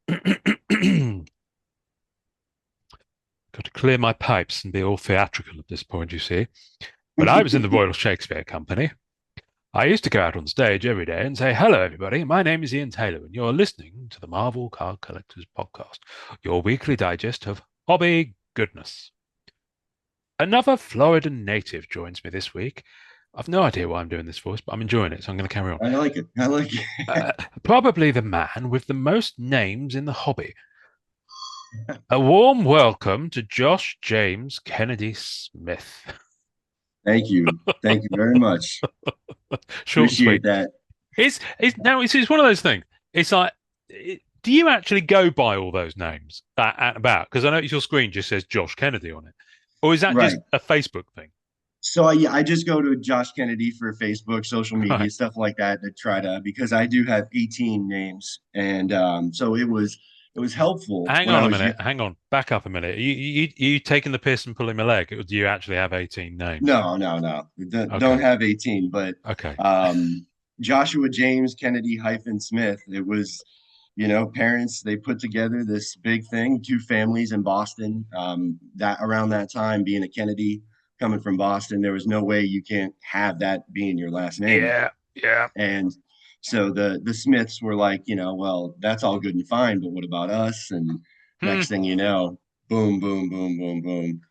Got to clear my pipes and be all theatrical at this point, you see. When I was in the Royal Shakespeare Company, I used to go out on stage every day and say, "Hello, everybody. My name is Ian Taylor, and you're listening to the Marvel Card Collectors Podcast, your weekly digest of hobby goodness." Another Florida native joins me this week. I've no idea why I'm doing this voice, but I'm enjoying it, so I'm going to carry on. I like it. I like it. Probably the man with the most names in the hobby. A warm welcome to Josh James Kennedy Smith. Thank you. Thank you very much. Short and Appreciate sweet. that. It's one of those things. It's like, do you actually go by all those names at about? Because I know your screen just says Josh Kennedy on it, or is that just Right. a Facebook thing? So I just go to Josh Kennedy for Facebook, social Right. media, stuff like that to try to because I do have 18 names. And so it was helpful Hang when I on a was minute. Hang on. Back up a minute. You taking the piss and pulling my leg, or do you actually have 18 names? no, no, no. Don't Okay. have 18, but Okay. um Joshua James Kennedy hyphen Smith. It was, parents, they put together this big thing, two families in Boston. That around that time, being a Kennedy coming from Boston, there was no way you can't have that being your last name. Yeah. Yeah. And so the Smiths were like, well, that's all good and fine, but what about us? And Hmm. next thing you know, boom, boom, boom, boom, boom.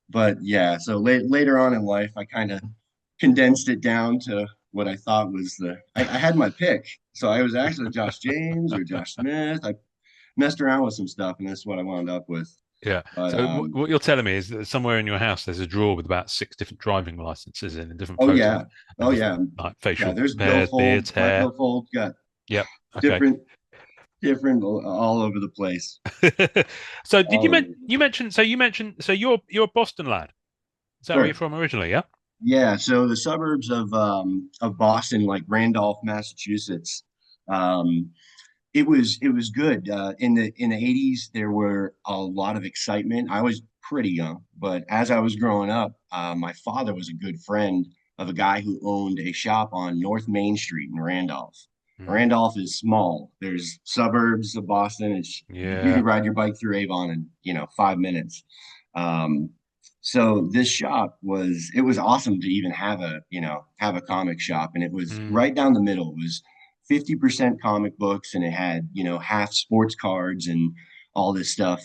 But yeah, so later on in life, I kind of condensed it down to what I thought was I had my pick. So I was actually Josh James or Josh Smith. I messed around with some stuff, and that's what I wound up with. Yeah. But So what you're telling me is that somewhere in your house there's a drawer with about six different driving licenses in different oh photos yeah, and oh different yeah, like yeah. facial There's hairs, billfold, beards, my hair. billfold got Yep. Okay. different, different all over the place, So did all over the you place. mentioned so you're a Boston lad. Is that where you're Sure. from originally? Yeah. Yeah, so the suburbs of Boston, like Randolph, Massachusetts, um, it was good. In the 80s, there were a lot of excitement. I was pretty young, but as I was growing up, my father was a good friend of a guy who owned a shop on North Main Street in Randolph. Mm. Randolph is small. There's suburbs of Boston. You Yeah. could ride your bike through Avon in 5 minutes. Um, so this shop it was awesome to even have a comic shop, and it was Mm. right down the middle. It was 50% comic books, and it had half sports cards and all this stuff.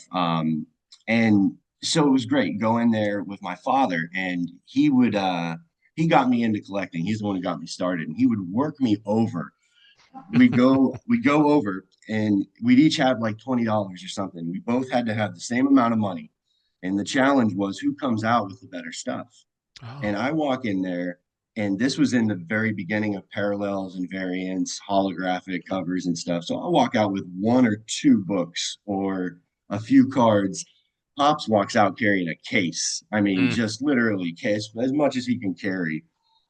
And so it was great. Go in there with my father, and he got me into collecting. He's the one who got me started, and he would work me over. We go over, and we'd each have like $20 or something. We both had to have the same amount of money, and the challenge was who comes out with the better stuff. And Oh. I walk in there, and this was in the very beginning of parallels and variants, holographic covers and stuff. So I walk out with one or two books or a few cards. Pops walks out carrying a case. I mean, Mm. just literally case as much as he can carry.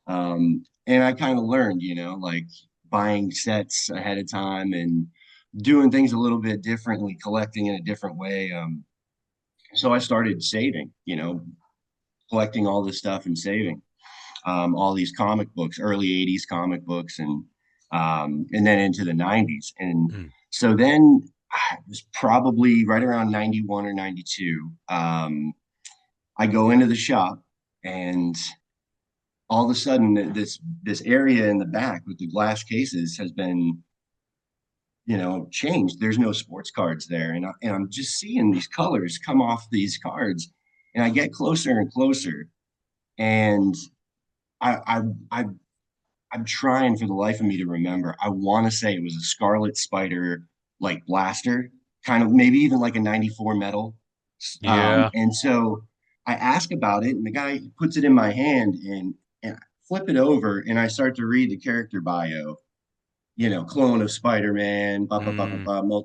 And I kind of learned, like buying sets ahead of time and doing things a little bit differently, collecting in a different way. So I started saving, collecting all this stuff and saving all these comic books, early 80s comic books, and then into the 90s. And Mm. so then it was probably right around 91 or 92. I go into the shop, and all of a sudden this area in the back with the glass cases has been changed. There's no sports cards there, and I'm just seeing these colors come off these cards, and I get closer and closer, and I I I I'm trying for the life of me to remember. I want to say it was a Scarlet Spider like blaster, kind of maybe even like a 94 metal. Yeah. And so I ask about it, and the guy puts it in my hand, and I flip it over, and I start to read the character bio, clone of Spider-Man, blah, blah, blah, blah, Mm. blah,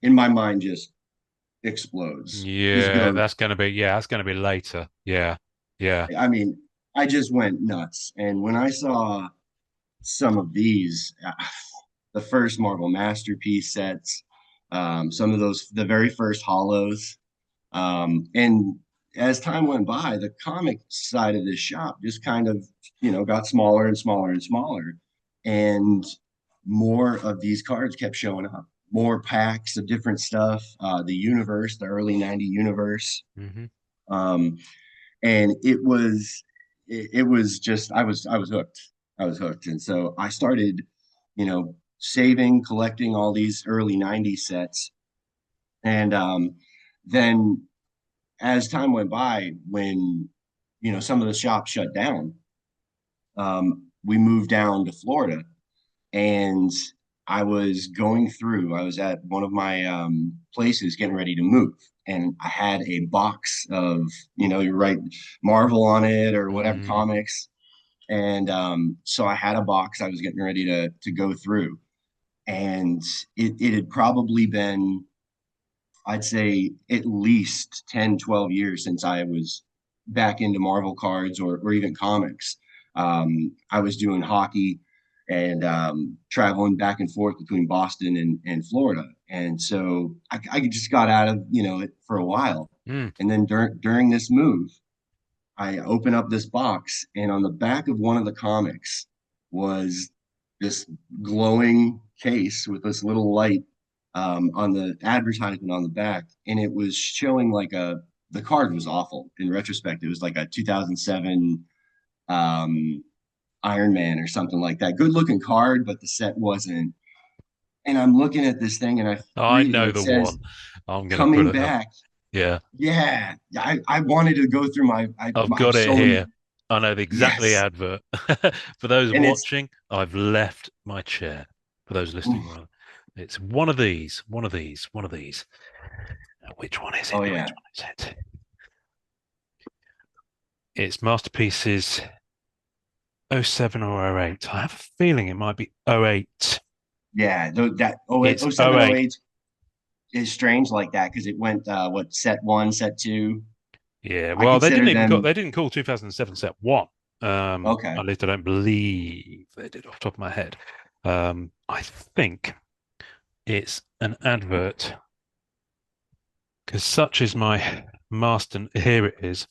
in my mind just explodes. Just Yeah. goes, That's gonna be later. Yeah. Yeah. I mean, I just went nuts. And when I saw some of these, the first Marvel Masterpiece sets, some of those, the very first hollows. And as time went by, the comic side of this shop just kind of, got smaller and smaller and smaller. And more of these cards kept showing up. more packs of different stuff. The universe, the early '90 universe, Hmm. um, and it was just I was hooked. I was hooked, and so I started, saving, collecting all these early '90s sets, and then as time went by, when some of the shops shut down, we moved down to Florida, and I was going through. I was at one of my places getting ready to move, and I had a box of, you write Marvel on it or whatever Mm. comics, and so I had a box I was getting ready to go through, and it had probably been, I'd say, at least 10, 12 years since I was back into Marvel cards or even comics. I was doing hockey and traveling back and forth between Boston and Florida. And so I just got out of, it for a while. Mm. And then during this move, I open up this box, and on the back of one of the comics was this glowing case with this little light on the advertisement on the back, and it was showing the card was awful. In retrospect, it was like a 2007 um, Iron Man or something like that. Good looking card, but the set wasn't. And I'm looking at this thing, and I I read it, and know it the says one. I'm going to put coming it up. back. Yeah, Yeah, I wanted to go through I've I got was it so here. I know the exactly yes, advert. For those and it's watching, I've left my chair. For those listening, oof, rather, it's one of these, one of these, one of these. Which one is it? oh Which yeah, one is it? It's Masterpieces '07 or '08. I have a feeling it might be '08. yeah. That It's oh seven oh '08. eight is strange like that because it went what set one, set two. Yeah, I well, consider them they didn't call 2007 set one. okay. At least I don't believe they did off the top of my head. I think it's an advert because such is my master. Here it is.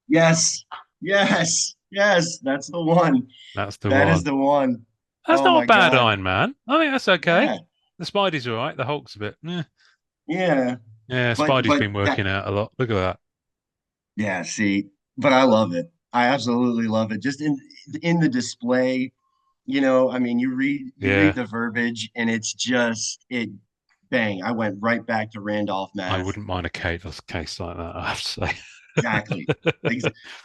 Yes, yes, yes. That's the one. That's the That is one. the one. That's Oh not a my bad God. Iron Man. I think that's okay. Yeah, The Spidey's all right. The Hulk's a bit. yeah. Yeah, But Spidey's but been that working out a lot. Look at that. yeah. See, but I love it. I absolutely love it. Just in the display. I mean, you read Yeah, the verbiage, and it's just it. Bang! I went right back to Randolph, I Math. wouldn't mind a case like that, I have to Exactly. say.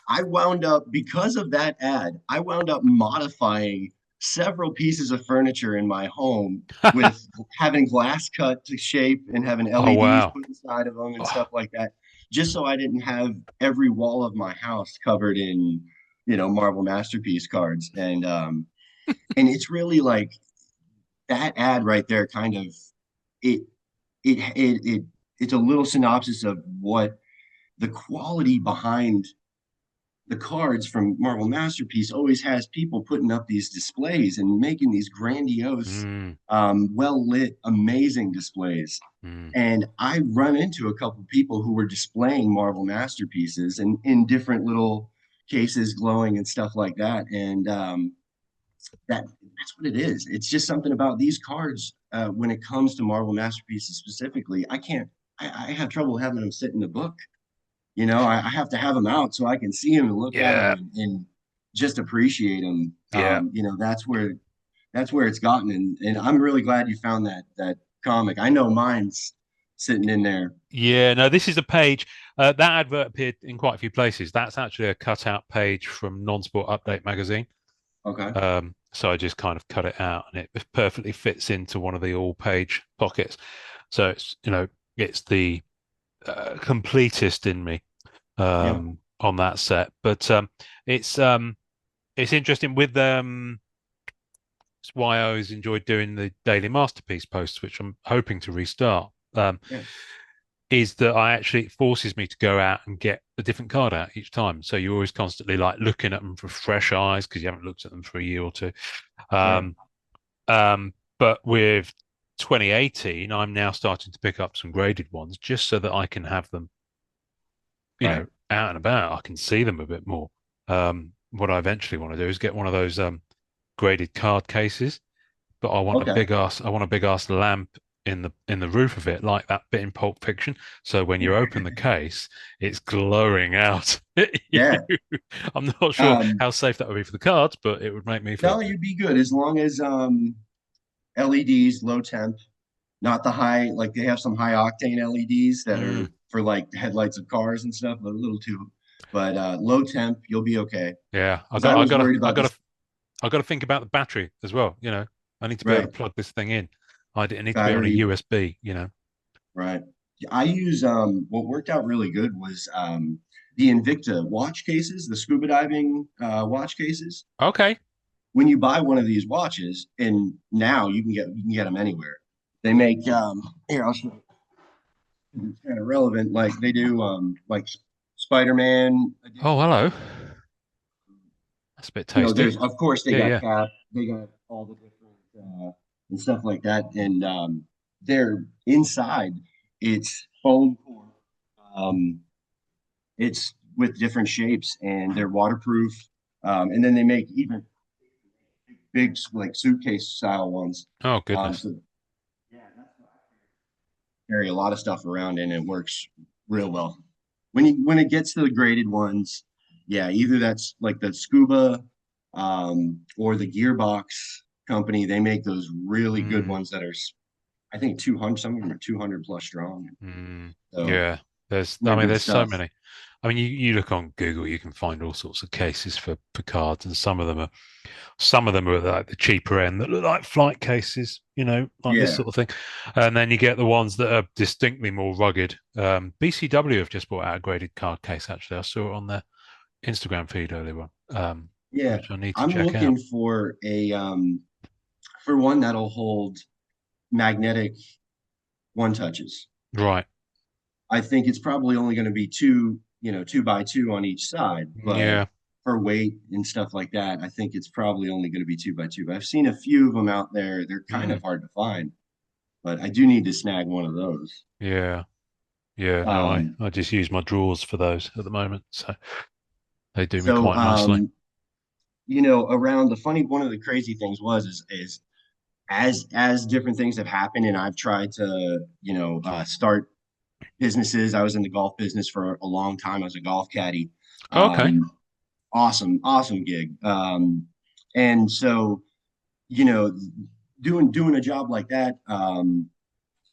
I wound up, because of that ad, I wound up modifying several pieces of furniture in my home with having glass cut to shape and having Oh LEDs wow. put inside of them and Oh, stuff like that, just so I didn't have every wall of my house covered in, Marvel Masterpiece cards. And it's really like that ad right there kind of it it it's a little synopsis of what the quality behind the cards from Marvel Masterpiece always has people putting up these displays and making these grandiose, mm, well lit, amazing displays. mm. And I run into a couple people who were displaying Marvel Masterpieces and in different little cases, glowing and stuff like that. And that's what it is. It's just something about these cards when it comes to Marvel Masterpieces specifically. I can't. I have trouble having them sit in the book. I have to have them out so I can see them and look at them Yeah, and just appreciate them. yeah. That's where it's gotten, and I'm really glad you found that comic. I know mine's sitting in there. Yeah, no, this is a page. That advert appeared in quite a few places. That's actually a cutout page from Non-Sport Update magazine. Okay. So I just kind of cut it out, and it perfectly fits into one of the all-page pockets. So it's the completist in me Yeah. on that set. But it's interesting with it's why I always enjoyed doing the daily masterpiece posts, which I'm hoping to restart. Yeah. Is that I actually it forces me to go out and get a different card out each time. So you're always constantly like looking at them for fresh eyes because you haven't looked at them for a year or two. Sure. Um, but with 2018, I'm now starting to pick up some graded ones just so that I can have them, Right. out and about. I can see them a bit more. What I eventually want to do is get one of those graded card cases, but Okay. I want a big ass lamp in the roof of it, like that bit in Pulp Fiction. So when you open the case, it's glowing out at you. Yeah. I'm not sure Um, how safe that would be for the cards, but it would make me feel no, good. you'd be good as long as LEDs, low temp, not the high, like they have some high octane LEDs that Mm, are for like headlights of cars and stuff, a little too, but low temp, you'll be okay. yeah, Because I was worried about this, I got to think about the battery as well. I need to be able to right? plug this thing in. It needs to be on a Battery, USB. right? I use what worked out really good was the Invicta watch cases, the scuba diving watch cases. Okay. When you buy one of these watches, and now you can get them anywhere. They make here I'll show you. It's kind of relevant. Like they do like Spider-Man Oh, edition. hello. That's a bit tasty. There's of course they Yeah, got yeah. cap, they got all the different and stuff like that, and they're inside. It's foam core. Um, it's with different shapes, and they're waterproof. And then they make even big like suitcase style ones. Oh, goodness. So yeah, that's what I carry a lot of stuff around and it works real well. When it gets to the graded ones, yeah, either that's like the scuba or the gearbox company, they make those really good Mm, ones that are I think 200, some of them are 200 plus strong. So yeah. they're good There's so stuff. many. I mean, you look on Google, you can find all sorts of cases for cards, and some of them are like the cheaper end that look like flight cases, like this Yeah. sort of thing. And then you get the ones that are distinctly more rugged. BCW have just brought out a graded card case, actually. I saw it on their Instagram feed earlier on, Yeah. which I need to I'm check looking out. for one that'll hold magnetic one touches. Right. I think it's probably only going to be two, 2x2 on each side, but Yeah. for weight and stuff like that, I think it's probably only going to be 2x2. But I've seen a few of them out there. They're kind Mm, of hard to find, but I do need to snag one of those. yeah. Yeah. No, Um, I just use my drawers for those at the moment. So they do me so, quite nicely. around one of the crazy things is as different things have happened, and I've tried to, start businesses. I was in the golf business for a long time. I was a golf caddy. Okay. Um, awesome gig. And so, you know, doing a job like that, a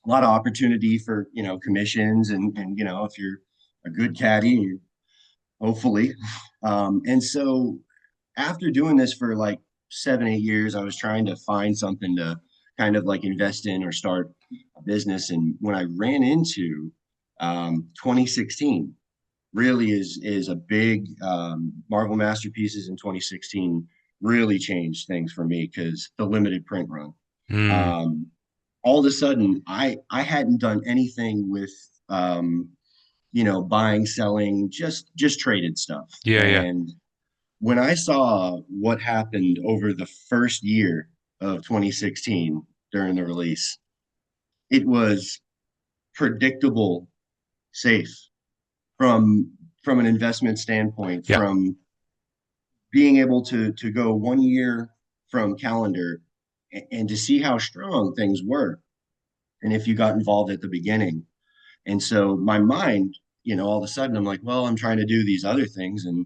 lot of opportunity for commissions and if you're a good caddy, hopefully. And so after doing this for like 7 8 years, I was trying to find something to kind of like invest in or start a business. And when I ran into 2016 really is a big Marvel Masterpieces in 2016 really changed things for me because the limited print run. Mm, Um, all of a sudden, I hadn't done anything with buying, selling, just traded stuff. yeah. Yeah. And when I saw what happened over the first year of 2016 during the release, it was predictable, safe from an investment standpoint, Yeah. from being able to go 1 year from calendar and to see how strong things were and if you got involved at the beginning. And so my mind, all of a sudden I'm like, well, I'm trying to do these other things and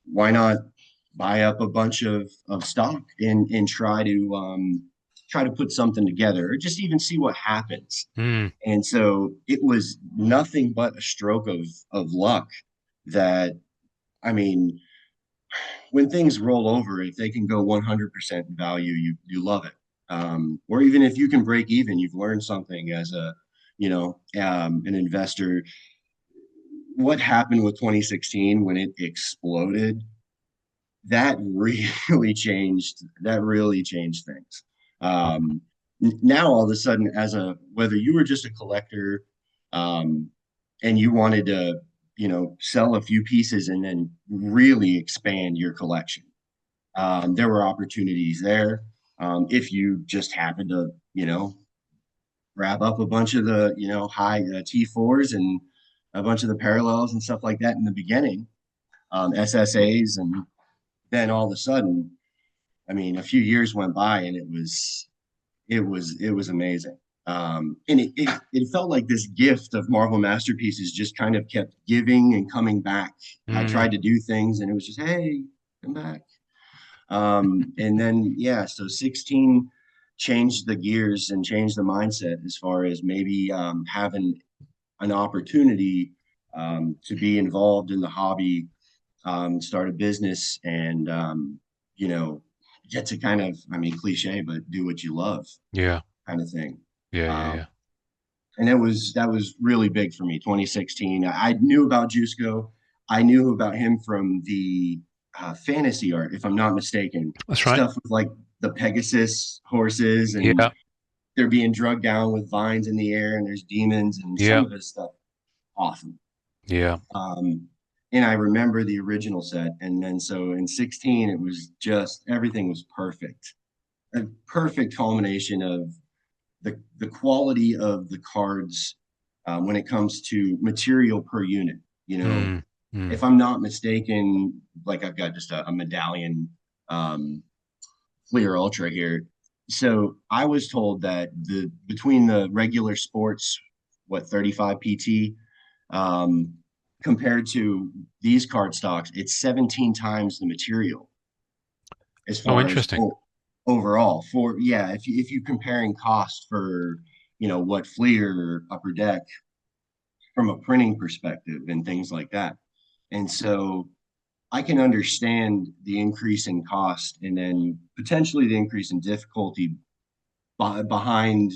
why not buy up a bunch of stock and try to put something together or just even see what happens. Mm, And so it was nothing but a stroke of luck that I mean, when things roll over, if they can go 100% in value, you love it. Or even if you can break even, you've learned something as an investor. What happened with 2016 when it exploded? That really changed things. Now all of a sudden, whether you were just a collector, um, and you wanted to, sell a few pieces and then really expand your collection, there were opportunities there. If you just happened to, grab up a bunch of the, high T4s and a bunch of the parallels and stuff like that in the beginning, SSAs, and then all of a sudden, I mean, a few years went by and it was amazing. And it felt like this gift of Marvel Masterpieces just kind of kept giving and coming back. I Mm, tried to do things and it was just, hey, come back. And then, yeah, so 16 changed the gears and changed the mindset as far as maybe having an opportunity to be involved in the hobby, start a business, and, you know, get to kind of, I mean, cliche, but do what you love yeah, kind of thing. yeah, yeah, Um, yeah. and that was really big for me. 2016. I knew about Jusko. I knew about him from the fantasy art, if I'm not mistaken. That's right. Stuff with like the Pegasus horses, and Yeah, they're being drugged down with vines in the air, and there's demons, and some yeah, of his stuff awesome. yeah. And I remember the original set, and then so in 16, it was just everything was perfect. A perfect culmination of the quality of the cards when it comes to material per unit. You know, Mm, mm, if I'm not mistaken, like I've got just a medallion um, Fleer Ultra here. So I was told that the between the regular sports, what 35 PT, um, compared to these card stocks, it's 17 times the material as oh, far as interesting. overall. For yeah, if you comparing cost for what Fleer Upper Deck from a printing perspective and things like that, and so I can understand the increase in cost and then potentially the increase in difficulty behind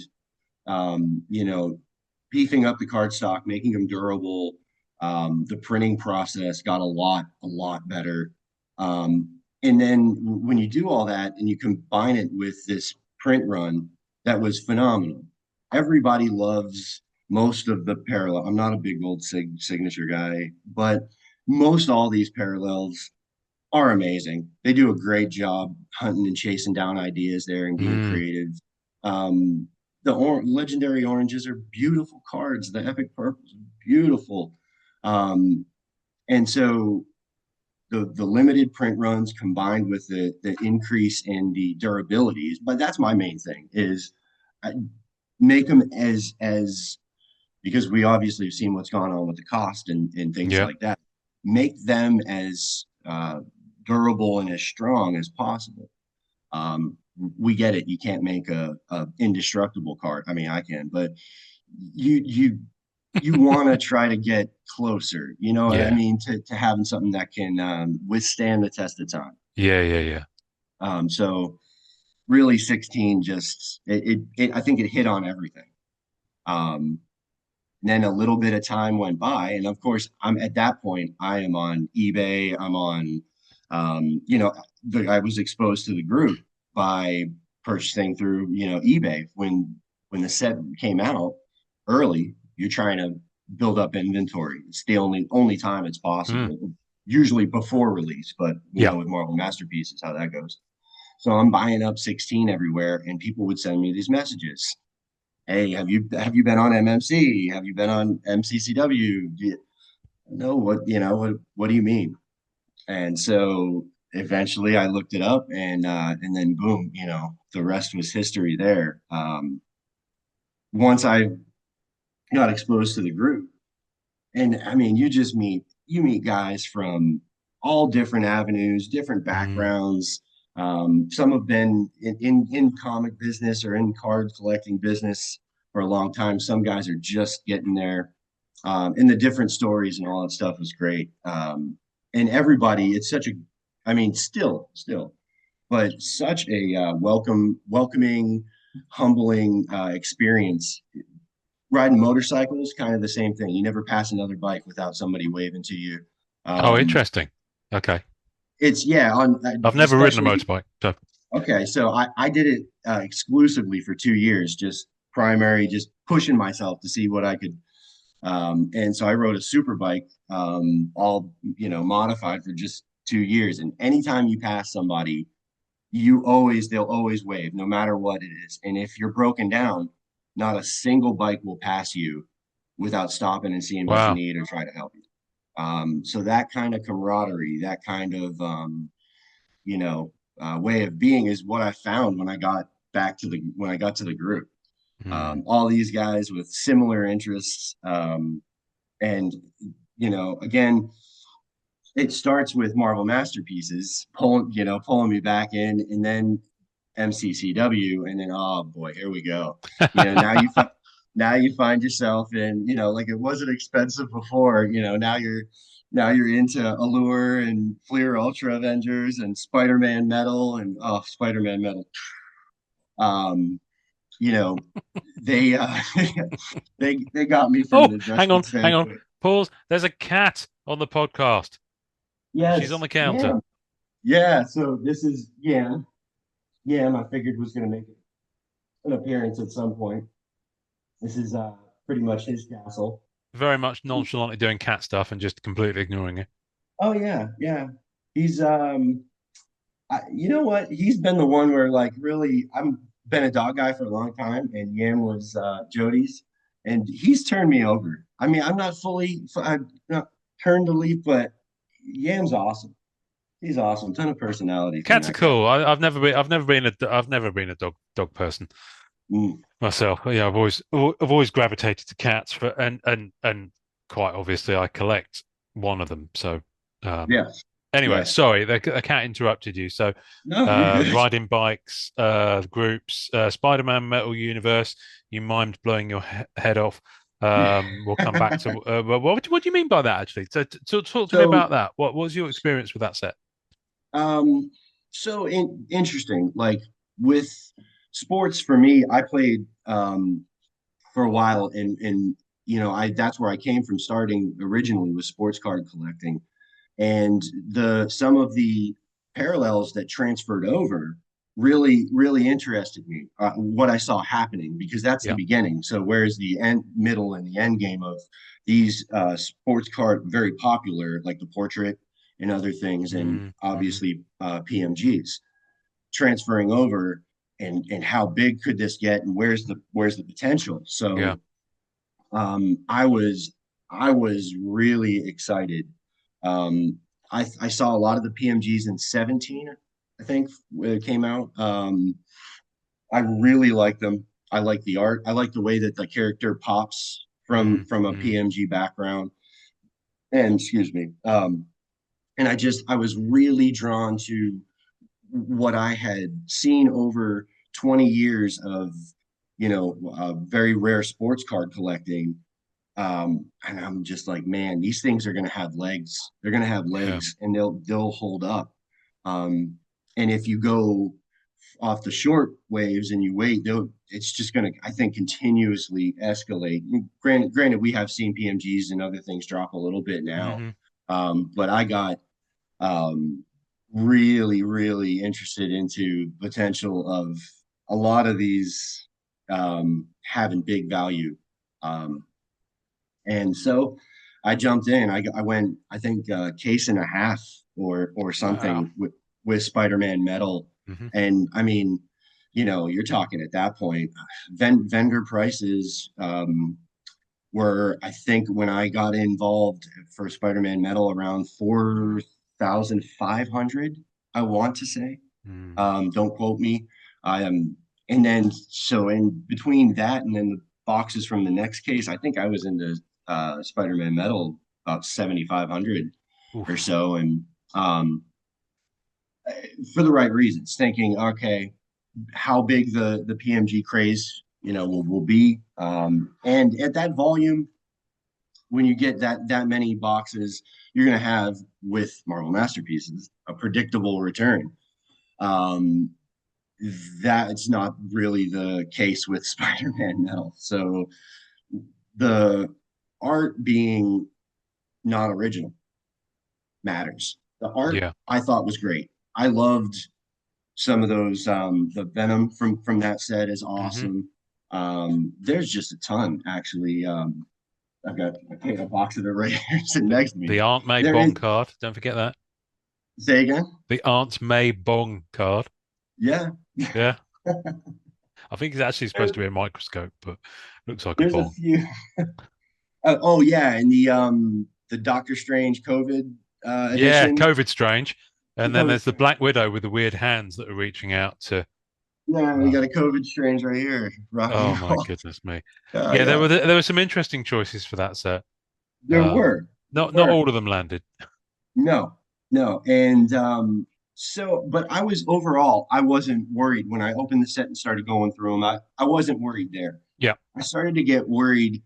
beefing up the cardstock, making them durable. The printing process got a lot better. And then when you do all that and you combine it with this print run, that was phenomenal. Everybody loves most of the parallel. I'm not a big old signature guy, but most all these parallels are amazing. They do a great job hunting and chasing down ideas there and being Mm, creative. The legendary oranges are beautiful cards. The epic purples are beautiful. Um, and so the limited print runs combined with the increase in the durabilities, but that's my main thing is I make them as because we obviously have seen what's gone on with the cost and things yeah. like that. Make them as durable and as strong as possible. We get it. You can't make a indestructible card. I mean, I can, but you you you want to try to get closer. You know what I Yeah. mean? To having something that can withstand the test of time. Yeah, yeah, yeah. So really, 16 just I think it hit on everything. Um, then a little bit of time went by, and of course, I'm at that point. I am on eBay. I'm on, I was exposed to the group by purchasing through eBay when the set came out early. You're trying to build up inventory. It's the only time it's Mm, possible. Usually before release, but yeah. with Marvel Masterpieces, how that goes. So I'm buying up 16 everywhere, and people would send me these messages. Hey, have you been on MMC? Have you been on MCCW? No, what do you mean? And so eventually I looked it up and then boom, the rest was history there. Once I got exposed to the group, and I mean, you meet guys from all different avenues, different Mm, backgrounds. Some have been in comic business or in card collecting business for a long time. Some guys are just getting there. And the different stories and all that stuff was great. And everybody, it's such a, I mean, still, but such a welcoming, humbling experience. Riding motorcycles, kind of the same thing. You never pass another bike without somebody waving to you. oh, Um, interesting. Okay. it's yeah, on I've never ridden a especially motorbike. So, okay. So I did it exclusively for 2 years, just primary, just pushing myself to see what I could. And so I rode a super bike, all modified for just 2 years. And anytime you pass somebody, they'll always wave, no matter what it is. And if you're broken down, not a single bike will pass you without stopping and seeing what you wow. need or try to help you. So that kind of camaraderie, that kind of you know way of being is what I found when I got when I got to the group. Mm. All these guys with similar interests, and again, it starts with Marvel Masterpieces, pulling me back in, and then MCCW, and then oh boy, here we go. Now you find yourself in, like it wasn't expensive before. Now you're into Allure and Fleer Ultra Avengers and Spider-Man Metal and Spider-Man Metal. Um, you know, they they got me from an Oh, hang on, investment hang on. standpoint. Pause. There's a cat on the podcast. She's on Yes, the counter. yeah, yeah. So this is Yam. I figured was going to make an appearance at some point. This is pretty much his castle. Very much nonchalantly doing cat stuff and just completely ignoring it. Oh yeah, yeah. He's you know what? He's been the one where like really I'm been a dog guy for a long time, and Yam was Jody's, and he's turned me over. I mean, I'm not turned to leaf, but Yam's awesome. He's awesome. Ton of personality from Cats are that guy. cool. I've never been a dog person Mm, myself. Yeah, I've always gravitated to cats for and quite obviously I collect one of them. So um yes, anyway, yes. sorry, the cat interrupted you. So No, you're good. riding bikes, groups, Spider-Man Metal Universe, you mimed blowing your head off. We'll come back to what do you mean by that actually? So talk to me So about that. What was your experience with that set? Um, interesting. Like with sports for me, I played for a while and I that's where I came from starting originally with sports card collecting. And the some of the parallels that transferred over really, really interested me. What I saw happening because that's the Yeah. beginning. So where's the end, middle, and the end game of these sports card very popular, like the portrait and other things, and Mm-hmm. obviously PMGs transferring over, and how big could this get, and where's the potential? Yeah. So I was really excited. I saw a lot of the PMGs in 17, I think, when it came out. I really like them. I like the art. I like the way that the character pops from a Mm-hmm. PMG background. And excuse me. And I was really drawn to what I had seen over 20 years of, very rare sports card collecting. And I'm just like, man, these things are going to have legs. They're going to have Yeah. legs, and they'll hold up. Um, and if you go off the short waves and you wait, it's just going to, I think, continuously escalate. Granted, we have seen PMGs and other things drop a little bit now, Mm-hmm. but I got um, really, really interested into potential of a lot of these having big value. Um, and so I jumped in. I went, I think, case and a half or Wow. something with Spider-Man Metal. Mm-hmm. And I mean, you're talking at that point, vendor prices were, I think, when I got involved for Spider-Man Metal, around 4,500, I want to say. Mm. Don't quote me. I am, and then so in between that and then the boxes from the next case, I think I was into Spider-Man Metal about 7,500 or Oof. so, and um, for the right reasons, thinking, okay, how big the PMG craze will be, and at that volume, when you get that many boxes, you're going to have with Marvel Masterpieces a predictable return. Um, that's not really the case with Spider-Man Metal. So the art being not original matters. The art Yeah. I thought was great. I loved some of those. The Venom from that set is Mm-hmm. awesome. There's just a ton actually. I've got a box of it right here sitting next to me. The Aunt May There is. Bong card. Don't forget that. Say again. The Aunt May Bong card. Yeah. Yeah. I think it's actually supposed There's, to be a microscope, but looks like a there's a bong. few. Oh yeah, and the Doctor Strange COVID Yeah, edition. COVID strange. And then COVID there's the strains. Black Widow with the weird hands that are reaching out to. Yeah, we Uh, got a COVID strains right here. Rock and oh my roll. goodness me! Oh Yeah, yeah. there were some interesting choices for that set. There were. There Not were. all of them landed. No, no. And so, but I was overall, I wasn't worried when I opened the set and started going through them. I wasn't worried there. Yeah. I started to get worried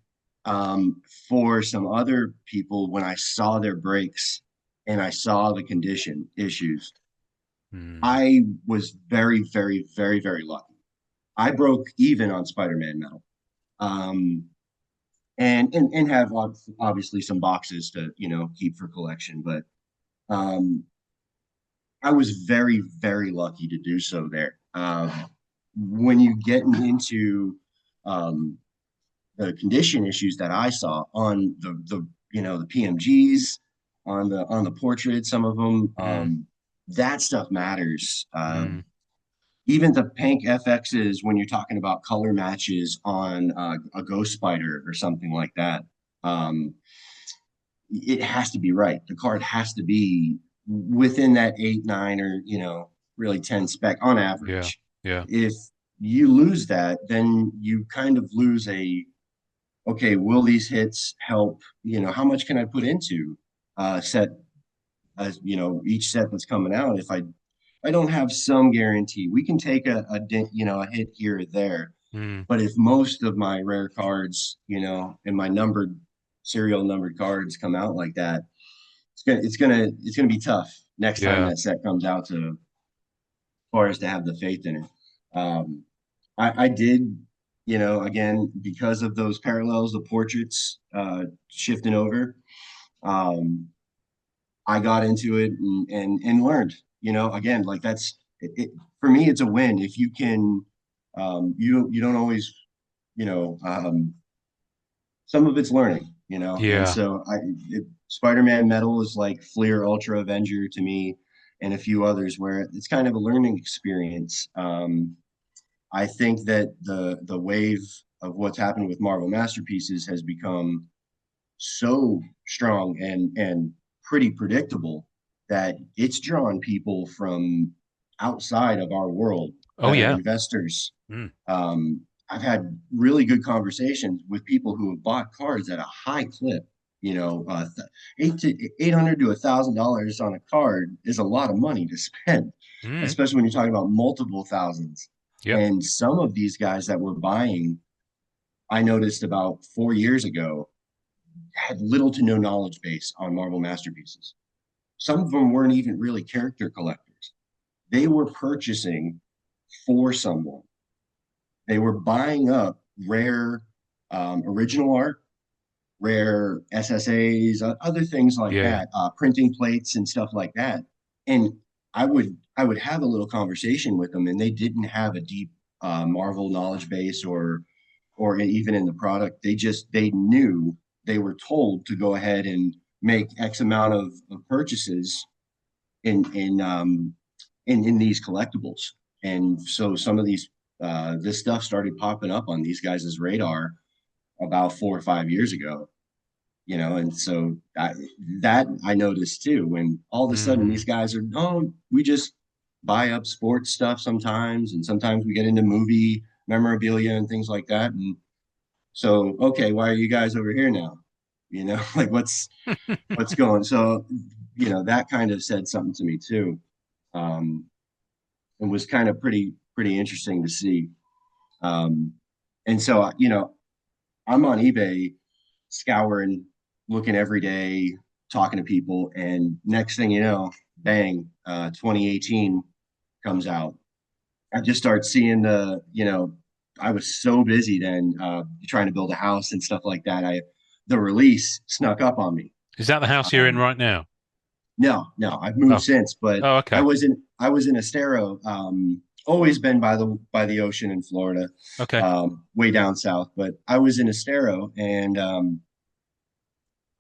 for some other people when I saw their breaks and I saw the condition issues. Hmm. I was very, very, very, very lucky. I broke even on Spider-Man metal. Um, and have obviously some boxes to, keep for collection, but um I was very, very lucky to do so there. When you get into um, the condition issues that I saw on the PMGs, on the portraits, some of them, Hmm. that stuff matters. Hmm. Even the Pank FXs, when you're talking about color matches on a Ghost Spider or something like that, um, it has to be right. The card has to be within that 8, 9, or really 10 spec on Yeah. average. Yeah. If you lose that, then you kind of lose a okay, will these hits help? How much can I put into set as each set that's coming out? If I don't have some guarantee, we can take a hit here or there. Hmm. But if most of my rare cards, and my serial numbered cards come out like that, it's gonna be tough next time Yeah. that set comes out to as far as to have the faith in it. I did, again because of those parallels, the portraits shifting over. Um, I got into it and learned. Again, like that's for me. It's a win if you can. You don't always, you know, um, some of it's learning, and Yeah. so Spider-Man Metal is like Fleer Ultra Avenger to me, and a few others where it's kind of a learning experience. I think that the wave of what's happened with Marvel Masterpieces has become so strong and pretty predictable that it's drawn people from outside of our world Oh that are yeah. investors. Hmm. I've had really good conversations with people who have bought cards at a high clip. $800 to $1,000 on a card is a lot of money to spend, Hmm. especially when you're talking about multiple thousands. Yep. And some of these guys that were buying, I noticed about 4 years ago, had little to no knowledge base on Marvel Masterpieces. Some of them weren't even really character collectors. They were purchasing for someone. They were buying up rare original art, rare SSAs, other things like Yeah. that, printing plates and stuff like that. And I would have a little conversation with them, and they didn't have a deep Marvel knowledge base or even in the product. They knew they were told to go ahead and make X amount of purchases in in um in these collectibles. And so some of these this stuff started popping up on these guys' radar about 4 or 5 years ago. And so that I noticed too when all of a sudden Hmm. these guys are, oh, we just buy up sports stuff sometimes, and sometimes we get into movie memorabilia and things like that. And so, okay, why are you guys over here now? Like what's going? So, that kind of said something to me too, um, and was kind of pretty interesting to see. Um, and so, I'm on eBay scouring, looking every day, talking to people, and next thing you know, bang, 2018 comes out. I just start seeing I was so busy then trying to build a house and stuff like that. The release snuck up on me. Is that the house you're in Um, right now? no, no, I've moved Oh. since, but Oh, I okay. was in I was in Estero, always been by the ocean in Florida, Okay. way down south. But I was in Estero, and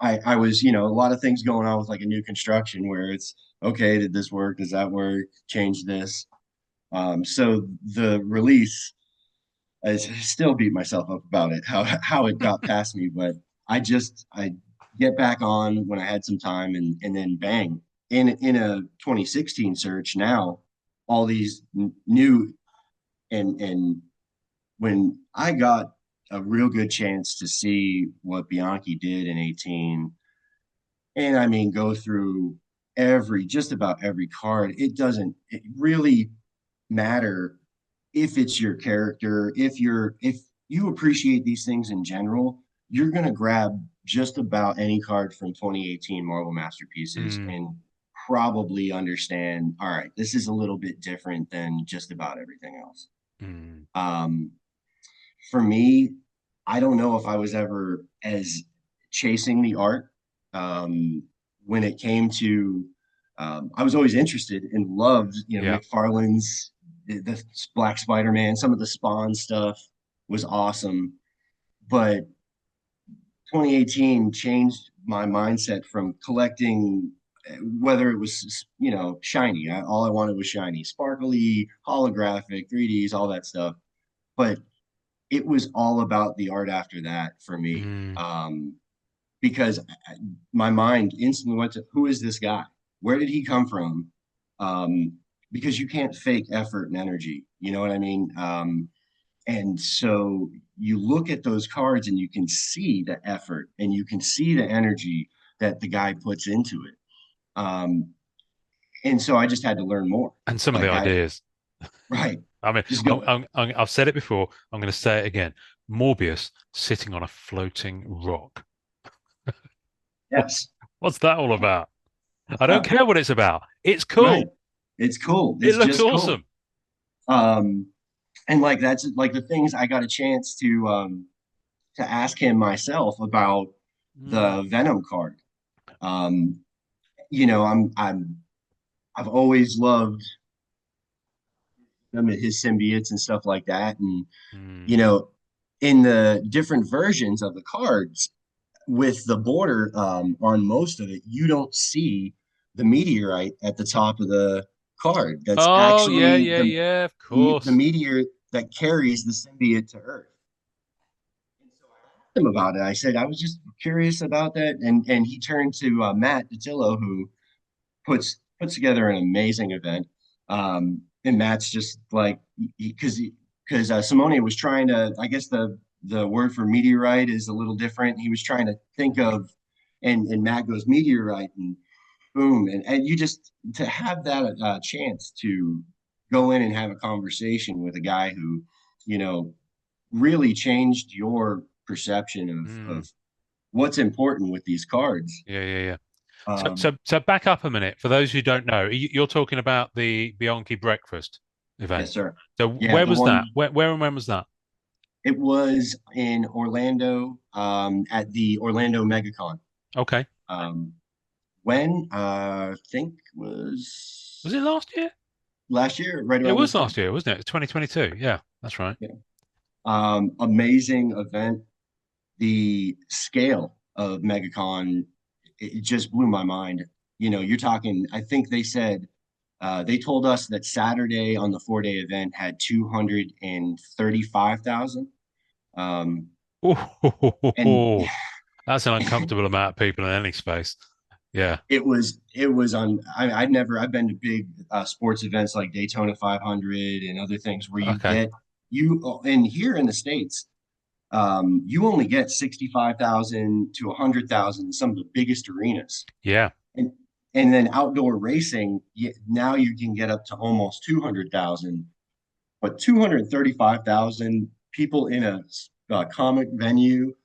I was, a lot of things going on with like a new construction where it's okay, did this work? Does that work? Change this. So the release, I still beat myself up about it, how it got past me, but I get back on when I had some time, and then bang. in a 2016 search now, all these new and when I got a real good chance to see what Bianchi did in 18, and I mean go through just about every card, it really matter if it's your character, if you appreciate these things in general, you're gonna grab just about any card from 2018 Marvel Masterpieces Mm, and probably understand, all right, this is a little bit different than just about everything else. mm, Um, for me, I don't know if I was ever as chasing the art when it came to. I was always interested and loved, yeah. McFarlane's the Black Spider-Man. Some of the Spawn stuff was awesome, but 2018 changed my mindset from collecting whether it was shiny. All I wanted was shiny, sparkly, holographic, 3Ds, all that stuff. But it was all about the art after that for me. Mm, Because my mind instantly went to who is this guy? Where did he come from? Because you can't fake effort and energy. You know what I mean? And so you look at those cards and you can see the effort and you can see the energy that the guy puts into it. Um, and so I just had to learn more. and some of the Like ideas. right, I mean, just go. I've said it before. I'm going to say it again. Morbius sitting on a floating rock. Yes, What's that all about? I don't huh, care what it's about. It's right. cool. It's cool. It It's looks just cool. awesome. Um, and like that's like the things I got a chance to ask him myself about Mm, the Venom card. Um, I've always loved him and his symbiotes and stuff like that. And mm. you know, in the different versions of the cards with the border on most of it, you don't see the meteorite at the top of the card. That's Oh, yeah, actually yeah, yeah, of the course. meteor that carries the symbiote to Earth. And so I asked him about it. I said I was just curious about that, and he turned to Matt Datillo, who puts together an amazing event. And Matt's just like because Simone was trying to, I guess the word for meteorite is a little different. He was trying to think of, and Matt goes meteorite, and boom, and you just to have that chance to go in and have a conversation with a guy who, you know, really changed your perception Mm, of what's important with these cards. yeah, yeah, yeah. So, Um, so, so back up a minute. For those who don't know, you're talking about the Bianchi breakfast event. yes, sir. So Yeah, where the was one that? Where and when was that? it was in Orlando at the Orlando MegaCon. Okay. Um, when I think Was it was last year? last year, right It around was this last time. year, wasn't it? 2022. Yeah, that's right. Yeah. Amazing event. The scale of MegaCon, it just blew my mind. You're talking, I think they told us that Saturday on the 4-day event had 235,000. Um, and Oh, that's an uncomfortable amount of people in any space. Yeah. it was on I've been to big sports events like Daytona 500 and other things where Okay. and here in the States you only get 65,000 to 100,000 in some of the biggest arenas. Yeah. And and then outdoor racing, now you can get up to almost 200,000, but 235,000 people in a comic venue,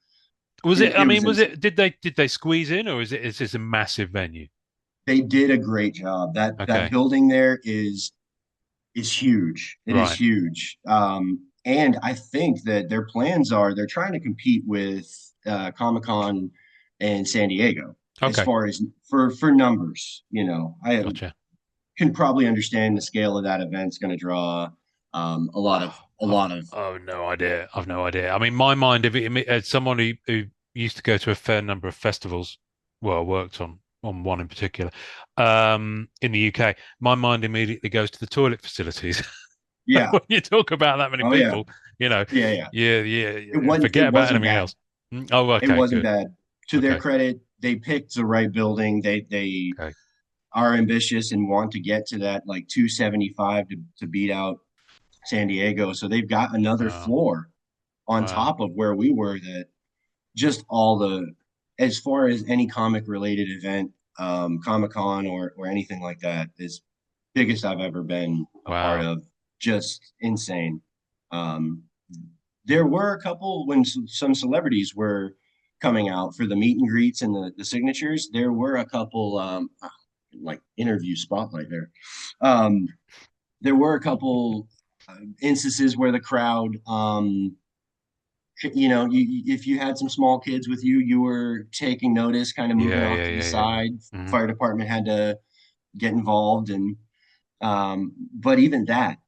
Was it? it, I it was mean, was insane. it? Did they squeeze in, or is this a massive venue? They did a great job. That Okay. building there is huge. It is Right. huge. And I think that their plans are they're trying to compete with Comic Con and San Diego as Okay. far as for numbers. I Gotcha. can probably understand the scale of that event's going to draw a lot of a I've, lot of I've no idea. I've no idea. I mean, my mind, if it, as someone who used to go to a fair number of festivals, well, I worked on one in particular, in the UK, my mind immediately goes to the toilet facilities. yeah. When you talk about that many Oh yeah. people, you know, Yeah, yeah. yeah, yeah, yeah, It forget about wasn't anything bad. else. Oh, It okay, wasn't good. bad. To their Okay, credit, they picked the right building. They okay. are ambitious and want to get to that like 275 to beat out San Diego. So they've got another Wow. floor on Wow. top of where we were, that just all the, as far as any comic related event, Comic Con or anything like that, is biggest I've ever been a part Wow. of. Just insane. Um, there were a couple when some celebrities were coming out for the meet and greets and the signatures. There were a couple like interview spotlight there. Um, there were a couple instances where the crowd, if you had some small kids with you, you were taking notice, kind of moving Yeah, off yeah, to the yeah, yeah, yeah. side. Hmm. Fire department had to get involved, and but even that,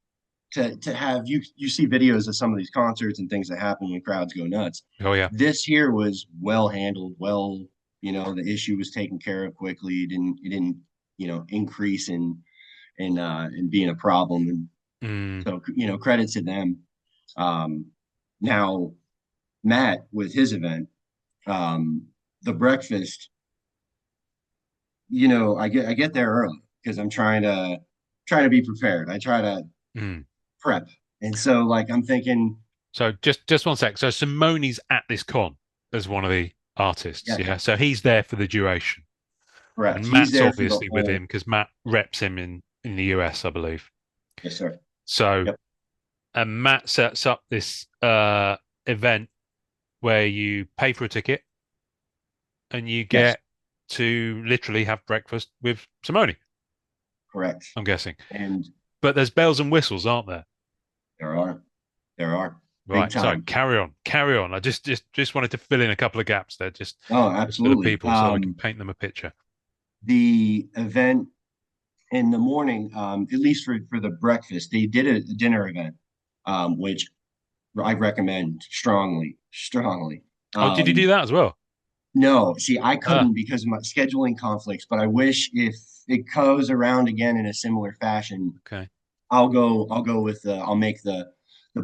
to have you see videos of some of these concerts and things that happen when crowds go nuts. Oh yeah. This here was well handled, well, the issue was taken care of quickly. It didn't increase in being a problem. And Mm. so, credit to them. Now Matt with his event, um, the breakfast, I get there early because I'm trying to be prepared. I try to Mm. prep. And so like I'm thinking, So just one sec. So Simone's at this con as one of the artists, yes, yeah. So he's there for the duration, correct. and He's Matt's there for the obviously with whole, him because Matt reps him in the US, I believe. yes, sir. So Yep. and Matt sets up this event where you pay for a ticket and you Yes, get to literally have breakfast with Simone, correct. I'm guessing. And But there's bells and whistles, aren't there? there are, there are big Right. Sorry, time. carry on. Carry on. I just wanted to fill in a couple of gaps there, Oh, just for the absolutely. people so we can paint them a picture. The event in the morning, at least for the breakfast, they did a dinner event, which I recommend strongly, strongly. Oh, did you do Um, that as well? no, see, I Ah, couldn't because of my scheduling conflicts, but I wish if it goes around again in a similar fashion, okay. I'll go with I'll make the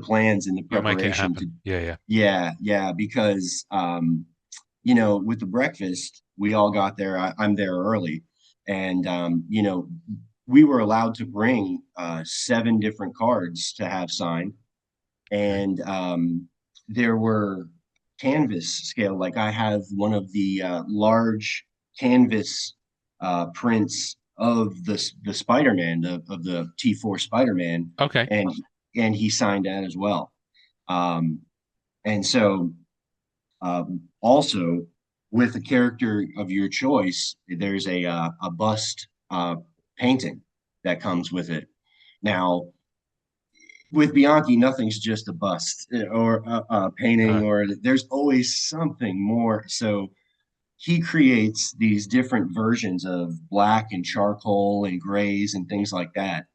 plans and the You'll make it preparation happen. to, Yeah, yeah. yeah, because with the breakfast, we all got there. I'm there early, and we were allowed to bring 7 different cards to have signed, Okay. and there were canvas scale. Like I have one of the large canvas prints of the Spider-Man, of the T4 Spider-Man, Okay. and he signed that as well. Um, and so also with a character of your choice, there's a bust painting that comes with it. Now, with Bianchi, nothing's just a bust or a painting, Uh, or there's always something more. So he creates these different versions of black and charcoal and grays and things like that.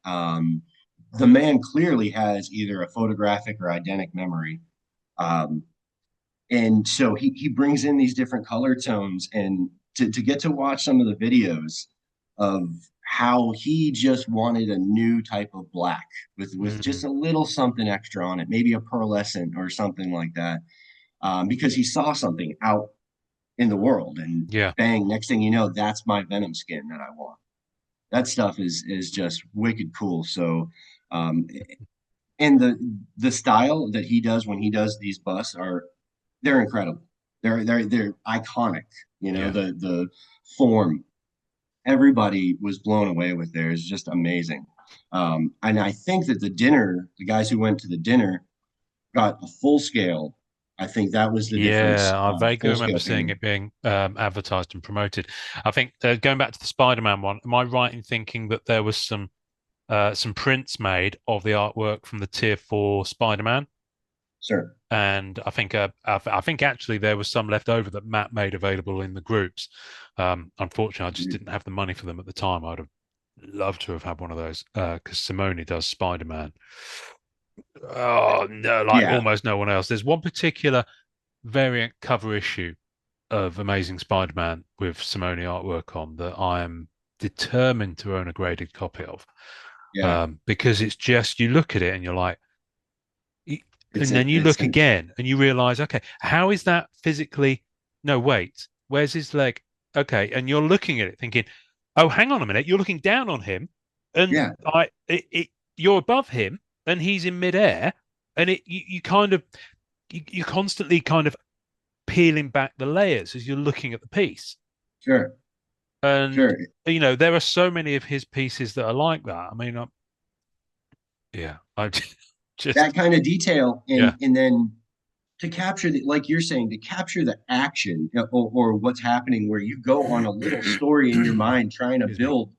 The man clearly has either a photographic or eidetic memory. Um, and so he brings in these different color tones, and to get to watch some of the videos of how he just wanted a new type of black with just mm, a little something extra on it, maybe a pearlescent or something like that, because he saw something out in the world, and yeah. bang, next thing you know, that's my Venom skin that I want. That stuff is just wicked cool. So um, and the style that he does when he does these busts are, they're incredible. They're iconic. Yeah. The form. Everybody was blown away with theirs. Just amazing. And I think that the guys who went to the dinner got a full scale. I think that was the difference. Yeah, I vaguely Full remember scale seeing painting. it being advertised and promoted. I think going back to the Spider-Man one, am I right in thinking that there was some prints made of the artwork from the Tier 4 Spider-Man? Sure. And I think actually there was some left over that Matt made available in the groups. Unfortunately, I just didn't have the money for them at the time. I'd have loved to have had one of those because Simone does Spider-Man. Oh no, like Yeah. almost no one else. There's one particular variant cover issue of Amazing Spider-Man with Simone artwork on that I am determined to own a graded copy of. Yeah. Because it's just you look at it and you're like, It's and a, then you it's look an, again and you realize, okay, how is that physically? No, wait, where's his leg? Okay, and you're looking at it thinking, oh, hang on a minute, you're looking down on him, and Yeah, you're above him, and he's in midair, and you kind of you're constantly kind of peeling back the layers as you're looking at the piece. sure, And sure. there are so many of his pieces that are like that. I mean, yeah, I That just kind of detail, yeah, and then to capture the, like you're saying, to capture the action, or what's happening, where you go on a little story in your mind trying to excuse me, build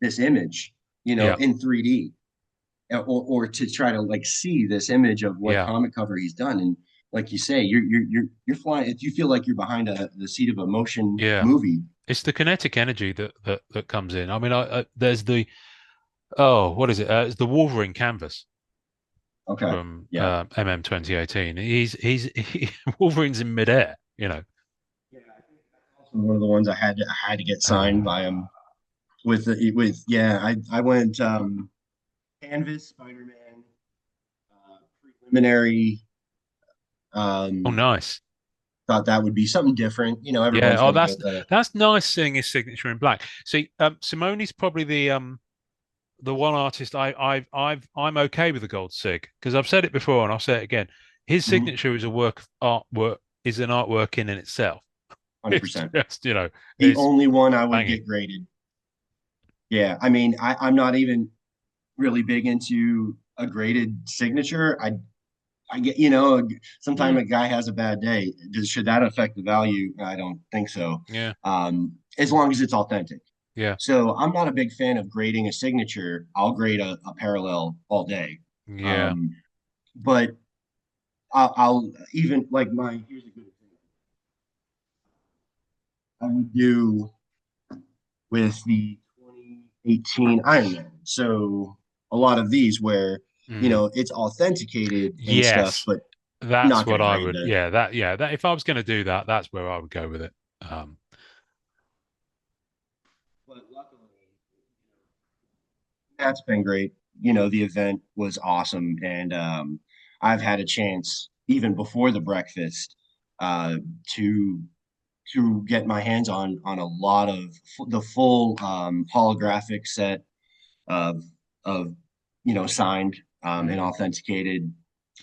this image, yeah, in 3D, or to try to like see this image of what yeah, comic cover he's done. And like you say, you're flying. You feel like you're behind the seat of a motion yeah. movie. It's the kinetic energy that comes in. I mean, there's the oh, what is it? It's the Wolverine canvas Okay. from Yeah. MM 2018. Wolverine's in midair. Yeah, I think that's also one of the ones I had to get signed by him with yeah. I went Canvas, Spider-Man, preliminary. Oh, Um, nice. thought that would be something different. Yeah. Everyone's Oh, going to go the that's nice seeing his signature in black. See, Simone's probably the one artist I'm okay with the gold sig because I've said it before and I'll say it again. His Mhm, signature is a work of artwork is an artwork in itself. It's 100%. just The it's only one I would banging. get graded. Yeah, I mean, I'm not even really big into a graded signature. I get, sometimes Mm, a guy has a bad day. Should that affect the value? I don't think so. yeah, As long as it's authentic. yeah, So I'm not a big fan of grading a signature. I'll grade a parallel all day. yeah. Um, but I'll even like here's a good example. I would do with the 2018 Ironman. So a lot of these where, Mm. it's authenticated and stuff, Yes, but that's not going what to I grade would. the. Yeah, that if I was going to do that, that's where I would go with it. But luckily, that's been great. The event was awesome. And I've had a chance, even before the breakfast, uh, to get my hands on a lot of the full holographic set of of signed and Mm, authenticated,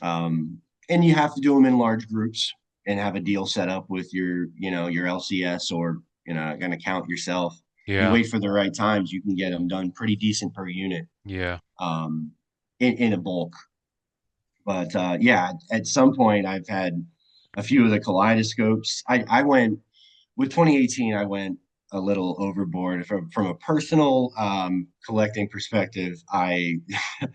um, and you have to do them in large groups and have a deal set up with your LCS, or an account yourself. You yeah, wait for the right times, you can get them done pretty decent per unit, yeah. um, in a bulk. But yeah, at some point I've had a few of the kaleidoscopes. I went with 2018. I went a little overboard from a personal collecting perspective. I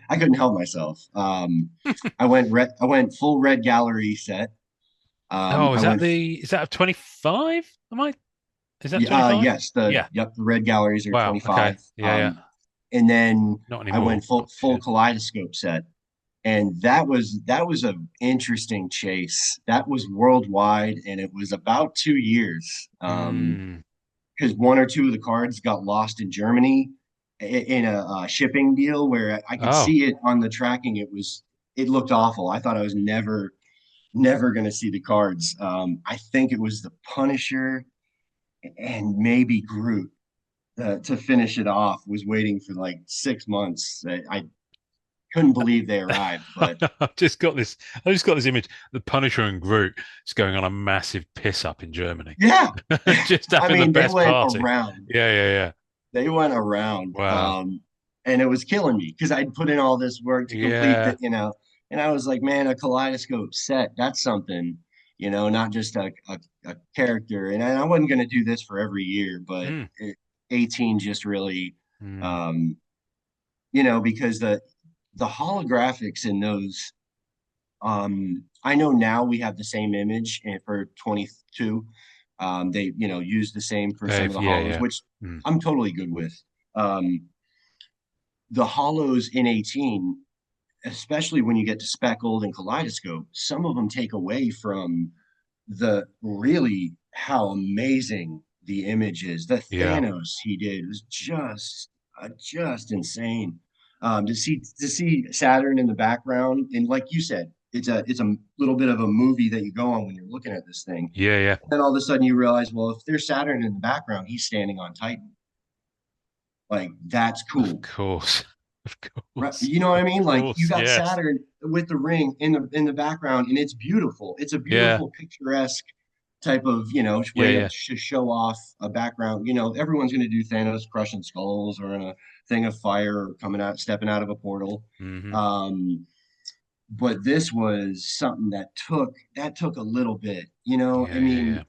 couldn't help myself. I went full red gallery set. Oh, I went is that a 25? Is that 25? yes, Yeah. the red galleries are Wow. Okay. 25. Yeah, yeah. And then Not I went anymore. full Not yeah. kaleidoscope set, and that was a interesting chase. That was worldwide, and it was about 2 years. Mm. Because one or two of the cards got lost in Germany in a shipping deal where I could Oh. see it on the tracking. It looked awful. I thought I was never going to see the cards. I think it was the Punisher and maybe Groot, to finish it off. Was waiting for like 6 months. I couldn't believe they arrived, but I've just got this. I just got this image. The Punisher and Groot is going on a massive piss up in Germany, yeah, just I having the mean best party. Yeah, yeah, yeah. they went around, Wow. and it was killing me because I'd put in all this work to complete Yeah. that, and I was like, man, a kaleidoscope set, that's something, not just a character. And I wasn't going to do this for every year, but Mm, 18 just really, mm. um, because the holographics in those, I know now we have the same image for 22. They, use the same for some of the Yeah, hollows, yeah. which Mm. I'm totally good with. Um, the hollows in 18, especially when you get to speckled and kaleidoscope, some of them take away from the really how amazing the image is. The Yeah. Thanos he did was just insane. To see Saturn in the background, and like you said, it's a little bit of a movie that you go on when you're looking at this thing. Yeah, yeah. And then all of a sudden you realize, well, if there's Saturn in the background, he's standing on Titan. Like that's Of cool. course. Of Right. course. You know what I Of mean? Like you course. got Yes. Saturn with the ring in the background, and it's beautiful. It's a Yeah. beautiful, picturesque type of Yeah. way to Yeah. show off a background. Everyone's going to do Thanos crushing skulls or in a thing of fire or coming out, stepping out of a portal. Hmm. Um, but this was something that took a little bit. I Yeah. Yeah. mean, Yeah.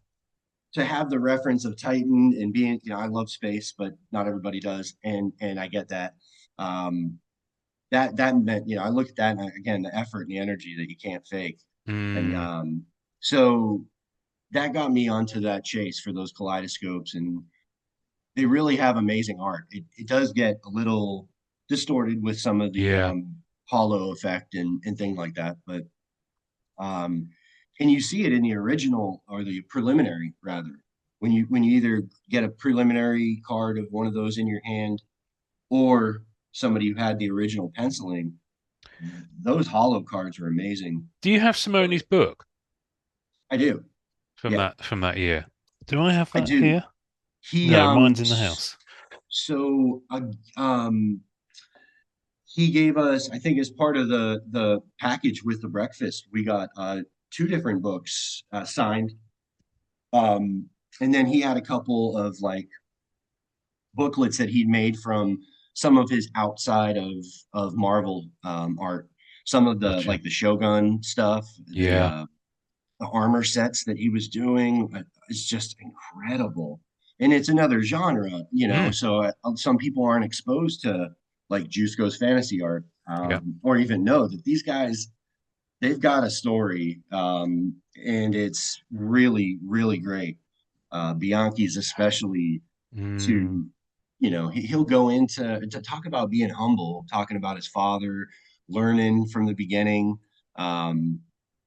to have the reference of Titan and being, I love space, but not everybody does, and I get that. Um, that meant, I look at that and again, the effort and the energy that you can't fake. And Mm. so that got me onto that chase for those kaleidoscopes, and they really have amazing art. It does get a little distorted with some of the Yeah. hollow effect and things like that, but um, and you see it in the original or the preliminary rather when you either get a preliminary card of one of those in your hand or somebody who had the original penciling. Those hollow cards are amazing. Do you have Simone's book I do. from Yeah, that year? Do I have I that do. here? He No, mine's in the house. so he gave us, I think, as part of the package with the breakfast, we got two different books signed. Um, and then he had a couple of like booklets that he'd made from some of his outside of Marvel art. Some of the Gotcha. like the Shogun stuff, Yeah. the armor sets that he was doing is just incredible. And it's another genre. Mm. So some people aren't exposed to like Jusko's fantasy art, Yeah. or even know that these guys, they've got a story, and it's really, really great. Bianchi's especially Mm. to, he'll go into to talk about being humble, talking about his father, learning from the beginning, um,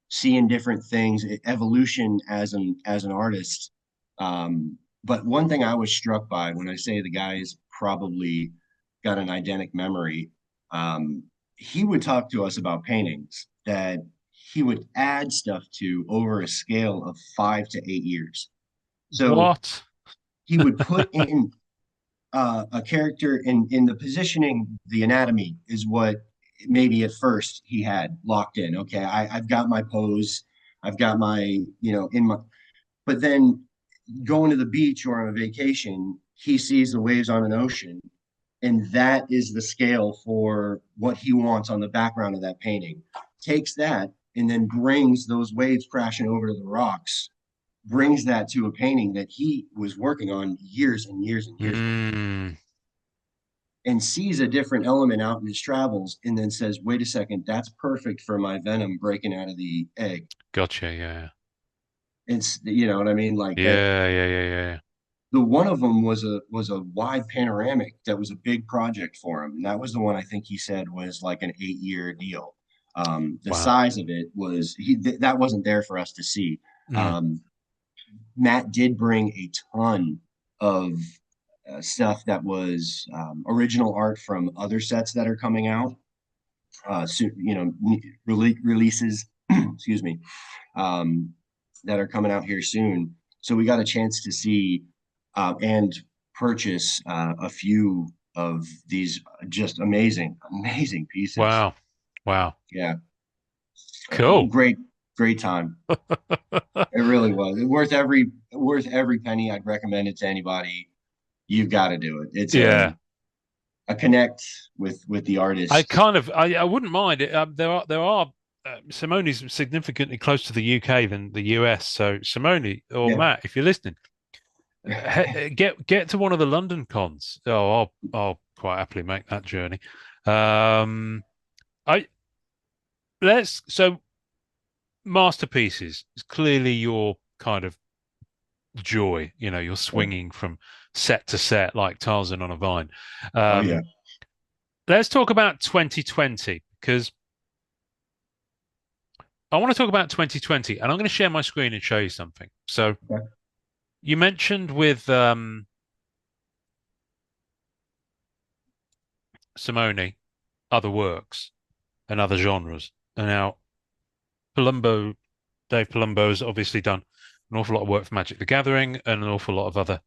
seeing different things, evolution as an artist. But one thing I was struck by when I say the guy's probably got an eidetic memory, um, he would talk to us about paintings that he would add stuff to over a scale of 5 to 8 years. So What? he would put in a character in the positioning, the anatomy is what maybe at first he had locked in. Okay, I've got my pose, I've got my, in my, but then going to the beach or on a vacation, he sees the waves on an ocean, and that is the scale for what he wants on the background of that painting. Takes that and then brings those waves crashing over to the rocks, brings that to a painting that he was working on years and years and years before, Mm. and sees a different element out in his travels and then says, wait a second, that's perfect for my venom breaking out of the egg. Gotcha. Yeah. It's, you know what I mean? Like that. Yeah. Yeah. Yeah. Yeah. Yeah. The one of them was a wide panoramic that was a big project for him. And that was the one I think he said was like an 8 year deal. The Wow. size of it was that wasn't there for us to see. Mm. Um, Matt did bring a ton of stuff that was original art from other sets that are coming out. Releases, excuse me, um, that are coming out here soon. So we got a chance to see and purchase a few of these just amazing, amazing pieces. Wow. Wow. Yeah, Cool. great, great time. It really was. Worth every penny. I'd recommend it to anybody. You've got to do it. It's a Yeah. a connect with the I artist. kind of I wouldn't mind it. There are Simone's significantly close to the UK than the US. So Simone or Yeah. Matt, if you're listening, get to one of the London cons. Oh, I'll quite happily make that journey. I let's so masterpieces is clearly your kind of joy. You're Yeah. swinging from set to set like Tarzan on a vine. Oh yeah. Um, let's talk about 2020 because I want to talk about 2020, and I'm going to share my screen and show you something. So Okay. you mentioned with Simone other works and other genres, and now Palumbo, Dave Palumbo has obviously done an awful lot of work for Magic the Gathering and an awful lot of other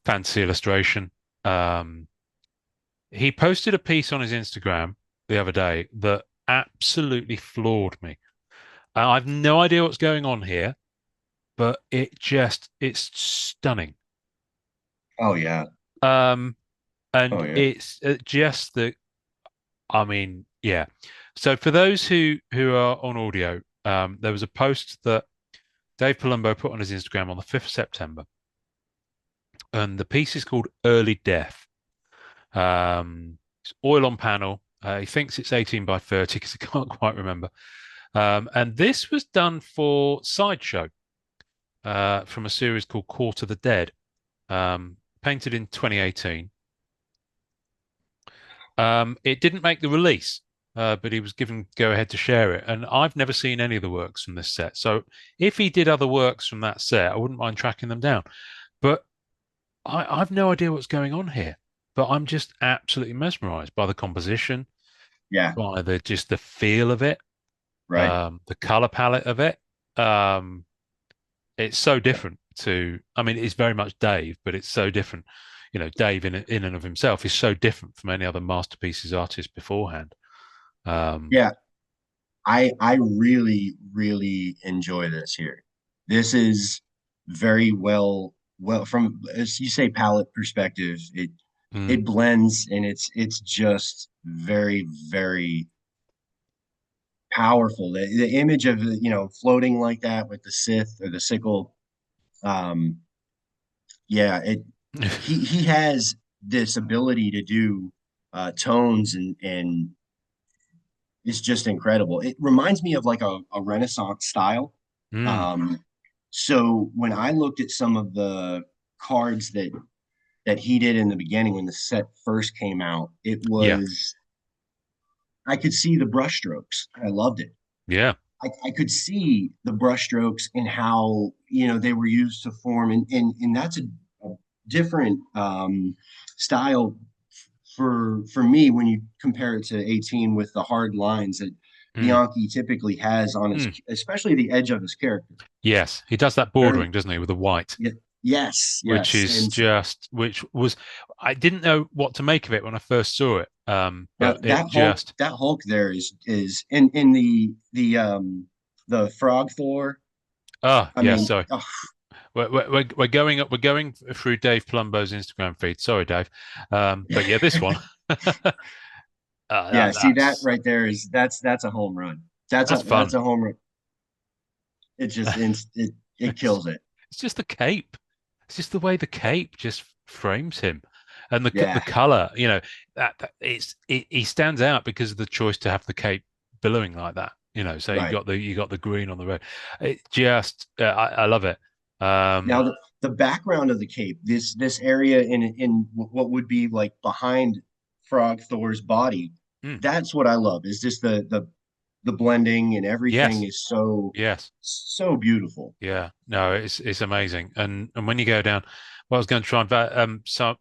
fantasy illustration. Um, he posted a piece on his Instagram the other day that absolutely floored me. I've no idea what's going on here, but it's stunning. Oh yeah. Um, Oh and yeah. it's just the, I mean, yeah. So for those who are on audio, there was a post that Dave Palumbo put on his Instagram on the 5th of September, and the piece is called Early Death. It's oil on panel. He thinks it's 18 by 30 because he can't quite remember. And this was done for Sideshow from a series called Court of the Dead, painted in 2018. It didn't make the release, but he was given go ahead to share it. And I've never seen any of the works from this set. So if he did other works from that set, I wouldn't mind tracking them down. But I've no idea what's going on here. But I'm just absolutely mesmerized by the composition, Yeah. by the just the feel of it, Right. the color palette of it. Um, it's so different to, I mean, it's very much Dave, but it's so different. You know, Dave in and of himself is so different from any other masterpieces artist beforehand. Um, Yeah. I really enjoy this here. This is very well from, as you say, palette perspective. mm, It blends, and it's just very powerful. The image of floating like that with the scythe or the sickle. Um, yeah, it he has this ability to do tones, and it's just incredible. It reminds me of like a Renaissance style. mm, Um, so when I looked at some of the cards that he did in the beginning when the set first came out, it yeah, was I could see the brushstrokes. I loved it. yeah, I could see the brushstrokes and how they were used to form, and that's a different style for me when you compare it to 18 with the hard lines that mm, Bianchi typically has on his, mm. especially the edge of his character. Yes, he does that Very, bordering, doesn't he, with the white, yes, which yes. is And just, which was, I didn't know what to make of it when I first saw it. now But it just, That Hulk there is in the Frog Thor. I yeah, mean, sorry. oh, We're going up. We're going through Dave Palumbo's Instagram feed. Sorry, Dave. But yeah, this one. yeah. See that That's right there that's a home run. That's that's that's fun. a home run. It just it It's kills it. it's just the cape. It's just the way the cape just frames him, and the Yeah, color. You know he stands out because of the choice to have the cape billowing like that. You know, so right. you got the green on the red. It just I love it. Now Um, the background of the cape, this area in what would be like behind Frog Thor's body, mm, that's what I love. Is just the blending and everything yes, is so beautiful. yeah, no, it's amazing. And when you go down, well, I was going to try and so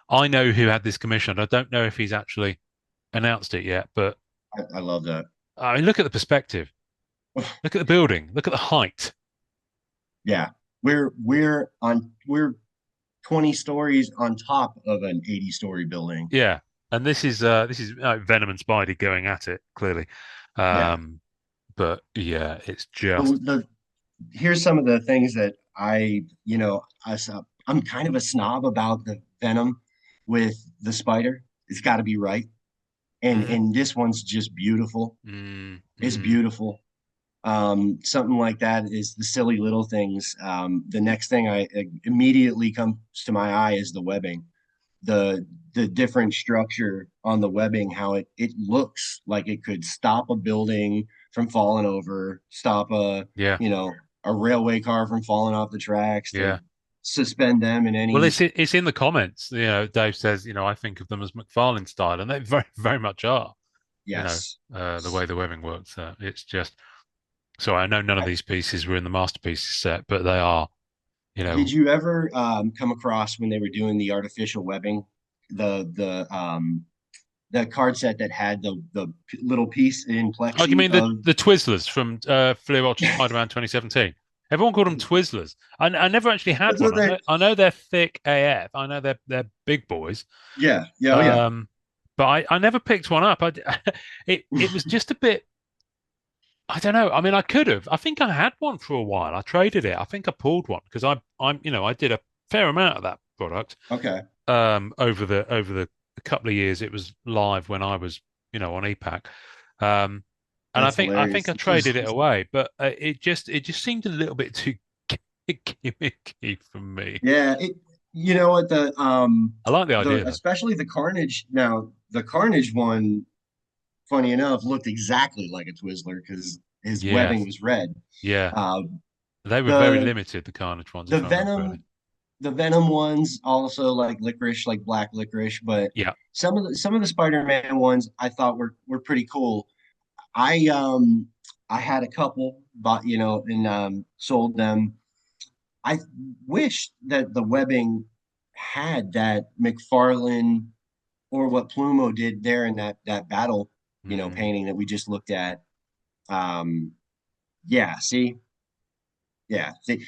I know who had this commission. I don't know if he's actually announced it yet, but I love that. I mean, look at the perspective. Look at the building. Look at the height. Yeah, we're 20 stories on top of an 80-story building. Yeah, and this is Venom and Spidey going at it clearly. Yeah. Um, but yeah, it's So just here's some of the things that I'm kind of a snob about the Venom with the spider. It's got to be right. mm, And this one's just beautiful. mm, It's mm, beautiful. Something like that is the silly little things. The next thing I immediately comes to my eye is the webbing, the different structure on the webbing, how it looks like it could stop a building from falling over, stop yeah, you know a railway car from falling off the tracks, to yeah. suspend them in Well, any. it's in the comments. You know, Dave says, you know, I think of them as McFarlane style, and they very much are. You know, Yes. the way the webbing works. It's just so I know none of these pieces were in the masterpieces set, but they are. You Did know, you ever come across when they were doing the artificial webbing, the card set that had the little piece in oh, you plexi mean of the Twizzlers from Fleur Ultra Spider-Man 2017? Everyone called them Twizzlers. I never actually had That's one. what they. I know they're thick AF. I know they're big boys. Yeah, yeah, oh yeah. Um, but I never picked one up. It was just a bit. I don't know. I mean, I could have. I think I had one for a while. I traded it. I think I pulled one because I did a fair amount of that product Okay, over the couple of years it was live when I was on EPAC. Um, and that's I hilarious. think I The traded it Twizzlers. away, but it just seemed a little bit too gimmicky for me. Yeah, you know what I like the the idea though. especially the Carnage. Now the Carnage one, funny enough, looked exactly like a Twizzler because his Yeah, webbing was red. yeah. Uh, They were very the limited, the Carnage ones, the if I remember correctly. Venom the Venom ones also like licorice, like black licorice, but Yeah. some of the Spider-Man ones I thought were pretty cool. I had a couple, bought and sold them. I wish that the webbing had that McFarlane or what Plumo did there in that battle, Mm. painting that we just looked at. Um, yeah, see, yeah, see,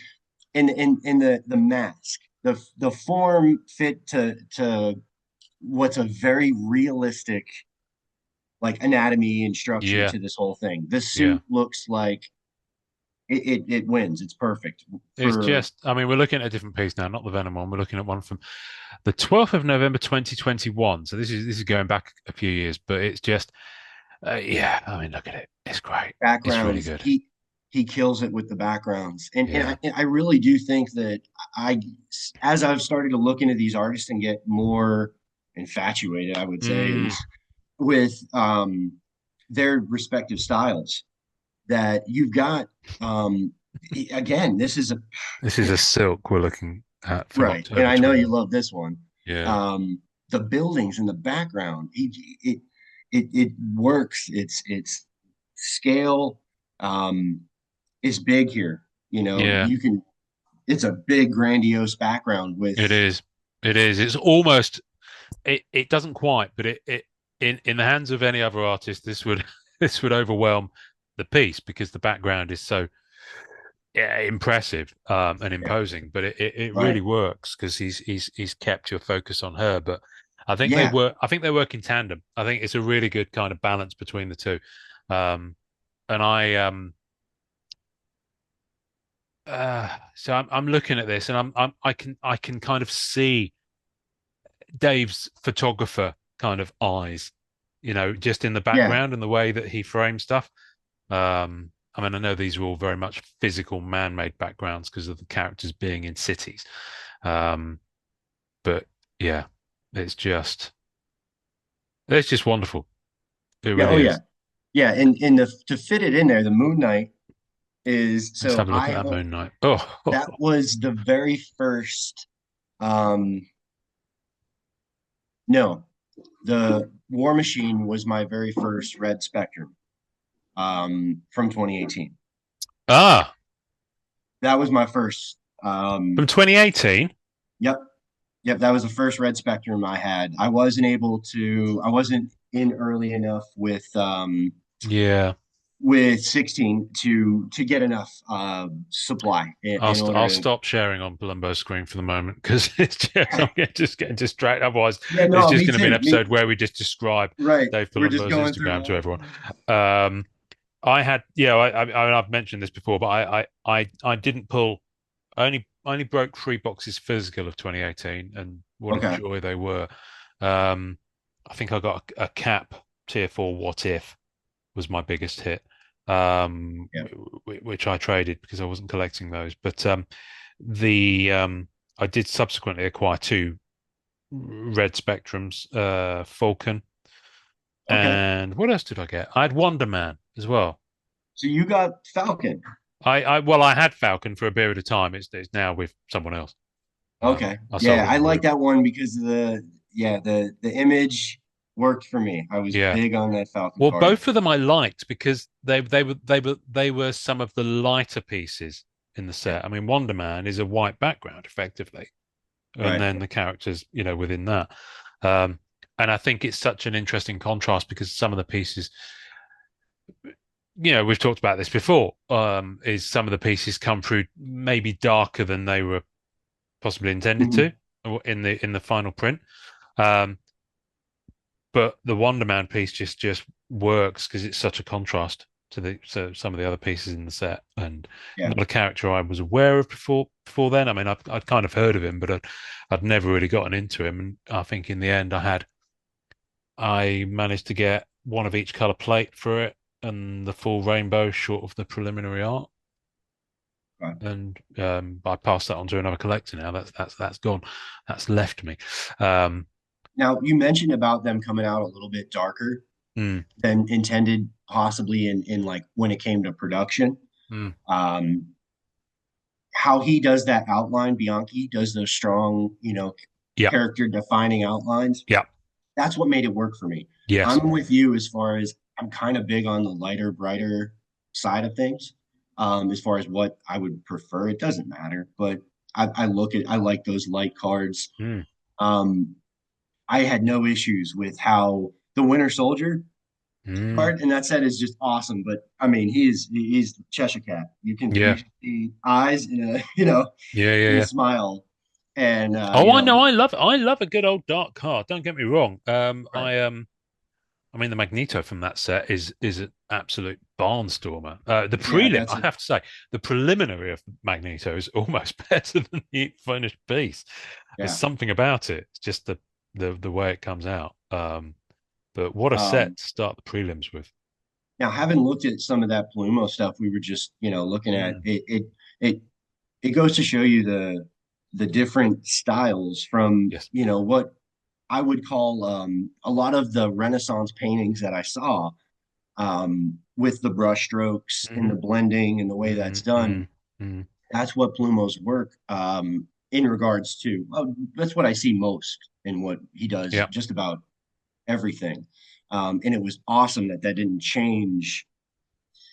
in the mask, the form fit to what's a very realistic like anatomy and structure Yeah, to this whole thing. This yeah. suit looks like it wins. It's perfect It's for just, I mean, we're looking at a different piece now, not the Venom one. We're looking at one from the 12th of November 2021. So this is going back a few years, but it's just yeah, I mean, look at it. It's great. It's really backgrounds. good. He kills it with the backgrounds, and Yeah. I really do think that I, as I've started to look into these artists and get more infatuated, I would say, Mm, with their respective styles, that you've got again, this is a this is a silk we're looking at from right, and October I know you 21. love this one. Yeah. The buildings in the background, it works. It's scale is big here. Yeah, You can. It's a big, grandiose background with it is. It is. It's almost it doesn't quite, but it in the hands of any other artist, this would this would overwhelm the piece because the background is so yeah, impressive and yeah, imposing, but it really right, works because he's kept your focus on her. But yeah, I think they work in tandem. I think it's a really good kind of balance between the two. Um, and so I'm looking at this and I can kind of see Dave's photographer kind of eyes, just in the yeah. background and the way that he frames stuff. I mean, I know these are all very much physical, man-made backgrounds because of the characters being in cities. Um, but yeah, it's just it's just wonderful. It Yeah, oh really yeah, is. yeah. And the to fit it in there, the Moon Knight is Let's so have a look at I that Moon Knight. Oh, that was the very first. Um, no, the War Machine was my very first Red Spectrum from 2018. ah, That was my first. from 2018. Yep, yep. That was the first Red Spectrum I had. I wasn't able to. I wasn't in early enough Yeah, with 16 to get enough supply in order I'll to. stop sharing on Palumbo's screen for the moment because it's just just getting distracted. Otherwise, Yeah, it's no, just me going to be an too. Me episode where we just describe right. Dave We're just Palumbo's going through Instagram to all of everyone. them. Um, I had, yeah, I've mentioned this before, but I didn't pull. I only broke 3 boxes physical of 2018, and what a Okay. joy they were. Um, I think I got a cap tier 4 What If was my biggest hit, Yeah. which I traded because I wasn't collecting those. But the I did subsequently acquire two red spectrums, Falcon, Okay. and what else did I get? I had Wonder Man as well. So you got Falcon. I had Falcon for a period of time. It's now with someone else. Okay. I sold Yeah, it I on like Route. that one because the image worked for me. I was Yeah. big on that Falcon Well, card. both of them I liked because they were some of the lighter pieces in the Yeah. set. I mean, Wonder Man is a white background effectively, and Right. then the characters, within that. Um, and I think it's such an interesting contrast because some of the pieces we've talked about this before. Is some of the pieces come through maybe darker than they were possibly intended Mhm. to in the final print. Um, but the Wonder Man piece just works because it's such a contrast to the some of the other pieces in the set, and Yeah. not a character I was aware of before then. I mean, I'd kind of heard of him, but I'd never really gotten into him, and I think in the end I managed to get one of each color plate for it and the full rainbow short of the preliminary art. Right. And I passed that on to another collector now. That's gone. That's left me. Um, Now, you mentioned about them coming out a little bit darker mm, than intended, possibly in like when it came to production. mm, Um, how he does that outline, Bianchi does those strong, yeah, character defining outlines. yeah, That's what made it work for me. yes, I'm with you as far as I'm kind of big on the lighter, brighter side of things. As far as what I would prefer, it doesn't matter, but I like those light cards. mm, Um, I had no issues with how the Winter Soldier mm, card, and that set is just awesome. But I mean, he's Cheshire Cat. You yeah, see eyes in a yeah, yeah, in a yeah. smile, and Oh, I know. I love a good old dark card. Don't get me wrong. right. I mean, the Magneto from that set is an absolute barnstormer. The Yeah, prelim, that's I a have to say, the preliminary of Magneto is almost better than the finished piece. There's yeah. something about it. It's just the way it comes out. But what a set Um, to start the prelims with. Now, having looked at some of that Palumbo stuff, we were just looking at Mm, it. It goes to show you the different styles from yes. what I would call a lot of the Renaissance paintings that I saw with the brush strokes and Hmm. the blending and the way that's Mm, done. mm, mm. That's what Plumo's work in regards to. That's what I see most in what he does, Yeah. just about everything. And it was awesome that that didn't change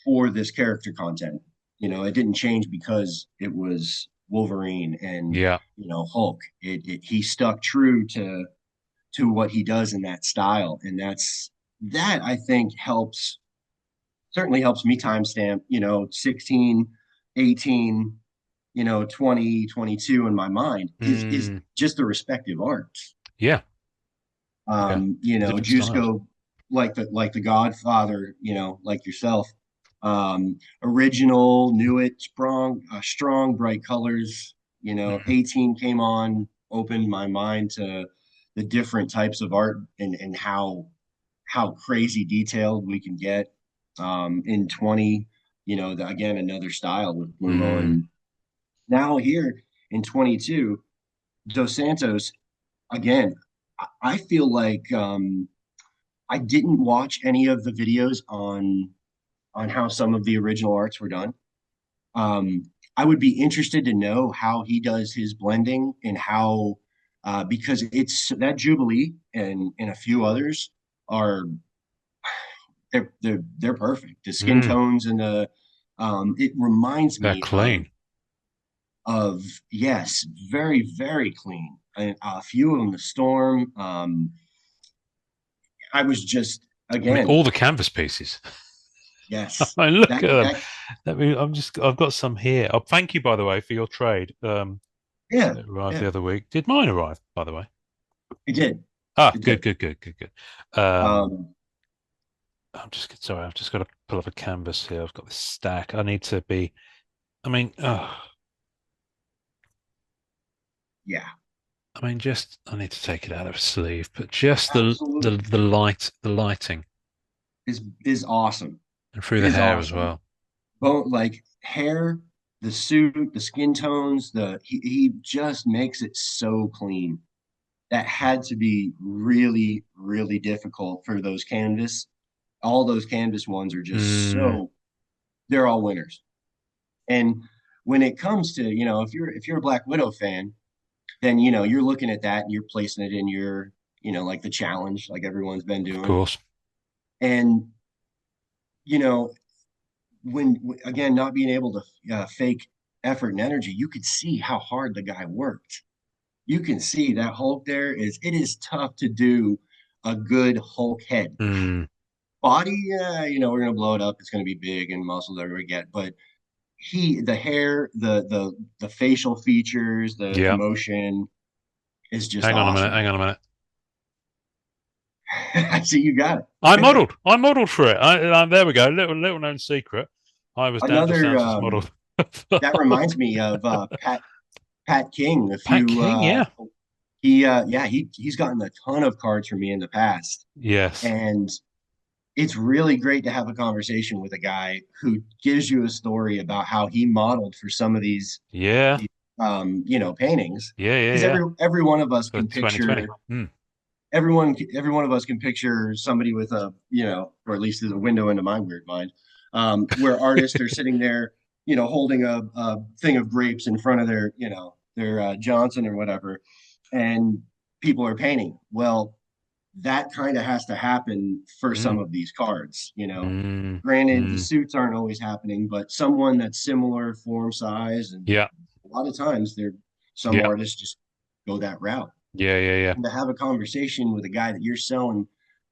for this character content. It didn't change because it was Wolverine and Yeah. Hulk. He stuck true to what he does in that style, and that I think helps certainly helps me timestamp 16, 18, 20, 22 in my mind is Mm, just the respective arts. yeah. Yeah. Different styles. Jusko, like the Godfather, like yourself. Original, knew it, strong, bright colors. Mm, 18 came on, opened my mind to the different types of art and how crazy detailed we can get. In 20, again, another style with Blumo. mm, And now here in 22, Dos Santos, again, I feel like I didn't watch any of the videos on how some of the original arts were done. I would be interested to know how he does his blending and how because it's that Jubilee and a few others are they're perfect. The skin mm. tones and the it reminds They're me clean. of yes, very very clean. A few of them, the storm. I was just I mean, again all the canvas pieces. yes I look that at them. that I've got some here. Oh, thank you, by the way, for your trade. yeah It arrived yeah the other week. Did mine arrive, by the way? it did Ah, it good, did. good, good, good, good. Um, Sorry, I've just got to pull up a canvas here. I've got this stack. I need to be, oh, yeah, I need to take it out of a sleeve, but just absolutely the lighting is awesome. and through the Is hair as awesome. well. Both like hair, the suit, the skin tones, he just makes it so clean. That had to be really, really difficult for those canvas. All those canvas ones are just Mm, so they're all winners. And when it comes to, if you're a Black Widow fan, then you're looking at that and you're placing it in your, like the challenge, like everyone's been of doing. course. And you know, when again not being able to fake effort and energy, you could see how hard the guy worked. You can see that Hulk there it is tough to do a good Hulk head. Mm, Body, yeah, we're gonna blow it up. It's gonna be big and muscles everywhere we get. But the hair, the facial features, the Yeah. emotion is just Hang on a minute. awesome. Hang on a minute. I see you got I it. modelled. I modelled for it. There we go. Little known secret. I was down to Another Santos model. that reminds me of Pat King. If Pat you King, yeah. he's gotten a ton of cards from me in the past, Yes. and it's really great to have a conversation with a guy who gives you a story about how he modeled for some of Yeah. these paintings, Yeah, yeah, because yeah. every one of us For can 2020. picture Mm. every one of us can picture somebody with a, or at least there's a window into my weird mind, where artists are sitting there, holding a thing of grapes in front of their Johnson or whatever, and people are painting. Well, that kind of has to happen for some Mm. of these cards. Mm. Granted, the Mm. suits aren't always happening, but someone that's similar form, size, and Yeah. a lot of times some Yeah. artists just go that route. Yeah, yeah, yeah. And to have a conversation with a guy that you're selling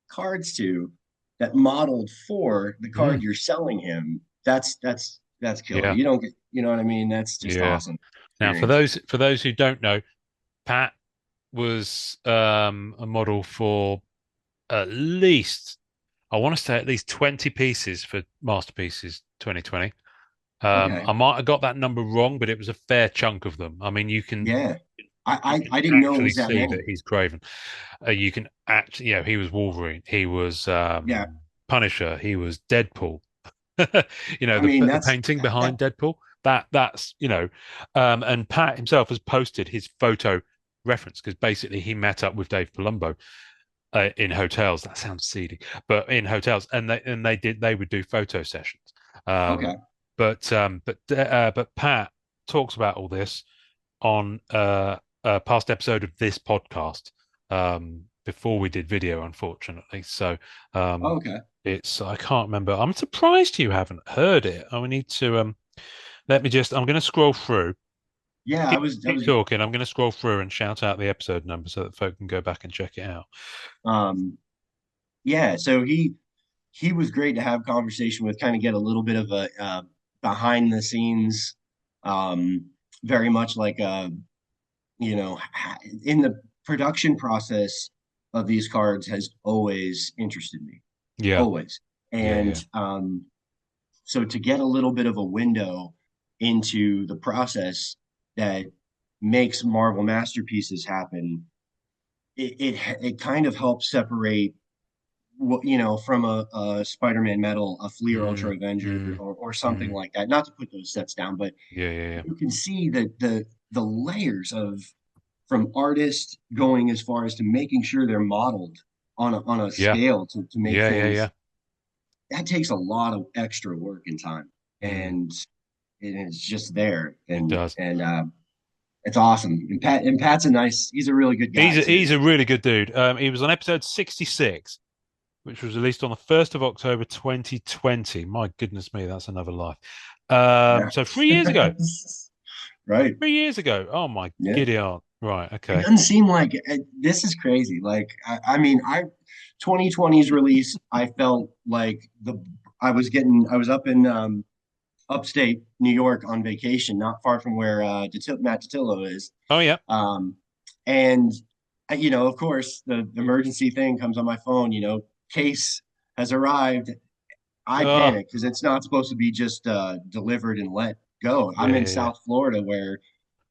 cards to that modeled for the Mm. card you're selling him, that's killer. Yeah. You don't get, you know what I mean? That's just Yeah. awesome Now, experience. for those who don't know, Pat was a model for at least, I want to say at least 20 pieces for Masterpieces 2020. Okay. I might have got that number wrong, but it was a fair chunk of them. I mean, Yeah. you I can didn't know it actually was that see many. that he's Craven. You can actually, he was Wolverine, he was Yeah. Punisher, he was Deadpool. I mean, The painting behind Deadpool. That's and Pat himself has posted his photo reference because basically he met up with Dave Palumbo in hotels. That sounds seedy, but in hotels, and they would do photo sessions. okay. Um, but Pat talks about all this on a past episode of this podcast before we did video, unfortunately. So um, Okay. it's I can't remember. I'm surprised you haven't heard it. I need to let me just. I'm going to scroll through. Yeah, I Keep was talking. I'm going to scroll through and shout out the episode number so that folk can go back and check it out. um yeah, so he was great to have conversation with, kind of get a little bit of a behind the scenes, um, very much like you know, in the production process of these cards has always interested me, Yeah, always. yeah, yeah, And so to get a little bit of a window into the process that makes Marvel masterpieces happen, it kind of helps separate from a Spider-Man metal, a Fleer mm, Ultra Avenger, mm, or something mm. like that. Not to put those sets down, but Yeah, yeah, yeah, you can see that the layers of from artists going as far as to making sure they're modeled on a yeah, scale to make yeah, yeah, yeah. things. That takes a lot of extra work and time, Mm, and it's just there, it does. and it's awesome. And Pat's he's a really good guy He's too. a really good dude. He was on episode 66, which was released on the 1st of October 2020. My goodness me, that's another life. Yeah. So 3 years ago. Right. 3 years ago. Oh my Yeah. giddy aunt. Right. It Okay. doesn't seem like this is crazy. Like, I mean, 2020's release, I felt like I was up in upstate New York on vacation, not far from where Matt Datillo is. Oh yeah. Um, and of course, the emergency thing comes on my phone. Case has arrived. I Oh panic because it's not supposed to be just delivered and let go. yeah, I'm in yeah, yeah. South Florida where,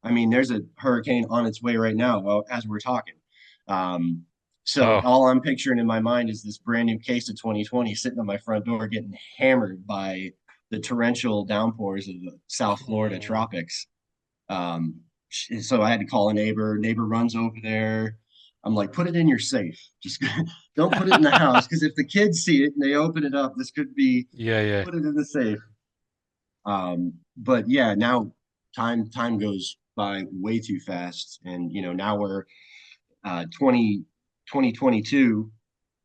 I mean, there's a hurricane on its way right now, well, as we're talking. Um, so Oh, all I'm picturing in my mind is this brand new case of 2020 sitting on my front door getting hammered by the torrential downpours of the South Florida mm, tropics. Um, so I had to call a neighbor. Neighbor runs over there. I'm like, put it in your safe. Just don't put it in the house because if the kids see it and they open it up, this could be yeah, yeah, put it in the safe. But yeah, now time goes by way too fast, and now we're 2022.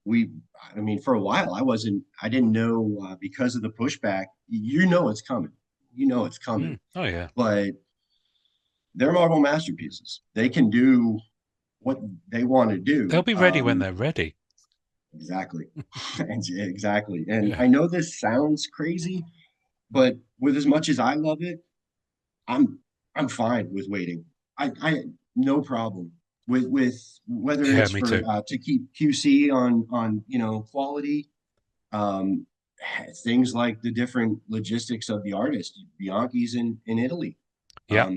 We, I mean, for a while, I didn't know because of the pushback. It's coming. It's coming. Oh yeah. But they're Marvel masterpieces. They can do what they want to They'll do. be ready when they're ready. exactly. Exactly. And Yeah. I know this sounds crazy, but with as much as I love it, I'm I'm fine with waiting. I no problem with whether Yeah, it's me for too. to keep QC on quality, um, things like the different logistics of the artist. Bianchi's in Italy. Yeah.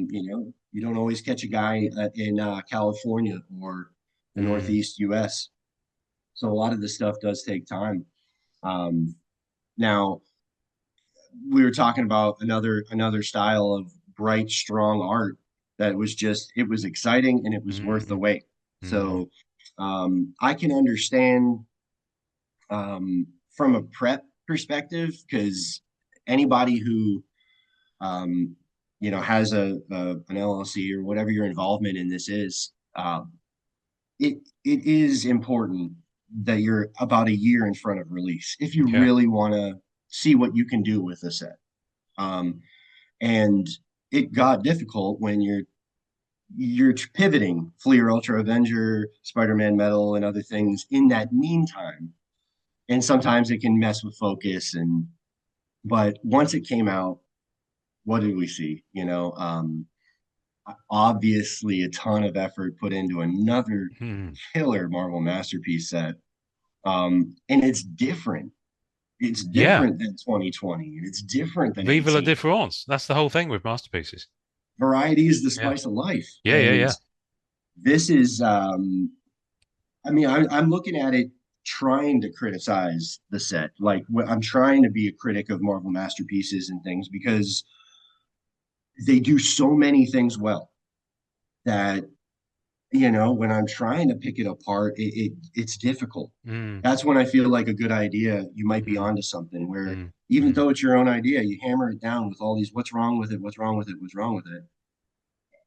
You don't always catch a guy in California or the Mm, Northeast U.S. So a lot of this stuff does take time. Um, Now we were talking about another style of bright, strong art that was just it was exciting and it was worth the mm, wait. mm, So I can understand from a prep perspective because anybody who um, has an LLC or whatever your involvement in this is, it it is important that you're about a year in front of release if you yeah. really want to see what you can do with the set. Um, and it got difficult when you're pivoting Fleer Ultra Avenger, Spider-Man Metal, and other things in that meantime. And sometimes it can mess with focus. And but once it came out, what did we see? Obviously a ton of effort put into another Mm. killer Marvel masterpiece set. And it's different. It's Yeah. different than 2020, and it's different than Vive la 18. différence. That's the whole thing with masterpieces. Variety is the Yeah. spice of life. Yeah, yeah, And yeah. this is I mean, I'm looking at it trying to criticize the set. Like, I'm trying to be a critic of Marvel masterpieces and things because they do so many things well that, when I'm trying to pick it apart, it's difficult. Mm, That's when I feel like a good idea, you might be mm, onto something where mm, even mm. though it's your own idea, you hammer it down with all these what's wrong with it, what's wrong with it, what's wrong with it.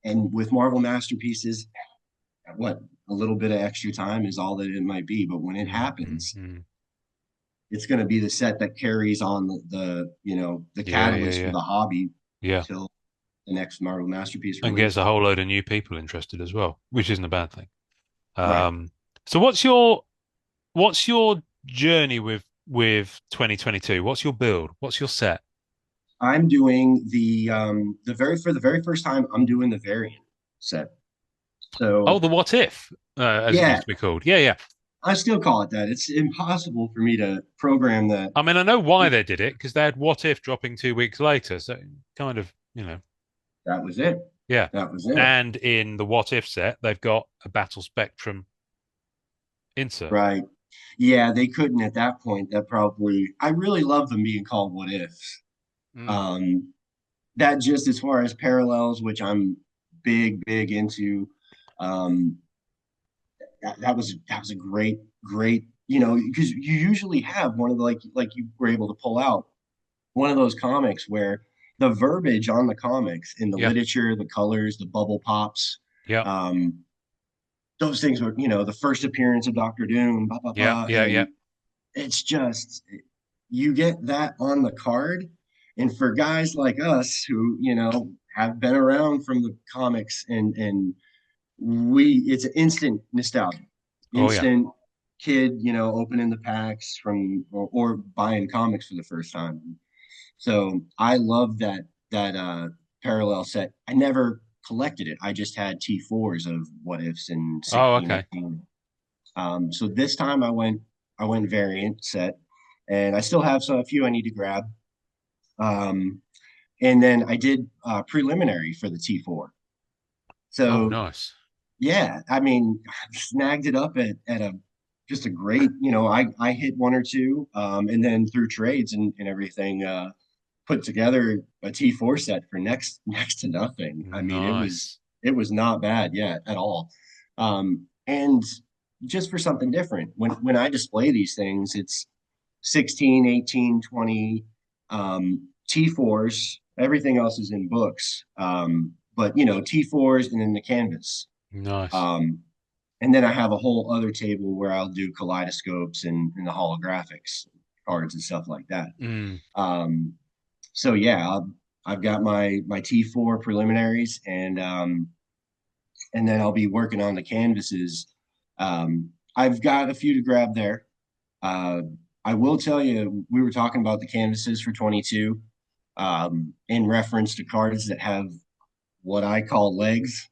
And with Marvel masterpieces, what a little bit of extra time is all that it might be. But when it Mm, mm, happens, mm. it's going to be the set that carries on the Yeah, yeah, catalyst for yeah, the hobby yeah, until the next Marvel masterpiece and gets release. a whole load of new people interested as well, which isn't a bad thing. Right. So what's your journey with 2022? What's your build? What's your set? I'm doing the very first time I'm doing the variant set. Oh, So the what if, as it yeah, used to be called. Yeah, yeah. I still call it that. It's impossible for me to program that. I mean, I know why they did it because they had what if dropping 2 weeks later, so kind of, That was it. yeah. That was it. And in the what if set, they've got a battle spectrum insert. Right. Yeah, they couldn't at that point. That probably I really love them being called what ifs. Mm. Um, that just as far as parallels, which I'm big into. Um, that was a great, because you usually have one of the like you were able to pull out one of those comics where the verbiage on the comics in the Yeah, literature, the colors, the bubble pops, yeah, um, those things were, the first appearance of Doctor Doom, blah blah yeah, blah, yeah, yeah. and it's just you get that on the card. And for guys like us who, have been around from the comics and it's an instant nostalgia, Oh yeah. instant kid, opening the packs or buying comics for the first time. So I love that parallel set. I never collected it. I just had T4s of what ifs in Oh, 16, okay. 18. So this time I went variant set, and I still have a few I need to grab. Um, and then I did preliminary for the T4. Oh, So nice. yeah, I mean, snagged it up at a just a great, I hit one or two, and then through trades and everything, put together a T4 set for next next to nothing. I mean, Nice. it was not bad yet at all. And just for something different, when I display these things, it's 16, 18, 20 T4s. Everything else is in books. But T4s and then the canvas. Nice. Um, and then I have a whole other table where I'll do kaleidoscopes and the holographics cards and stuff like that. Mm. Um, so yeah, I've got my T4 preliminaries, and then I'll be working on the canvases. I've got a few to grab there. Uh, I will tell you, we were talking about the canvases for 22, in reference to cards that have what I call legs,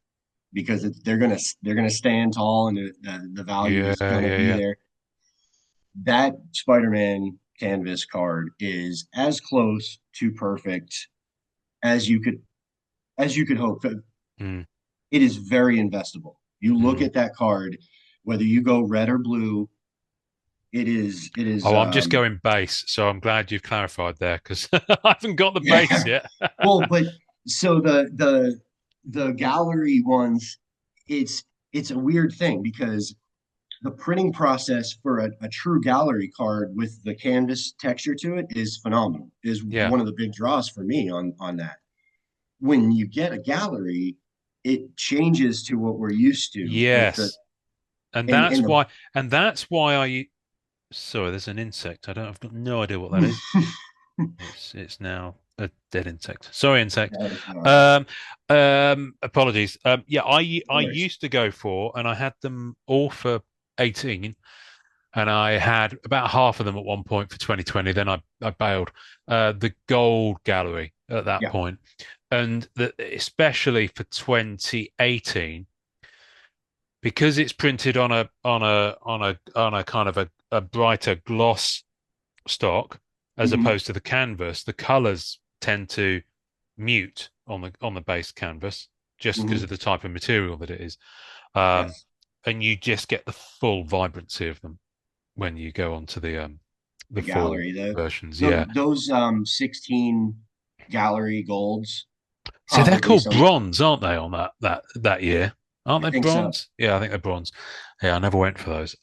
because they're gonna stand tall and the value Yeah, is yeah, gonna be yeah. there. That Spider-Man canvas card is as close to perfect as you could as you could hope. Mm, It is very investable. You look mm. at that card, whether you go red or blue, it is Oh, I'm just going base, so I'm glad you've clarified there because I haven't got the base yeah. yet. Well, but so the gallery ones, it's a weird thing because the printing process for a true gallery card with the canvas texture to it is phenomenal. Is Yeah. one of the big draws for me on that. When you get a gallery, it changes to what we're used to with the Yes. And and that's the why, sorry, there's an insect. I've got no idea what that is. It's now a dead insect. Sorry, insect. of Um, apologies. Yeah, I course. used to go for, and I had them all for 18, and I had about half of them at one point for 2020. Then I bailed. The gold gallery at that Yeah. point, and especially for 2018 because it's printed on a kind of a brighter gloss stock as Hmm. opposed to the canvas, the colors tend to mute on the base canvas just because Hmm. of the type of material that it is. Um, Yes. and you just get the full vibrancy of them when you go on to the The full gallery, versions. Yeah. those 16 gallery golds, So they're probably called some, bronze, aren't they, on that year? Aren't I they think so. bronze? Yeah, I think they're bronze. Yeah, I never went for those.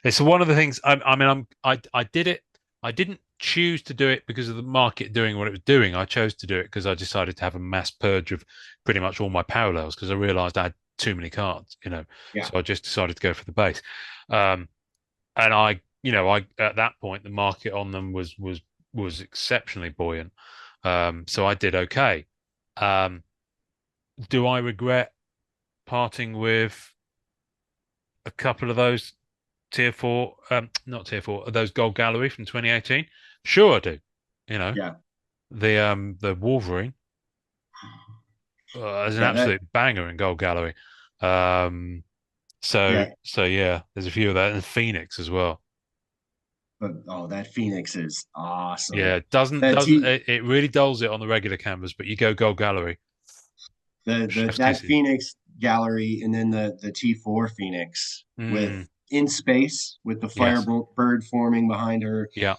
It's one of the things. I mean, I did it. I didn't choose to do it because of the market doing what it was doing. I chose to do it because I decided to have a mass purge of pretty much all my parallels because I realized I had too many cards. Yeah. So I just decided to go for the base. Um, and I at that point the market on them was exceptionally buoyant. So I did okay. Um, do I regret parting with a couple of those tier four, not tier four, those gold gallery from 2018? Sure, I do. You know, Yeah. the Wolverine is an Yeah. That, absolute banger in gold gallery. Um, so yeah. so yeah, there's a few of that, and Phoenix as well. But oh, that Phoenix is awesome. Yeah, it doesn't That doesn't T it really dulls it on the regular canvas, but you go gold gallery, the chef's that kisses. Phoenix gallery, and then the T4 Phoenix with Mm, in space with the yes, Firebird forming behind her, yeah.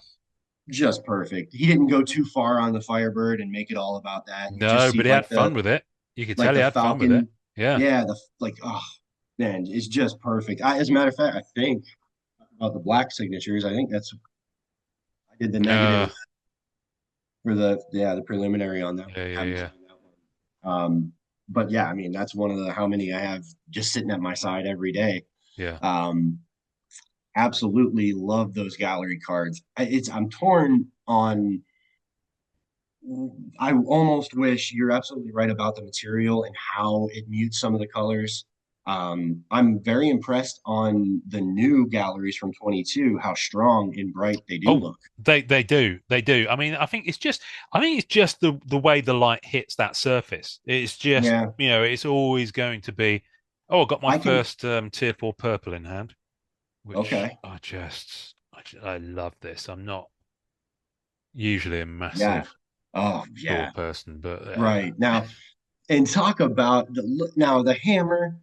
just perfect. He didn't go too far on the Firebird and make it all about that. You just No, see but he had fun with it. You could tell he the had fun with it. Falcon. Yeah. Yeah, the like oh man, it's just perfect. As a matter of fact, I think about the black signatures. I think that's I did the Uh, negative for the preliminary on that one. yeah, I yeah, haven't yeah, signed that one. But yeah, I mean that's one of the how many I have just sitting at my side every day. yeah. Um, Absolutely love those gallery cards. I'm torn on. I almost wish you're absolutely right about the material and how it mutes some of the colors. I'm very impressed on the new galleries from 22, how strong and bright they do Oh, look. they do. I think it's just the way the light hits that surface. It's just, Yeah, it's always going to be. Oh, I got my I can. first tier four purple in hand, which Okay. I love this. I'm not usually a Yeah. massive Oh, door yeah. person, but Right. Now, and talk about the hammer.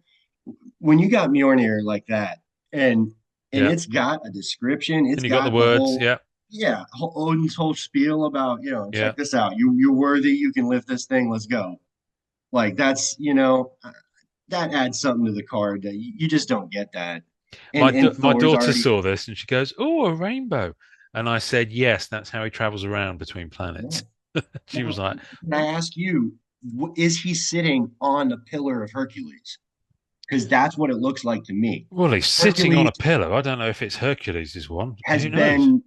When you got Mjolnir like that, and yeah. it's got a description, it's And you got the got the words, whole yeah, Odin's whole spiel about, yeah. check this out. You're worthy, you can lift this thing, let's go. Like that's, that adds something to the card that you just don't get that. And My Thor's daughter already saw this and she goes, "Oh, a rainbow," and I said, "Yes, that's how he travels around between yeah. planets." She was Now, like, can I ask you, is he sitting on a pillar of Hercules? Because that's what it looks like to me. "Well, he's sitting on Hercules a pillow. I don't know if it's Hercules' one. has Who knows? been,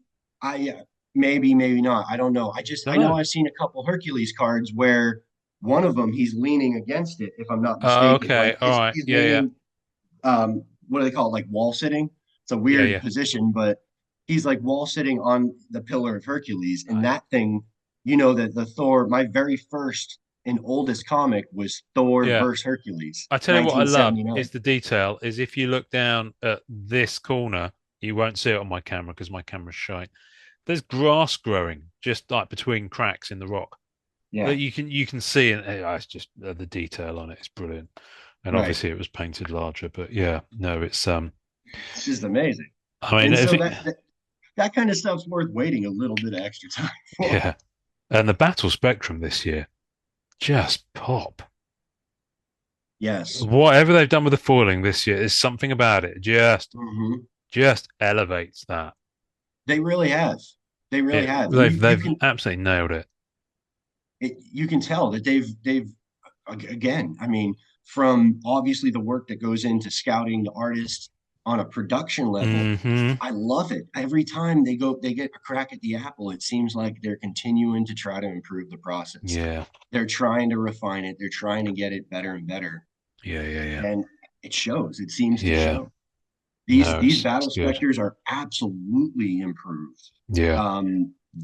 maybe not. I don't know. Don't I know know." I've seen a couple Hercules cards where one of them he's leaning against it, if I'm not Oh, mistaken. okay, Like all right, he's yeah, yeah, leaning, what do they call it? Like wall sitting. It's a yeah, weird yeah. position, but he's like wall sitting on the pillar of Hercules, and I, that thing, that the Thor, my very first and oldest comic was Thor yeah. versus Hercules, I tell you what I love 1979. is the detail is if you look down at this corner, you won't see it on my camera because my camera's shite. There's grass growing just like between cracks in the rock Yeah, that you can see, and it's just the detail on it is brilliant. And right. obviously it was painted larger, but yeah, no, it's It's just amazing. I mean, And if so it, that kind of stuff's worth waiting a little bit of extra time for. yeah, and the battle spectrum this year just pop. Yes. Whatever they've done with the foiling this year, there's something about it Hmm. just elevates that. They really have. They really It have. You they've can absolutely nailed it. you can tell that they've again, I mean, from obviously the work that goes into scouting the artists on a production level, Hmm. I love it. Every time they get a crack at the apple, it seems like they're continuing to try to improve the process. Yeah, They're trying to refine it. They're trying to get it better and better. yeah. And it shows. It seems to Yeah, show. These no, these it's battle good. specters are absolutely improved. Yeah.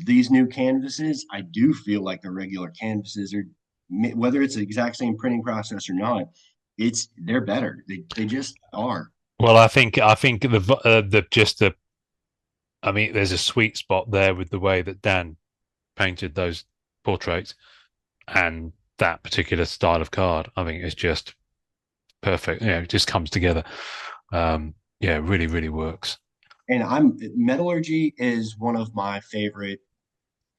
These new canvases, I do feel like the regular canvases are, whether it's the exact same printing process or not, they're better. They just are. Well, I think the just the I mean, there's a sweet spot there with the way that Dan painted those portraits and that particular style of card. I think it's just perfect. Yeah, it just comes together. Yeah, it really, really works. And metallurgy is one of my favorite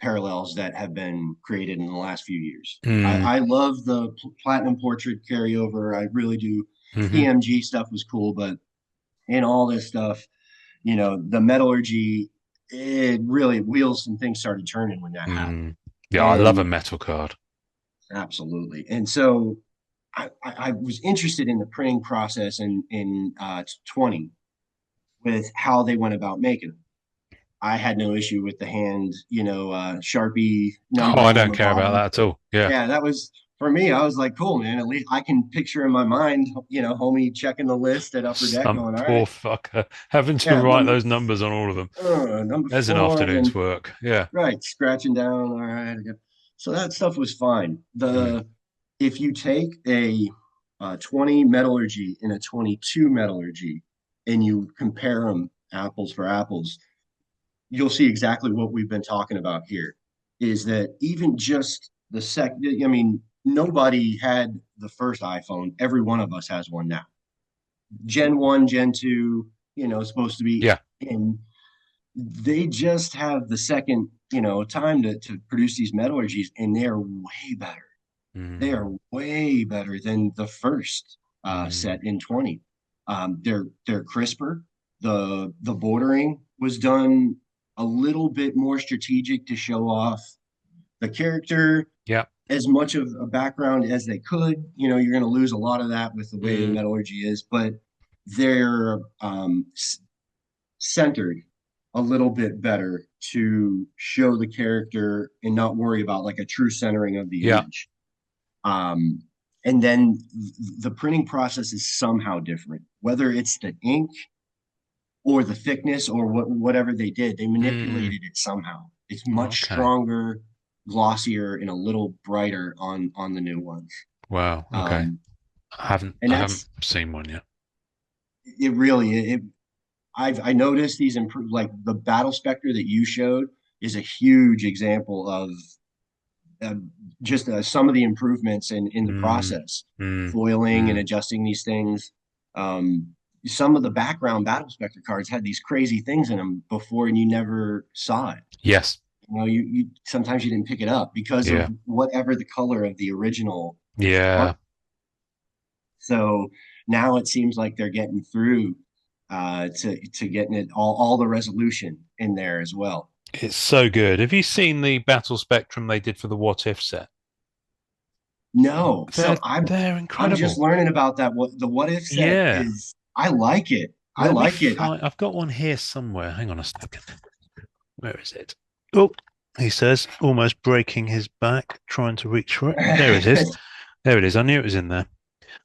parallels that have been created in the last few years. Mm, I love the platinum portrait carryover. I really do. hmm EMG stuff was cool, but in all this stuff, the metallurgy, it really wheels and things started turning when that happened. mm. Yeah, I love a And metal card. absolutely. And so I was interested in the printing process in 20 with how they went about making them. I had no issue with the hand, Sharpie Oh, I numbering on don't the care about bottom. that at all. Yeah. Yeah, that was for me. I was like, cool, man. At least I can picture in my mind, homie checking the list at Upper Deck, Some going, all poor right, fucker having to yeah, write those numbers on all of them. number There's an 4, and afternoon's then work. Yeah. right, scratching down. All right, so that stuff was fine. Mm, If you take a 20 metallurgy and a 22 metallurgy, and you compare them apples for apples, you'll see exactly what we've been talking about here. Is that even just the second? I mean, nobody had the first iPhone. Every one of us has one now. Gen 1, Gen 2, supposed to be yeah. in. They just have the second, time to produce these metallurgies, and they're way better. They are Mm, way better than the first mm, set in 20. They're crisper. The bordering was done a little bit more strategic to show off the character yeah. as much of a background as they could. You're going to lose a lot of that with the way the Mm, metallurgy is, but they're centered a little bit better to show the character and not worry about like a true centering of the yeah. image. Um, and then the printing process is somehow different, whether it's the ink or the thickness or whatever they did, they Mm, manipulated it somehow. It's much okay. stronger, glossier, and a little brighter on the new ones. Wow. Okay. Um, I haven't and I haven't that's seen one yet. it. Really, I noticed these improve, like the battle specter that you showed is a huge example of uh, just some of the improvements in the Mm, process, mm, foiling and mm. adjusting these things. Um, some of the background battle specter cards had these crazy things in them before, and you never saw it. Yes. You sometimes you didn't pick it up because of Yeah. whatever the color of the original art. Yeah. So now it seems like they're getting through to getting it all the resolution in there as well. It's so good. Have you seen the battle spectrum they did for the What If set? No, so They're I'm they're I'm just incredible. learning about that. What the what if set Yeah. is? I like it. I Let me like it. find. I've got one here somewhere. Hang on a second. Where is it? Oh, he says, almost breaking his back, trying to reach for it. There it is. There it is. I knew it was in there.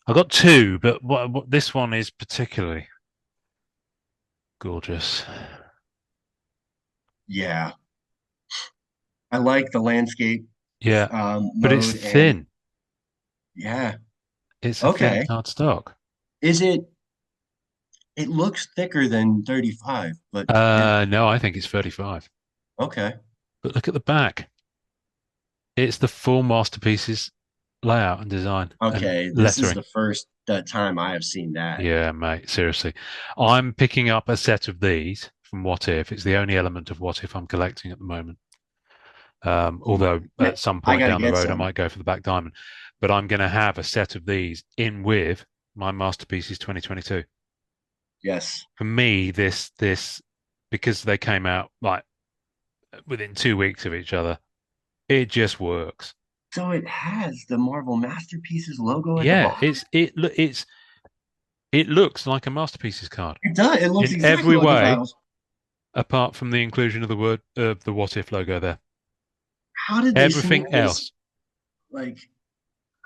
I got two, but this one is particularly gorgeous. Yeah, I like the landscape Yeah, but it's mode, and thin. yeah, It's a thin okay. cardstock. Is it? It looks thicker than 35, but No, I think it's 35. okay. But look at the back. It's the full masterpieces layout and design and Okay, this is lettering. the first time I have seen that. Yeah, mate, seriously. I'm picking up a set of these from What If. It's the only element of What If I'm collecting at the moment. Although Man, at some I point got to down the get road, I some. might go for the Black Diamond. But I'm going to have a set of these in with my Masterpieces 2022. Yes. For me, this because they came out like within 2 weeks of each other, it just works. So it has the Marvel Masterpieces logo at the Yeah, bottom. it looks like a Masterpieces card It does. It looks in exactly every like a way, Battles. apart from the inclusion of the word the What If logo there. How did they Everything swing this? else. Like,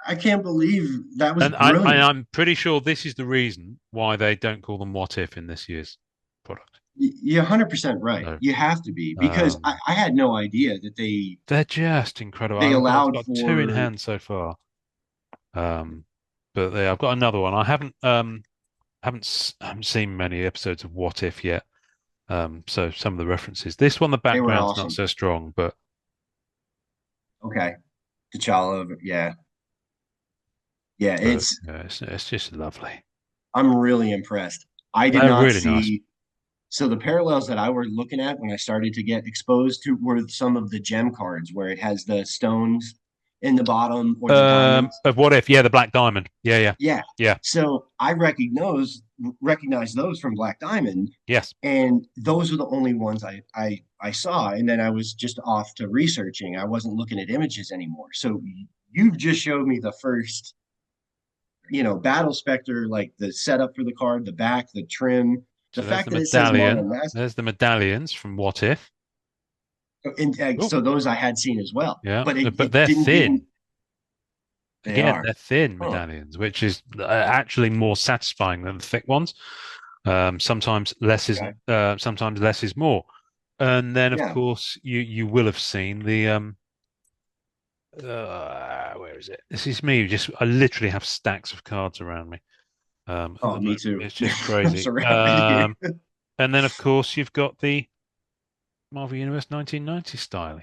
I can't believe that was And brilliant. I'm pretty sure this is the reason why they don't call them What If in this year's product. You're 100% right. So You have to be because um, I had no idea that they're just incredible. they I've allowed got two in for. hand so far. Um, but I've got another one. I haven't seen many episodes of What If yet. So some of the references. This one, the They were background's not awesome. so strong, Okay, T'Challa. Yeah, yeah. but yeah, it's just lovely. I'm really impressed. I did They're not really nice. see. So the parallels that I were looking at when I started to get exposed to were some of the gem cards where it has the stones in the bottom or the diamonds. Of What If? Yeah, the Black Diamond. Yeah, yeah, Yeah. yeah. So I recognize those from Black Diamond, Yes. and those are the only ones I saw. And then I was just off to researching. I wasn't looking at images anymore. So you've just showed me the first, Battle Spectre, like the setup for the card, the back, the trim, the So there's fact the that it says Marvel medallion. Master. There's the medallions from What If. And Oh, so those I had seen as well, yeah, but it, but it they're didn't give thin. me. They Again, are. they're thin Huh. medallions, which is actually more satisfying than the thick ones. Okay. Sometimes less is more. And then, of Yeah. course, you will have seen the where is it? This is me. Just I literally have stacks of cards around me at Oh, the me moment. too. It's just I'm crazy. surrounded. And then, of course, you've got the Marvel Universe 1990 style,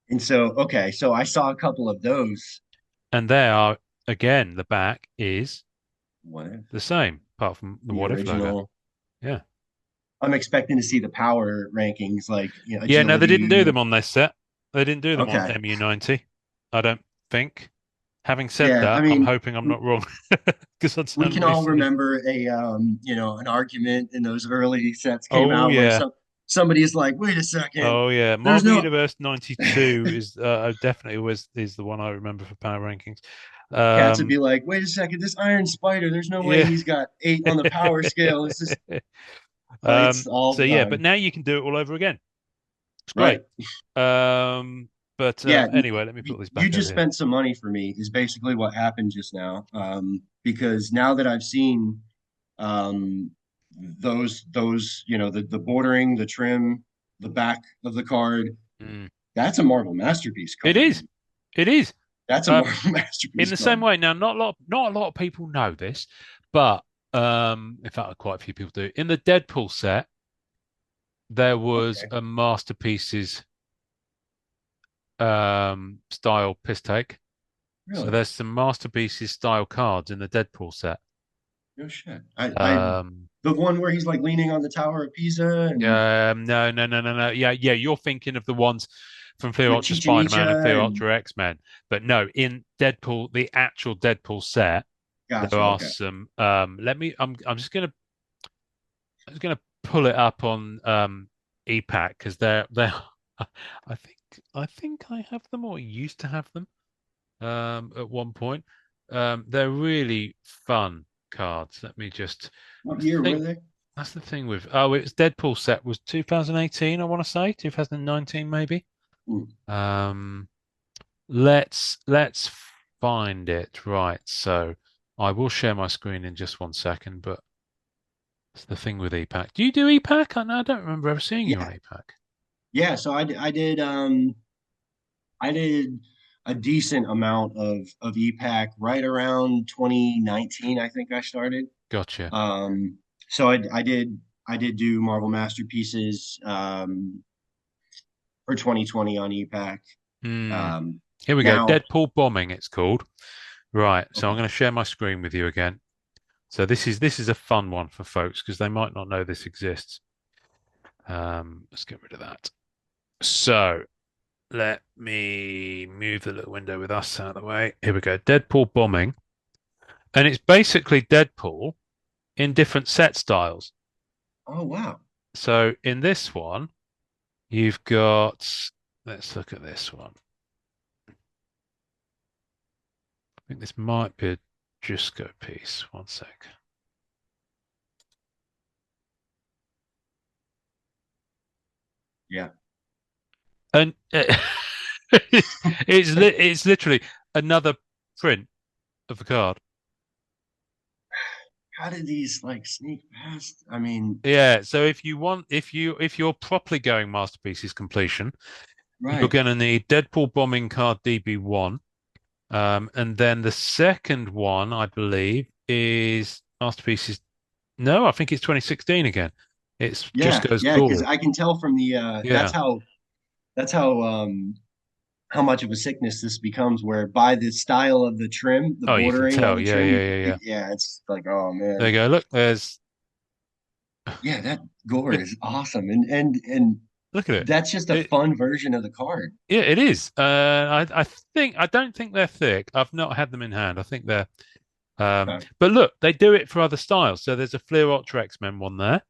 And so, okay, so I saw a couple of those. and they are again the back is What if the same, apart from the the What If logo. original? Yeah. I'm expecting to see the power rankings, like Yeah, no, they didn't do agility. them on this set. They didn't do them on Okay, MU90. I don't think. Having said yeah. I that, I'm mean, hoping I'm not wrong because I'd we sound can really all silly. remember an argument in those early sets came Oh out where yeah. somebody's like, "Wait a second, Oh yeah. there's Marvel no." Universe 92 is definitely was is the one I remember for power rankings. Cats would Um be like, "Wait a second, this Iron Spider, there's no way yeah. he's got 8 on the power scale. It's just fights all So the yeah, but time." now you can do it all over again. It's great. Right. But Yeah, anyway, let me put these you back over just here. spent some money for me is basically what happened just now. Because now that I've seen um, those the bordering, the trim, the back of the card, Mm. that's a Marvel masterpiece It card, is. man. It is. That's a Um, Marvel in masterpiece the same card. way, now not a lot of people know this, but in fact, quite a few people do. In the Deadpool set, there was Okay, a masterpieces style piss take. So really? there's some masterpieces style cards in the Deadpool set. No shit. I Um, the one where he's like leaning on the Tower of Pisa and no, no, no, no, no. Yeah, yeah. You're thinking of the ones from Fear with Ultra Chichen Spider-Man and Itza Fear and Ultra X-Men. But no, in Deadpool, the actual Deadpool set, there gotcha. are Okay. some. Let me. I'm just gonna pull it up on EPAC because they're. I think I have them or used to have them at one point. They're really fun cards. Let me just. What That's the year were thing. they? That's the thing with. Oh, it was Deadpool set was 2018. I want to say 2019 maybe. Hmm. Um, let's find it. Right. So I will share my screen in just one second, but It's the thing with EPAC. Do you do EPAC? I don't remember ever seeing you on Yeah, EPAC. yeah. So I did a decent amount of EPAC right around 2019. I think I started. Gotcha. Um, so I did do Marvel Masterpieces for 2020 on EPAC. Hmm. Um, Here we go. now, Deadpool bombing, it's called. Right. So I'm okay. going to share my screen with you again. So this is a fun one for folks because they might not know this exists. Let's get rid of that. So let me move the little window with us out of the way. Here we go. Deadpool bombing. And it's basically Deadpool in different set styles. Oh wow. So in this one, you've got, let's look at this one. I think this might be a Jusko piece. One sec. Yeah. And it's literally another print of the card. How did these like sneak past? I mean, Yeah, so if you're properly going masterpieces completion, you're right. going to need Deadpool bombing card DB1. And then the second one, I believe, is masterpieces. No, I think it's 2016 again. It's just Yeah, goes yeah, because drool. I can tell from the Yeah. that's how much of a sickness this becomes where by the style of the trim, the Oh, you can bordering on tell. the Yeah, trim, yeah, yeah, yeah. yeah, it's like, oh There man. you go. Look, there's Yeah, that gore it, is awesome. And look at it. that's just a It fun version of the card. yeah, it is. I don't think they're thick. I've not had them in hand. I think they're Okay. but look, they do it for other styles. So there's a Fleer Ultra X-Men one there.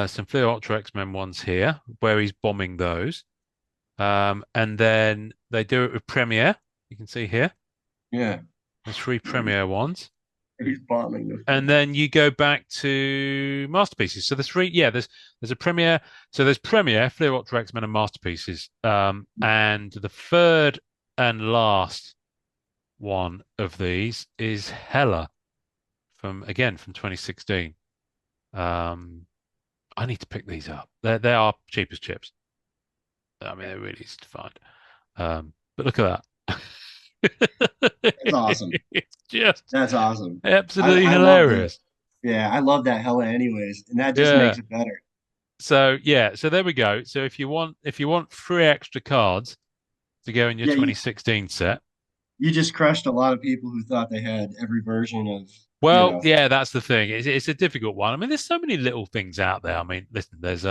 Some Fleer Ultra X-Men ones here where he's bombing those. And then they do it with Premiere. You can see here. Yeah. There's three Where Premiere ones. he's bombing the And then you go back to masterpieces. So there's three, yeah, there's a Premiere. So there's Premiere, Fleer Ultra X-Men and masterpieces. And the third and last one of these is Hella from 2016. Um, I need to pick these up. They are cheap as chips. I mean, they're really easy to find. But look at that. That's awesome. It's just That's awesome. absolutely I love the hilarious. yeah, I love that hella anyways, and that just Yeah. makes it better. So yeah, so there we go. So if you want three extra cards to go in your Yeah, 2016 set, you just crushed a lot of people who thought they had every version of, you well, know, yeah, that's the thing. It's a difficult one. I mean, there's so many little things out there. I mean, listen, there's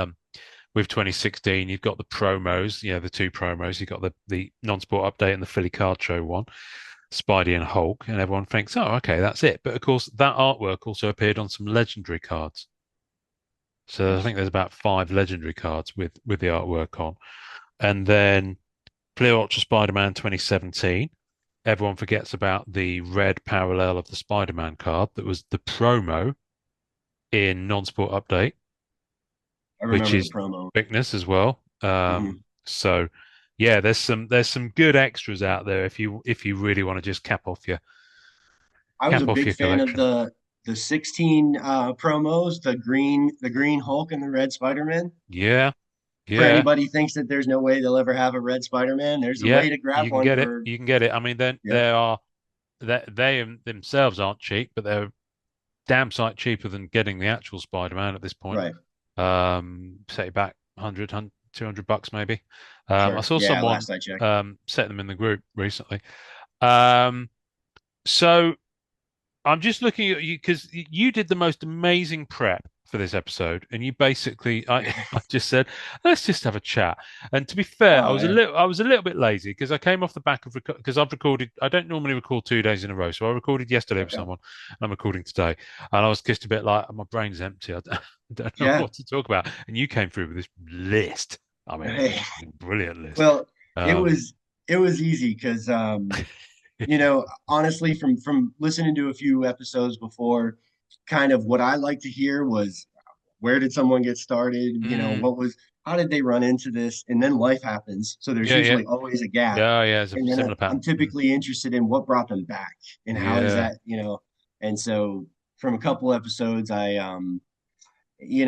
with 2016, you've got the promos, the two promos. You've got the non-sport update and the Philly Card Show one, Spidey and Hulk, and everyone thinks, oh, okay, that's it. But of course, that artwork also appeared on some legendary cards. So I think there's about five legendary cards with the artwork on. And then Clear Ultra Spider-Man 2017. Everyone forgets about the red parallel of the Spider-Man card that was the promo in non-sport update, I which remember the is promo. thickness as well. Hmm. So yeah, there's some good extras out there if you really want to just I was a cap off big your fan of collection. the 16 promos, the green Hulk and the red Spider-Man. Yeah, For yeah, anybody who thinks that there's no way they'll ever have a red Spider-Man, there's a yeah. way to grab You can one get it. for You can get it. I mean, then yep, they are they themselves aren't cheap, but they're damn sight cheaper than getting the actual Spider-Man at this point. right. Set it back 100, $200 maybe. I Sure. saw Yeah, someone last I checked. set them in the group recently. Um, so I'm just looking at you because you did the most amazing prep for this episode, and you basically, I just said, let's just have a chat. And to be fair, Oh yeah. I was a little bit lazy because I came off the back of because I've recorded. I don't normally record 2 days in a row, so I recorded yesterday with Okay. someone. And I'm recording today, and I was just a bit like my brain's empty. I don't know Yeah. what to talk about. And you came through with this list. I mean, it Hey. was a brilliant list. Well, it Um, was it was easy because you know, honestly, from listening to a few episodes before, kind of what I like to hear was where did someone get started? You know, mm, how did they run into this? And then life happens. So there's yeah, yeah, usually always a gap. yeah, yeah. It's a And then similar I'm pattern. Mm, typically interested in what brought them back and how does yeah. that, you know, and so from a couple episodes. And you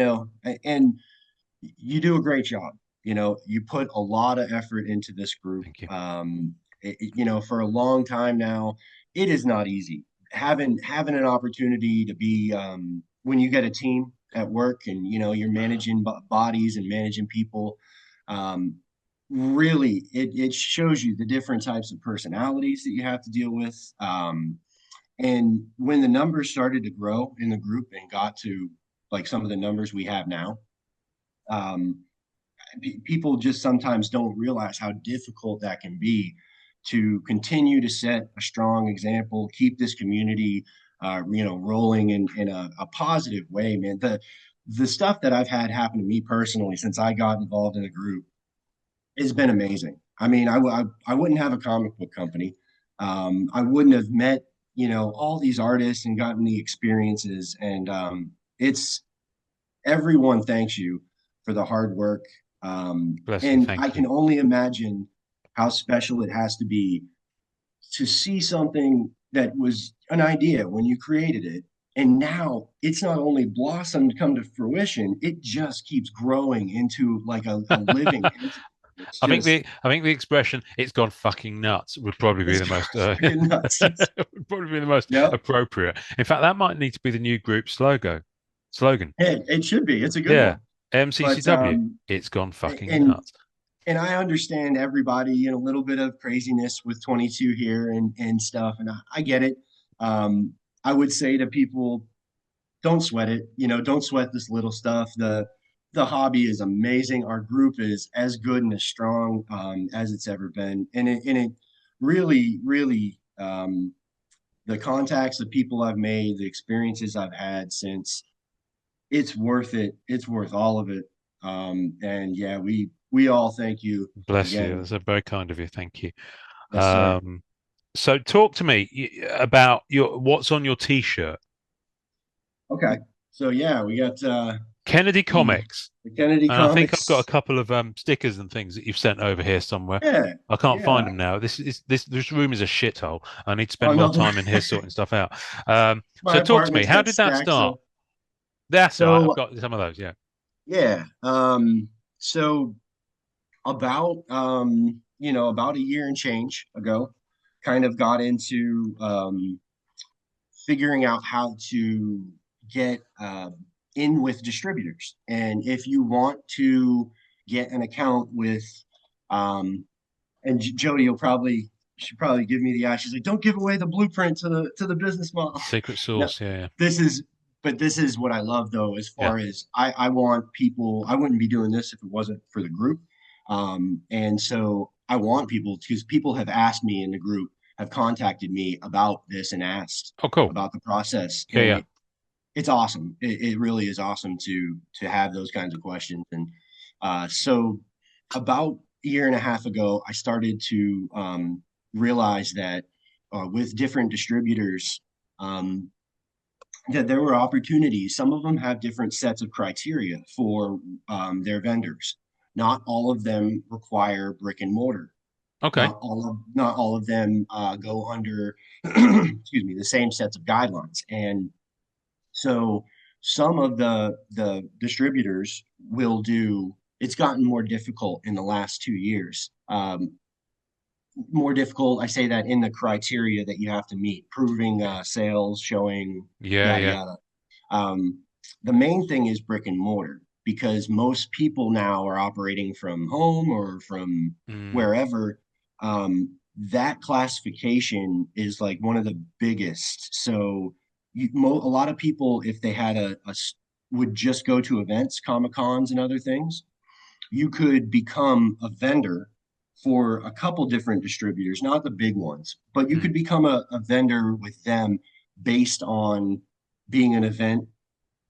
do a great job. You put a lot of effort into this group. Thank you. For a long time now, it is not easy having an opportunity to be when you get a team at work and you're managing bodies and managing people. Um, Really, it shows you the different types of personalities that you have to deal with. And when the numbers started to grow in the group and got to like some of the numbers we have now, um, people just sometimes don't realize how difficult that can be to continue to set a strong example, keep this community, rolling in a positive way, man. The stuff that I've had happen to me personally since I got involved in the group has been amazing. I mean, I wouldn't have a comic book company. I wouldn't have met, all these artists and gotten the experiences. And it's everyone thanks you for the hard work. Bless you. And I Thank you. can only imagine how special it has to be to see something that was an idea when you created it. And now it's not only blossomed, come to fruition, it just keeps growing into like a living entity. It's just, I think the expression "it's gone fucking nuts" would probably be it's the most freaking nuts. would probably be the most Yep. appropriate. In fact, that might need to be the new group's logo slogan. It should be. It's a good Yeah, one. But MCCW. It's gone fucking and nuts. and I understand everybody a little bit of craziness with 22 here and stuff, and I get it. I would say to people, don't sweat it. Don't sweat this little stuff. The hobby is amazing. Our group is as good and as strong as it's ever been, and it really, really the contacts, the people I've made, the experiences I've had since it's worth it. It's worth all of it. And yeah, we all thank you Bless you. again. That's very kind of you. Thank you. Yes, sir. Um, so talk to me about your what's on your T-shirt. Okay. So yeah, we got Kennedy the Comics. the Kennedy And I think I've got a Comics. couple of stickers and things that you've sent over here somewhere. Yeah, I can't find yeah. them now. This room is a shithole. I need to Oh spend more no, time in here sorting stuff out. my So talk to me. apartment's How got did that stacks start? of. That's all right. I've So got some of those. Yeah. yeah, so about about a year and change ago, kind of got into figuring out how to get in with distributors. And if you want to get an account with, and Jody will probably should probably give me the eye. She's like, "Don't give away the blueprint to the business model." Secret No, sauce. Yeah. this is, but this is what I love though. As Yeah. far as I want people, I wouldn't be doing this if it wasn't for the group. And so I want people because people have asked me in the group, have contacted me about this and asked Oh, cool. about the process, Yeah. and Yeah. it's awesome. It really is awesome to have those kinds of questions. And so about a year and a half ago, I started to realize that with different distributors, um, that there were opportunities. Some of them have different sets of criteria for their vendors. Not all of them require brick and mortar. Okay. Not all of them go under excuse me, the same sets of guidelines. And so some of the distributors will do. It's gotten more difficult in the last 2 years. More difficult. I say that in the criteria that you have to meet, proving sales, showing Yeah. yada Yeah. yada. Um, the main thing is brick and mortar because most people now are operating from home or from Mm, wherever. That classification is like one of the biggest. So a lot of people, if they had would just go to events, Comic Cons and other things, you could become a vendor for a couple different distributors, not the big ones, but you mm. could become a vendor with them based on being an event,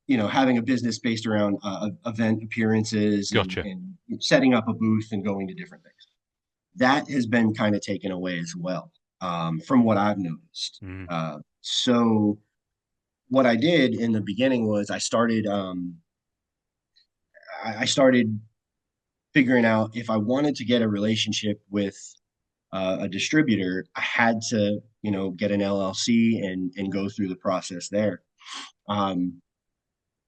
having a business based around event appearances Gotcha. and setting up a booth and going to different things. That has been kind of taken away as well, from what I've noticed. Mm, So what I did in the beginning was I started figuring out if I wanted to get a relationship with a distributor, I had to, get an LLC and go through the process there. Um,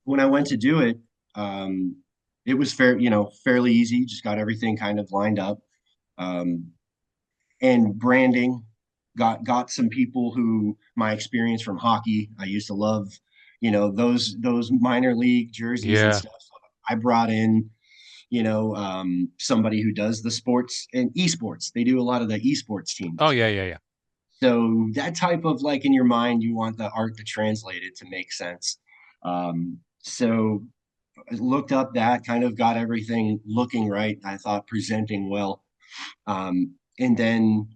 when I went to do it, um, it was fairly easy. Just got everything kind of lined up, um, and branding. Got some people who my experience from hockey. I used to love, those minor league jerseys and Yeah. stuff. I brought in, somebody who does the sports and esports. They do a lot of the esports Oh, teams. yeah, yeah, yeah. So that type of like in your mind, you want the art to translate it to make sense. So I looked up that, kind of got everything looking right. I thought presenting well. And then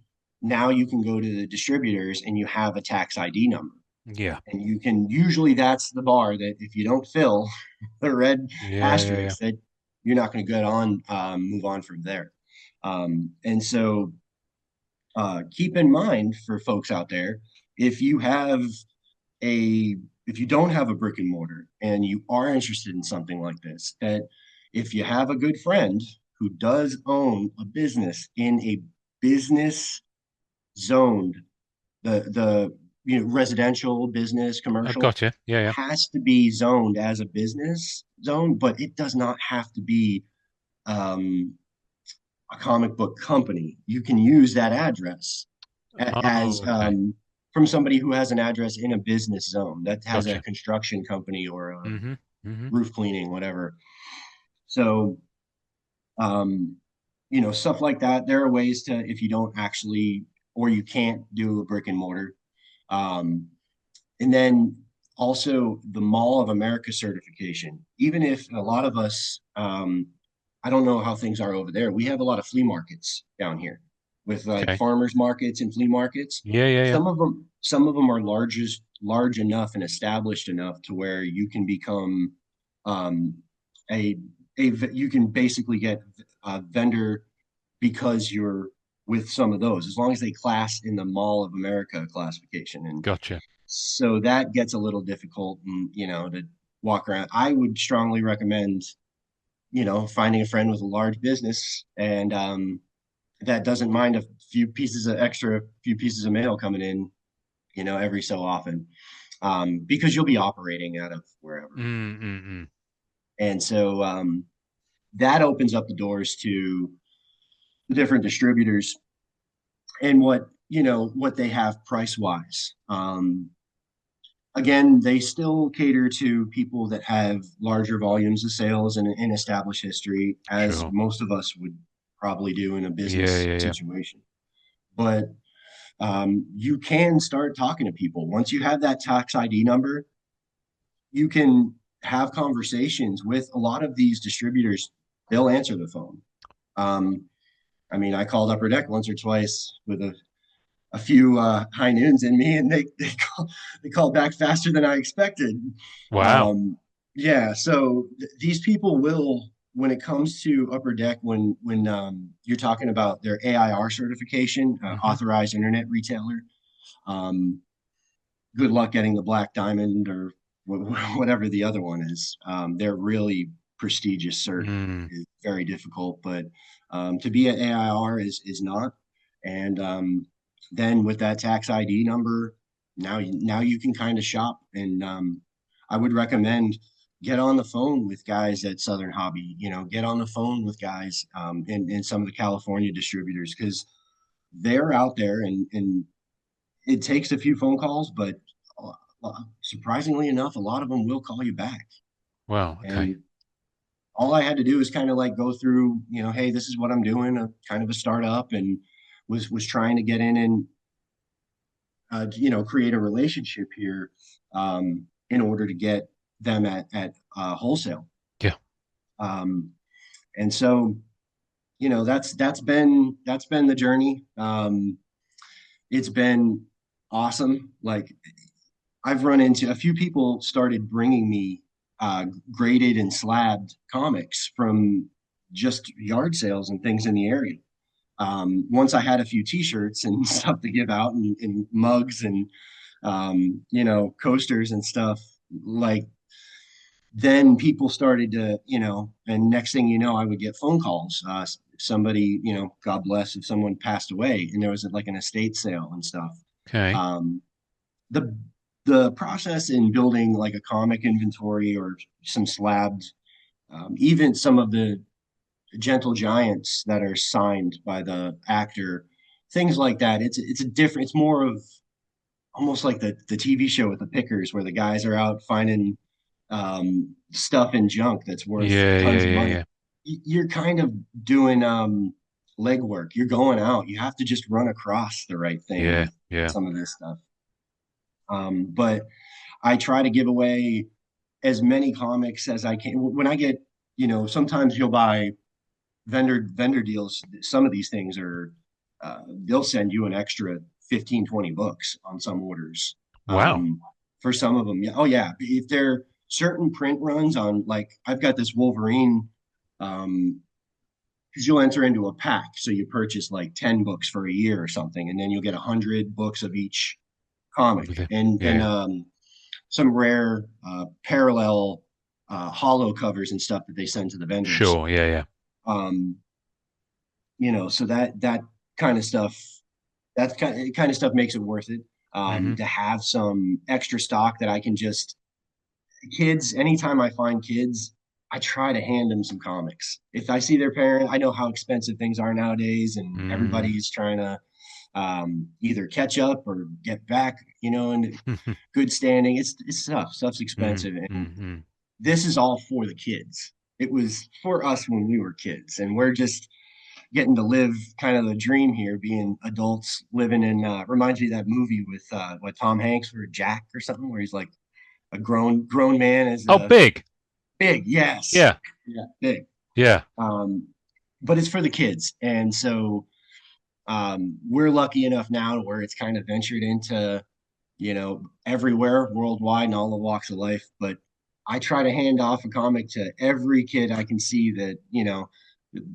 now you can go to the distributors and you have a tax ID number. Yeah. And you can usually that's the bar that if you don't fill the red Yeah, yeah, yeah. asterisk, that you're not going to get on, move on from there. And so keep in mind for folks out there, if you have a if you don't have a brick and mortar and you are interested in something like this, that if you have a good friend who does own a business in a business zoned, the residential, business, I commercial, gotcha. Yeah, it yeah. has to be zoned as a business zone, but it does not have to be um, a comic book company. You can use that address Oh, as okay. from somebody who has an address in a business zone that has a Gotcha. construction company or a Mm-hmm. Mm-hmm. roof cleaning, whatever. So, um, stuff like that. There are ways to, if you don't actually, or you can't do a brick and mortar. Um, and then also the Mall of America certification. Even if a lot of us, I don't know how things are over there. We have a lot of flea markets down here with like Okay. farmers markets and flea markets. Yeah, yeah, yeah. Some of them are large enough and established enough to where you can become um, a you can basically get a vendor because you're with some of those, as long as they class in the Mall of America classification. And Gotcha. so that gets a little difficult, and to walk around. I would strongly recommend, finding a friend with a large business and that doesn't mind a few pieces of mail coming in, every so often, because you'll be operating out of wherever. Mm-mm-mm. And so that opens up the doors to the different distributors and what they have price wise. Again, they still cater to people that have larger volumes of sales and an established history, as Sure. most of us would probably do in a Yeah, business yeah, yeah. situation. But you can start talking to people. Once you have that tax ID number, you can have conversations with a lot of these distributors. They'll answer the phone. Um, I mean, I called Upper Deck once or twice with a few high noons in me, and they called back faster than I expected. Wow. Um, yeah, so these people will, when it comes to Upper Deck, when you're talking about their AIR certification, Mm-hmm. authorized internet retailer. Um, Good luck getting the Black Diamond or whatever the other one is. They're really prestigious cert. Mm. Is very difficult, but to be at AIR is not. And then with that tax ID number, now you can kind of shop. And I would recommend get on the phone with guys at Southern Hobby. Get on the phone with guys in some of the California distributors because they're out there and it takes a few phone calls, but surprisingly enough, a lot of them will call you back. Wow. Okay. And all I had to do is kind of like go through, hey, this is what I'm doing, a kind of a startup, and was trying to get in and create a relationship here in order to get them at wholesale. Yeah. Um, and so that's been the journey. It's been awesome. Like I've run into a few people started bringing me graded and slabbed comics from just yard sales and things in the area. Once I had a few T-shirts and stuff to give out and mugs and coasters and stuff, like then people started to, and next thing you know, I would get phone calls. Somebody, God bless, if someone passed away and there was like an estate sale and stuff. Okay. Um, the the process in building like a comic inventory or some slabs, even some of the gentle giants that are signed by the actor, things like that. It's a different. It's more of almost like the TV show with the pickers, where the guys are out finding stuff in junk that's worth Yeah, yeah, tons of yeah, money. yeah. You're kind of doing legwork. You're going out. You have to just run across the right thing Yeah, with yeah. some of this stuff. But I try to give away as many comics as I can. When I get, sometimes you'll buy vendor deals. Some of these things are they'll send you an extra 15, 20 books on some orders. Wow. For some of them, yeah. Oh yeah. If they're certain print runs on, like I've got this Wolverine, because you'll enter into a pack. So you purchase like 10 books for a year or something, and then you'll get 100 books of each comic. Everything. And Yeah. some rare parallel hollow covers and stuff that they send to the vendors. Sure. Yeah, yeah. Um, so that kind of stuff, kind of stuff makes it worth it. Hmm. To have some extra stock that I can just kids. Anytime I find kids, I try to hand them some comics. If I see their parent, I know how expensive things are nowadays, and Mm. everybody's trying to either catch up or get back, in good standing. It's tough. Stuff's Mm, expensive, and mm, mm. this is all for the kids. It was for us when we were kids, and we're just getting to live kind of the dream here, being adults living in. Reminds me of that movie with what Tom Hanks or Jack or something, where he's like a grown man as Oh, a big. big. Yes, Yeah, yeah, big. yeah. Um, but it's for the kids, and so we're lucky enough now where it's kind of ventured into everywhere worldwide and all the walks of life. But I try to hand off a comic to every kid I can see that,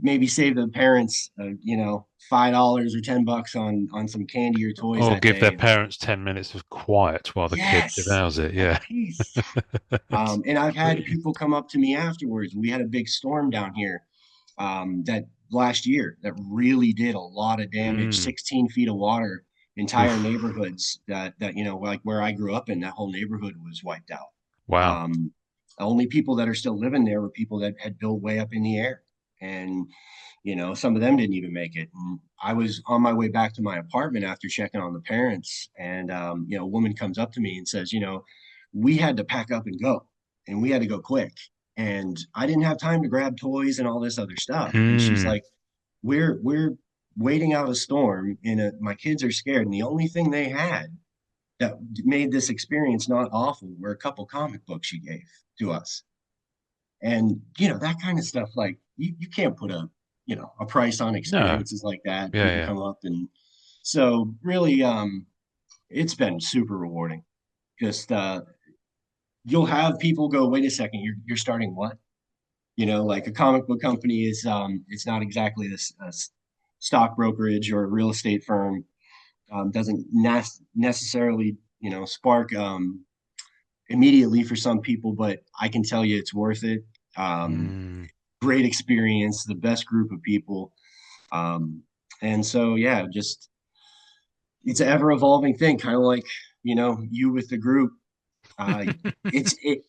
maybe save the parents, $5 or $10 on some candy or toys Or that give their day. parents 10 minutes of quiet while the kid Yes, devours it. at Yeah. peace. And I've had people come up to me afterwards. We had a big storm down here that last year that really did a lot of damage, Mm. 16 feet of water, entire Oof. neighborhoods that, like where I grew up in, that whole neighborhood was wiped out. Wow. Um, only people that are still living there were people that had built way up in the air. And, some of them didn't even make it. And I was on my way back to my apartment after checking on the parents. And, a woman comes up to me and says, we had to pack up and go, and we had to go quick. And I didn't have time to grab toys and all this other stuff. And she's Mm. like, we're waiting out a storm, and my kids are scared. And the only thing they had that made this experience not awful were a couple comic books she gave to us. And that kind of stuff, like you can't put a price on No. experiences like that. Yeah, People yeah. come up, and so really it's been super rewarding. Just you'll have people go, wait a second, you're starting what? Like a comic book company is it's not exactly this stock brokerage or a real estate firm. Doesn't necessarily spark immediately for some people, but I can tell you it's worth it. um, Mm. Great experience, the best group of people. um, and so yeah, just it's an ever evolving thing, kind of like you with the group. uh, it's it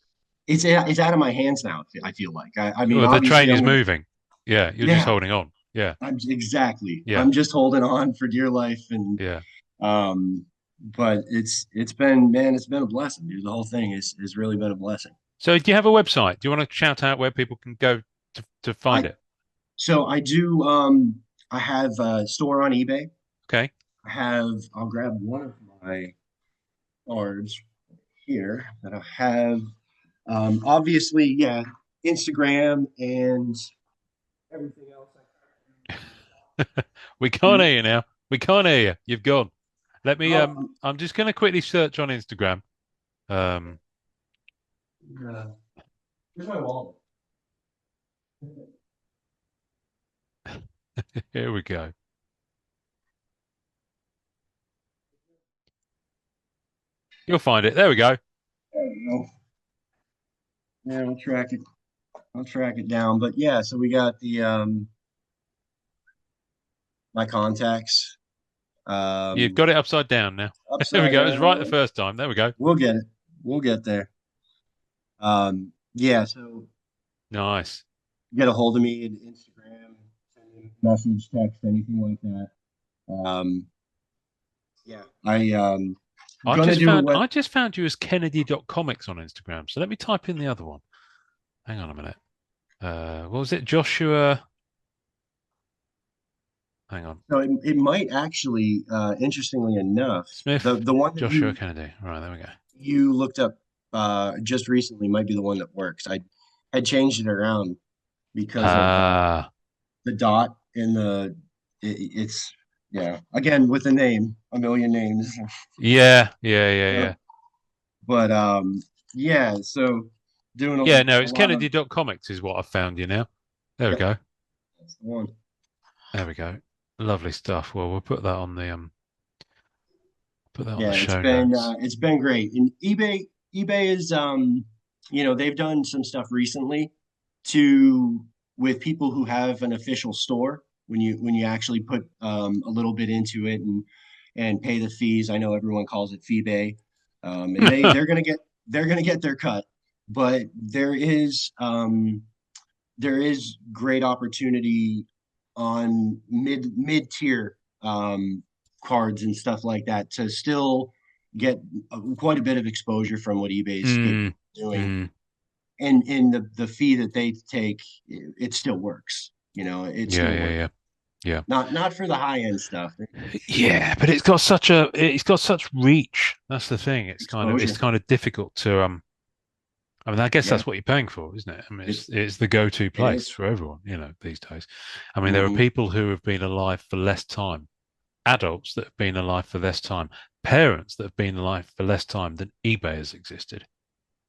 it's out of my hands now. I feel like I mean, Well, the obviously train I'm is gonna. moving. Yeah, you're just Yeah, holding on. Yeah, exactly. yeah, I'm just holding on for dear life, and yeah. um, but it's been, man, it's been a blessing, dude. The whole thing is really been a blessing. So, do you have a website? Do you want to shout out where people can go to find I it? So I do. I have a store on eBay. Okay. I'll grab one of my cards here that I have. Obviously, yeah, Instagram and everything else. We can't hear you now. We can't hear you. You've gone. Let me Oh, I'm just going to quickly search on Instagram. Um here's my wallet. Here we go. You'll find it. There we go. There we go. Yeah, I'll track it. I'll track it down. But yeah, so we got the my contacts. You've Um, got it upside down now. There we upside go. It was right the down. first time. There we go. We'll get it. We'll get there. Yeah, so Nice. get a hold of me at Instagram, send me a message, text, anything like that. Um, yeah, gonna do it. What? I just found you as Kennedy.comics on Instagram. So let me type in the other one. Hang on a minute. What was it? Joshua. Hang on. So it might actually, interestingly enough, Smith, the one that Joshua Kennedy. Right, there we go. you looked up just recently might be the one that works. I had changed it around because of Ah, the dot in it's yeah. Again with the name, a million names. yeah. But yeah, so doing Yeah, no, a it's lot of Kennedy.comics is what I found you now. There we yep, go. that's the one. There we go. Lovely stuff. Well, we'll put that on the Yeah, show notes. it's been great. And eBay is they've done some stuff recently to with people who have an official store when you actually put a little bit into it and pay the fees. I know everyone calls it fee bay. And they're gonna get their cut, but there is great opportunity on mid tier cards and stuff like that to still get quite a bit of exposure from what eBay is capable Mm, of doing, mm, and in the fee that they take, it still works. It yeah, still yeah, works. yeah, yeah. Not for the high end stuff. Yeah, but it's got such reach. That's the thing. It's Exposure. kind of difficult to I mean, I guess Yeah, that's what you're paying for, isn't it? I mean, it it's the go-to it place is. for everyone, these days. I mean, there are Hmm. people who have been alive for less time, adults that have been alive for less time, parents that have been alive for less time than eBay has existed.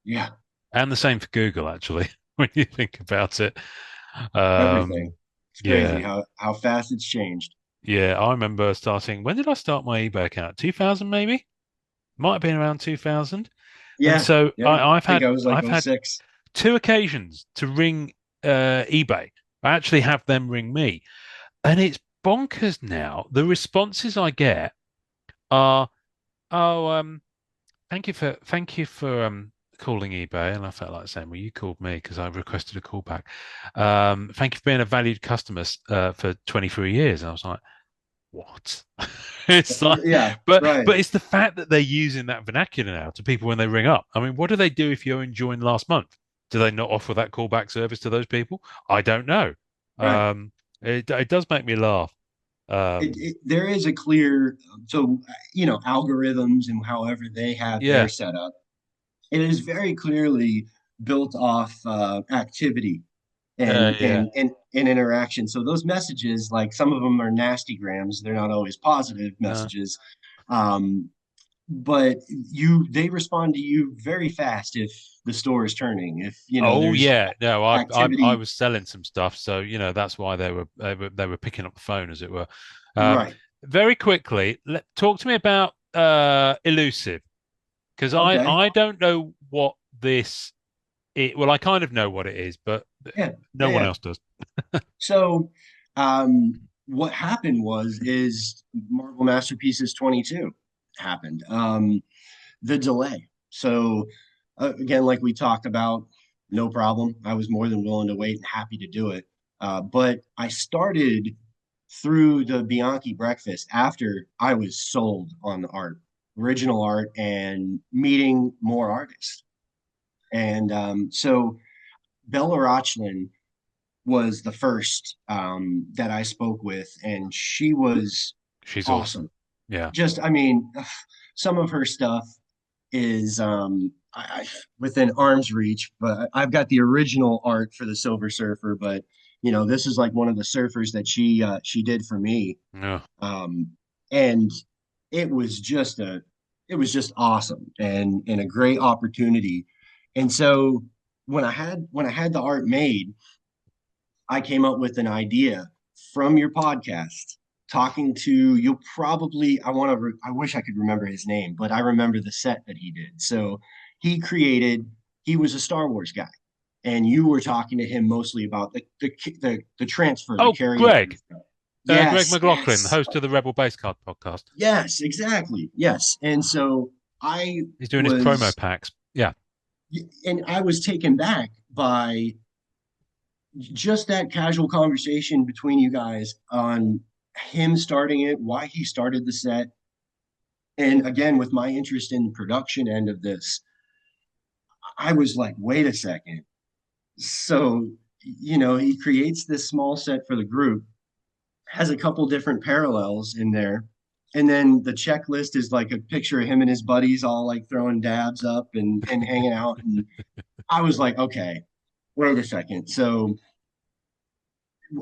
Yeah, And the same for Google, actually, when you think about it. everything. It's crazy Yeah, how fast it's changed. yeah. I remember starting. When did I start my eBay account? 2000, maybe? Might have been around 2000. And Yeah, so yeah. I think I was like I've oh had 06. two occasions to ring eBay. I actually have them ring me, and it's bonkers now. The responses I get are, "Oh, thank you for calling eBay," and I felt like saying, "Well, you called me because I requested a callback. Thank you for being a valued customer for 23 years." And I was like, "What?" It's like, Yeah, right, but it's the fact that they're using that vernacular now to people when they ring up. I mean, what do they do if you only joined last month? Do they not offer that callback service to those people? I don't know. right. It does make me laugh. Um, There is a clear, so algorithms and however they have their yeah, setup, it is very clearly built off activity yeah, and interaction. So those messages, like some of them are nasty grams, they're not always positive no. messages. Um, but they respond to you very fast if the store is turning, if Oh there's yeah, no, I activity. was selling some stuff, so that's why they were picking up the phone, as it were. Um, Right. Very quickly, talk to me about Elusive, because Okay. I don't know what this well, I kind of know what it is, but Yeah. no Yeah. one Yeah. else does. So, what happened is Marvel Masterpieces 22 happened. The delay. So, again, like we talked about, no problem. I was more than willing to wait and happy to do it. But I started through the Bianchi breakfast after I was sold on the art, original art, and meeting more artists. And so Bella Rochlin was the first that I spoke with, and she was She's awesome. awesome. Yeah. Just, I mean, some of her stuff is within arm's reach, but I've got the original art for the Silver Surfer, but this is like one of the surfers that she did for me, Yeah. um, and it was just it was just awesome and a great opportunity. And so when I had the art made, I came up with an idea from your podcast, talking to you'll probably I wish I could remember his name, but I remember the set that he did. So he created he was a Star Wars guy, and you were talking to him mostly about the transfer, the Oh, carryover Greg. stuff. Greg Yes, McLaughlin, the yes, host of the Rebel Base Card podcast. yes, exactly. Yes. And so I He's doing his promo was, packs. Yeah. and I was taken back by just that casual conversation between you guys on him starting it, why he started the set. And again, with my interest in the production end of this, I was like, wait a second. So, he creates this small set for the group, has a couple different parallels in there. And then the checklist is like a picture of him and his buddies all like throwing dabs up and hanging out. And I was like, okay, wait a second. So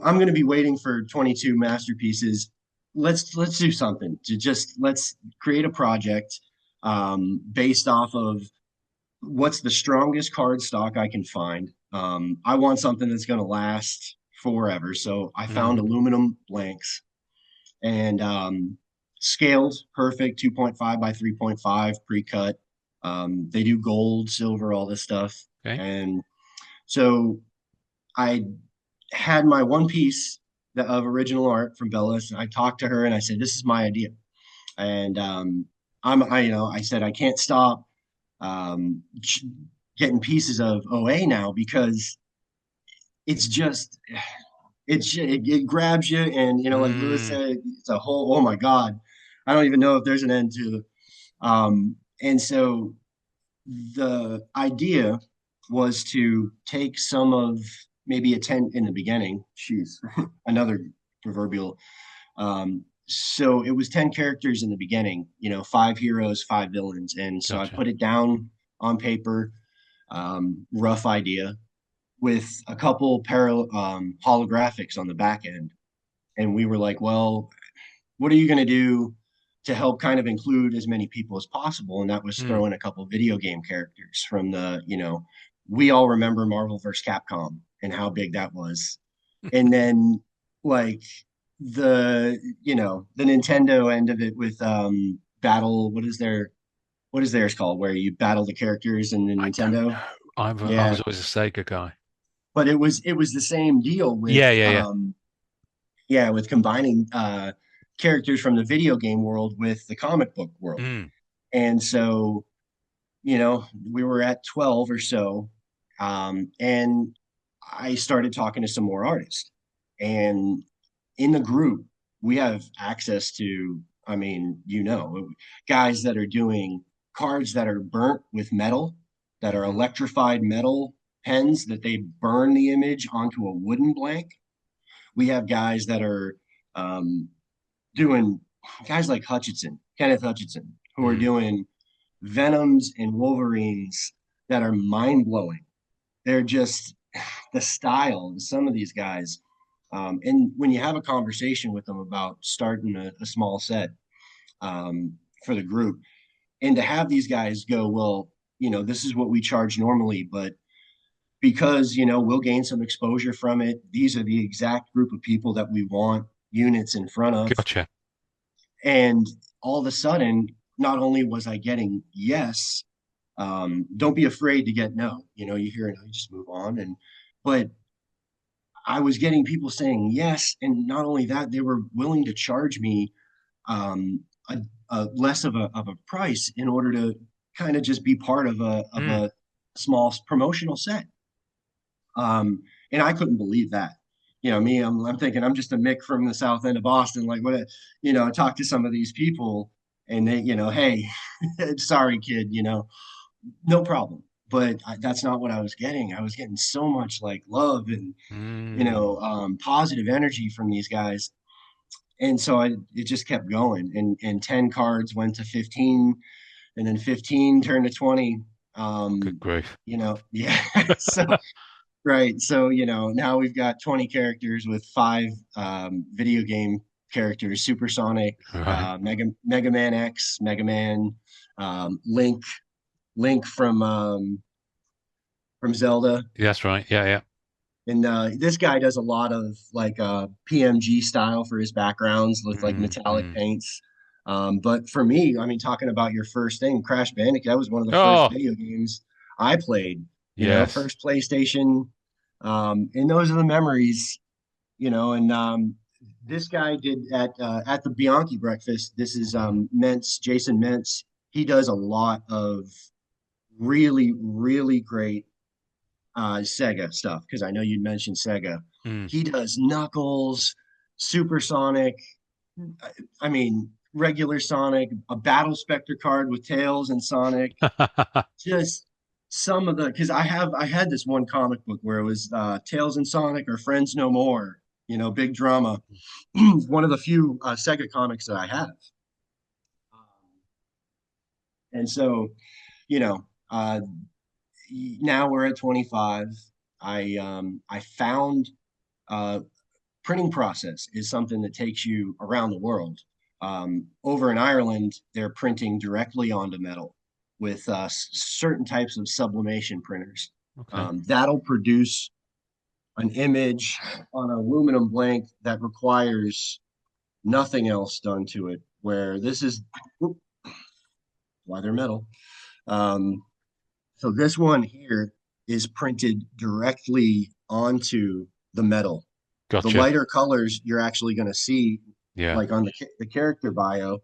I'm going to be waiting for 22 masterpieces. Let's do something to just let's create a project based off of what's the strongest card stock I can find. I want something that's going to last forever. So I found Mm, aluminum blanks and scaled perfect 2.5 by 3.5 pre-cut. They do gold, silver, all this stuff. okay. And so I had my one piece of original art from Bellis, and I talked to her and I said, "This is my idea." And I said I can't stop um, getting pieces of OA now because it's just it grabs you, and like Lewis Mm, said, it's a whole. Oh my God, I don't even know if there's an end to it. And so the idea was to take some of maybe a 10 in the beginning. She's another proverbial. So it was 10 characters in the beginning, five heroes, five villains. And so I gotcha. put it down on paper, rough idea, with a couple holographics on the back end. And we were like, well, what are you going to do to help kind of include as many people as possible? And that was Mm. throw in a couple video game characters from we all remember Marvel vs. Capcom and how big that was. And then like the Nintendo end of it with battle, what is theirs called, where you battle the characters in the I don't Nintendo? know. I Yeah. was always a Sega guy. But it was the same deal with Yeah. yeah, with combining characters from the video game world with the comic book world. Mm, And so, we were at 12 or so. And I started talking to some more artists. And in the group, we have access to, I mean, guys that are doing cards that are burnt with metal, that are hmm electrified metal pens that they burn the image onto a wooden blank. We have guys that are um, doing guys like Kenneth Hutchinson, who are mm. doing Venoms and Wolverines that are mind blowing. They're just the style of some of these guys. And when you have a conversation with them about starting a small set for the group, and to have these guys go, well, this is what we charge normally, but because we'll gain some exposure from it, these are the exact group of people that we want units in front of. Gotcha. And all of a sudden, not only was I getting yes, don't be afraid to get no. You hear it, you just move on. But I was getting people saying yes, and not only that, they were willing to charge me um, a less of a price in order to kind of just be part of a of Mm, a small promotional set. Um, and I couldn't believe that. Me, I'm thinking I'm just a Mick from the south end of Boston. Like, what, I talk to some of these people and they, hey, sorry, kid, no problem. But that's not what I was getting. I was getting so much like love and, mm. positive energy from these guys. And so it just kept going. And 10 cards went to 15, and then 15 turned to 20. Good grief. Yeah. So right. So, now we've got 20 characters with five video game characters: Supersonic, Right. Mega Man X, Mega Man, Link, Link from Zelda. That's right. Yeah. And this guy does a lot of like PMG style for his backgrounds with like Mm, metallic mm. paints. But for me, I mean, talking about your first thing, Crash Bandicoot, that was one of the first Oh, video games I played, yes. first PlayStation. And those are the memories, and This guy did at the Bianchi breakfast. This is Mentz, Jason Mentz. He does a lot of really, really great Sega stuff because I know you mentioned Sega. Mm. He does Knuckles, Supersonic, I mean, regular Sonic, a Battle Spectre card with Tails and Sonic. Just some of the because I had this one comic book where it was Tails and Sonic are friends no more. You know, big drama. One of the few Sega comics that I have. And so, you know, now we're at 25. I found uh, printing process is something that takes you around the world. Over in Ireland, they're printing directly onto metal with certain types of sublimation printers. Okay. That'll produce an image on an aluminum blank that requires nothing else done to it. Where this is why they're metal. Um, so this one here is printed directly onto the metal. The Gotcha. lighter colors you're actually going to see Yeah. like on the character bio,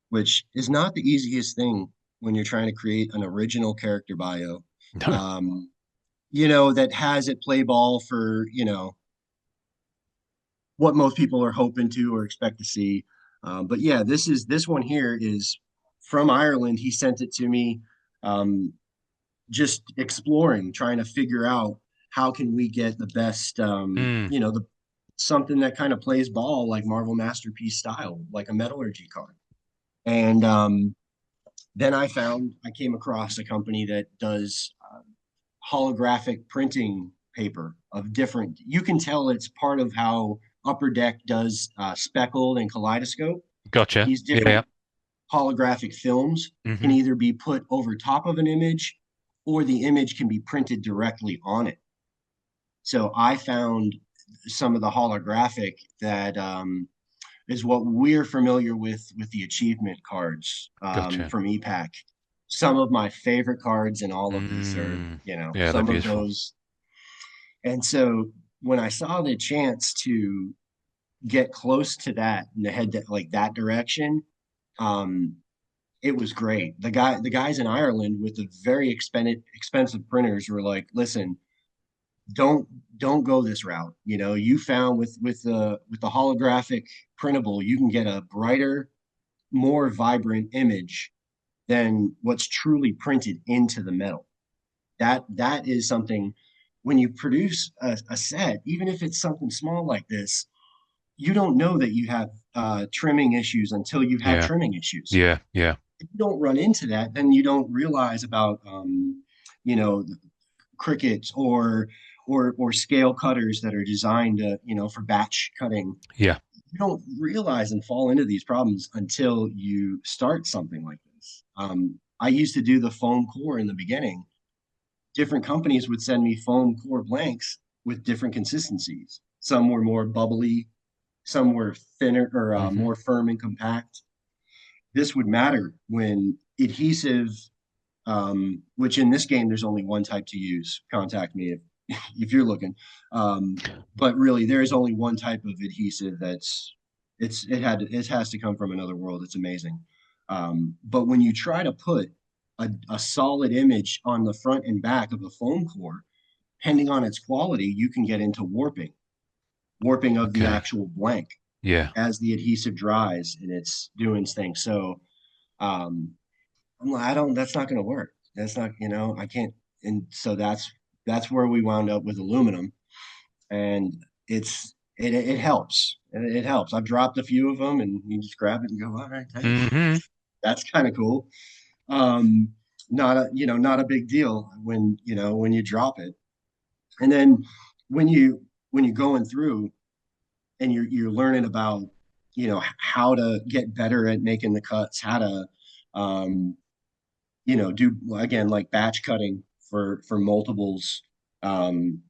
which is not the easiest thing when you're trying to create an original character bio. No. Um, you know, that has it play ball for, you know, what most people are hoping to or expect to see. But yeah, this one here is from Ireland. He sent it to me, um, just exploring, trying to figure out how can we get the best, Mm. you know, the something that kind of plays ball like Marvel Masterpiece style, like a metallurgy card. And then I came across a company that does holographic printing paper of different. You can tell it's part of how Upper Deck does speckled and kaleidoscope. Gotcha. These Yeah. Yeah. different holographic films can Hmm. either be put over top of an image or the image can be printed directly on it. So I found some of the holographic that is what we're familiar with the achievement cards Gotcha. from EPAC. Some of my favorite cards in all of this are, Mm. you know, Yeah, they're some of beautiful. those. And so when I saw the chance to get close to that and to head that like that direction, um, it was great. The guys in Ireland with the very expensive printers were like, listen, don't don't go this route. You know, you found with the holographic printable, you can get a brighter, more vibrant image than what's truly printed into the metal. That is something when you produce a set, even if it's something small like this, you don't know that you have trimming issues until you have Yeah. trimming issues. Yeah. Yeah. If you don't run into that, then you don't realize about you know, crickets or scale cutters that are designed to, you know, for batch cutting. Yeah. You don't realize and fall into these problems until you start something like this. I used to do the foam core in the beginning. Different companies would send me foam core blanks with different consistencies. Some were more bubbly, some were thinner or Hmm. more firm and compact. This would matter when adhesive, which in this game there's only one type to use. Contact me if you're looking. Um, but really, there is only one type of adhesive that's it has to come from another world. It's amazing. But when you try to put a solid image on the front and back of a foam core, depending on its quality, you can get into warping of the Okay. actual blank Yeah. as the adhesive dries and it's doing its thing. So um, I'm like, I don't. That's not going to work. That's not. You know, I can't. And so that's where we wound up with aluminum, and it helps. It helps. I've dropped a few of them, and you just grab it and go, all right, hey, Hmm. that's kind of cool. Um, not a not a big deal when when you drop it, and then when you're going through and you're learning about how to get better at making the cuts, how to um, do again like batch cutting for multiples. Um,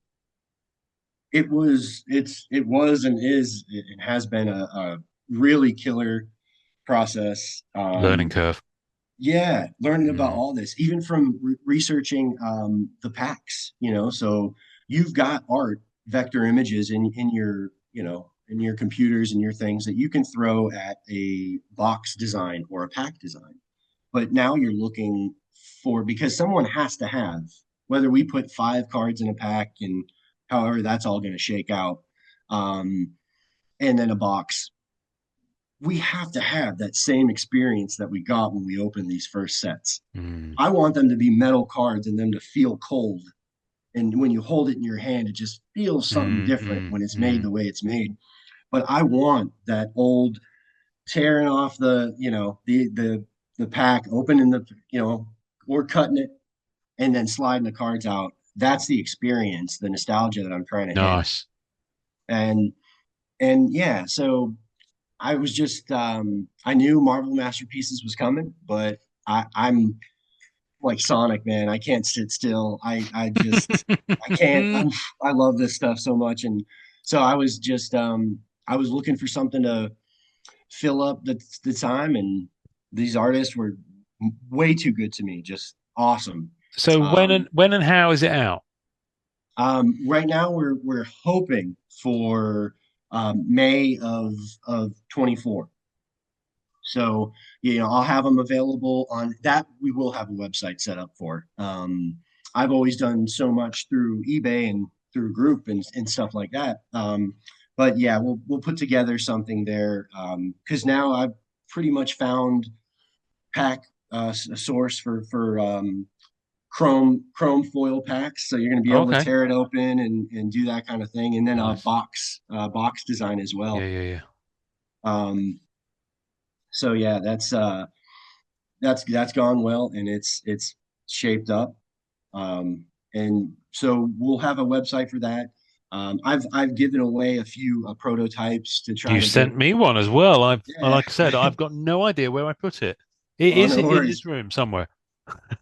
it was and is it has been a really killer process. Learning curve. Yeah, learning about Mm. all this, even from researching the packs. So you've got art vector images in your and your computers and your things that you can throw at a box design or a pack design. But now you're looking for, because someone has to have, whether we put 5 cards in a pack and however that's all going to shake out, um, and then a box, we have to have that same experience that we got when we opened these first sets. Mm, I want them to be metal cards and them to feel cold. And when you hold it in your hand, it just feels something mm, different mm, when it's made mm. the way it's made. But I want that old tearing off the pack, opening or cutting it and then sliding the cards out. That's the experience, the nostalgia that I'm trying to hit. Nice. And yeah, so I was just I knew Marvel Masterpieces was coming, but I'm like Sonic, man. I can't sit still. I just I can't. I love this stuff so much, and so I was just I was looking for something to fill up the time, and these artists were way too good to me. Just awesome. So Um, when and how is it out? right now, we're hoping for May of 24. So, I'll have them available on that. We will have a website set up for. I've always done so much through eBay and through group and stuff like that. But yeah, we'll put together something there because now I've pretty much found pack a source for chrome foil packs. So you're going to be able to Okay. tear it open and do that kind of thing, and then a Nice. box design as Yeah, well. yeah, yeah. Um, so yeah, that's gone well and it's shaped up. And so we'll have a website for that. I've given away a few prototypes to try You to get. sent me one as well. Yeah. Like I said, I've got no idea where I put it. It Oh, is no in worries. this room somewhere.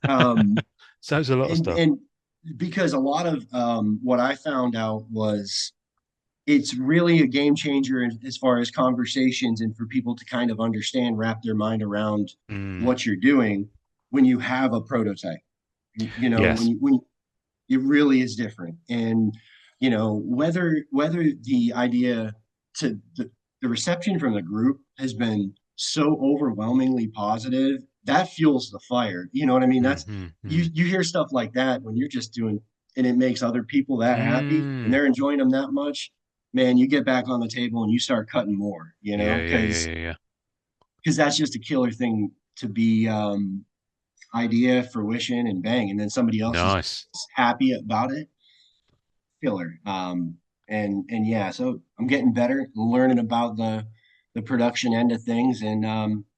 Um, So there's a lot of and stuff. because a lot of what I found out was it's really a game changer as far as conversations and for people to kind of understand, wrap their mind around Mm, what you're doing when you have a prototype. yes. When it really is different. And whether the idea to the reception from the group has been so overwhelmingly positive, that fuels the fire. You know what I mean? Mm, That's mm, you mm. you hear stuff like that when you're just doing, and it makes other people that happy and Mm. they're enjoying them that much. Man, you get back on the table and you start cutting more, Yeah, yeah, yeah, because yeah, yeah. that's just a killer thing to be idea, fruition, and bang, and then somebody else is Nice. happy about it. Killer. And yeah, so I'm getting better, learning about the production end of things, and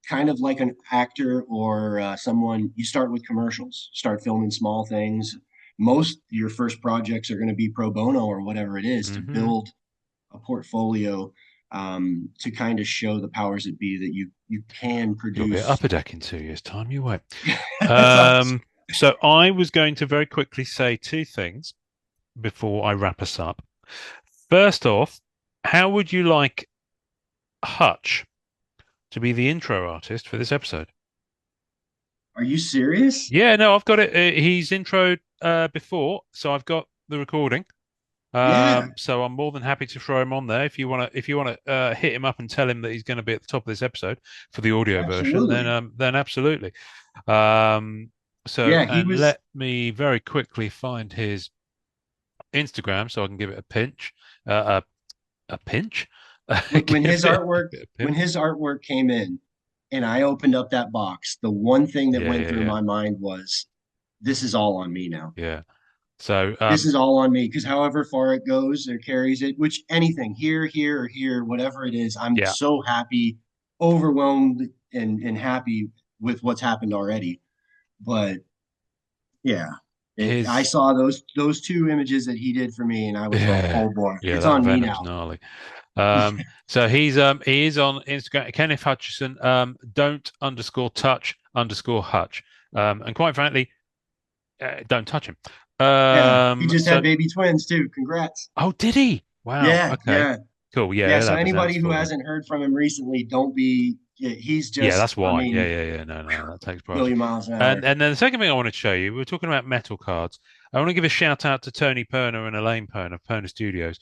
kind of like an actor or someone. You start with commercials, start filming small things. Most your first projects are going to be pro bono or whatever it is to Hmm. build a portfolio, to kind of show the powers that be that you can You'll be at produce. Upper Deck in 2 years' time. You won't. That's awesome. Um, so I was going to very quickly say two things before I wrap us up. First off, how would you like Hutch to be the intro artist for this episode? Are you serious? Yeah, no, I've got it. He's introed before, so I've got the recording. Yeah, So I'm more than happy to throw him on there if you want to hit him up and tell him that he's going to be at the top of this episode for the audio version. absolutely. Then absolutely. Um, so Yeah, he and was. let me very quickly find his Instagram so I can give it a pinch. A pinch. when Give his it a artwork bit of when pimp. his artwork came in and I opened up that box, the one thing that Yeah, went yeah, through yeah, my mind was, this is all on me now. yeah. So This is all on me, because however far it goes or carries it, which anything here or here, whatever it is, I'm yeah, so happy, overwhelmed and happy with what's happened already. But yeah, I his saw those two images that he did for me, and I was like, yeah, oh boy, yeah. it's That on me Venom's now. gnarly. So he is on Instagram, Kenneth Hutchison. Don't underscore touch underscore Hutch. And quite frankly, don't touch him. Yeah, he just had So baby twins too. Congrats. oh, did he? Wow. Yeah, Okay. yeah, Cool. Yeah, yeah. he'll So have his anybody hands who full then. hasn't heard from him recently, don't be. He's Yeah, just, that's I why. Yeah, mean, yeah, yeah. No, no, that takes priority. million miles an hour. And then the second thing I want to show you, we were talking about metal cards. I want to give a shout out to Tony Perner and Elaine Perner of Perner Studios.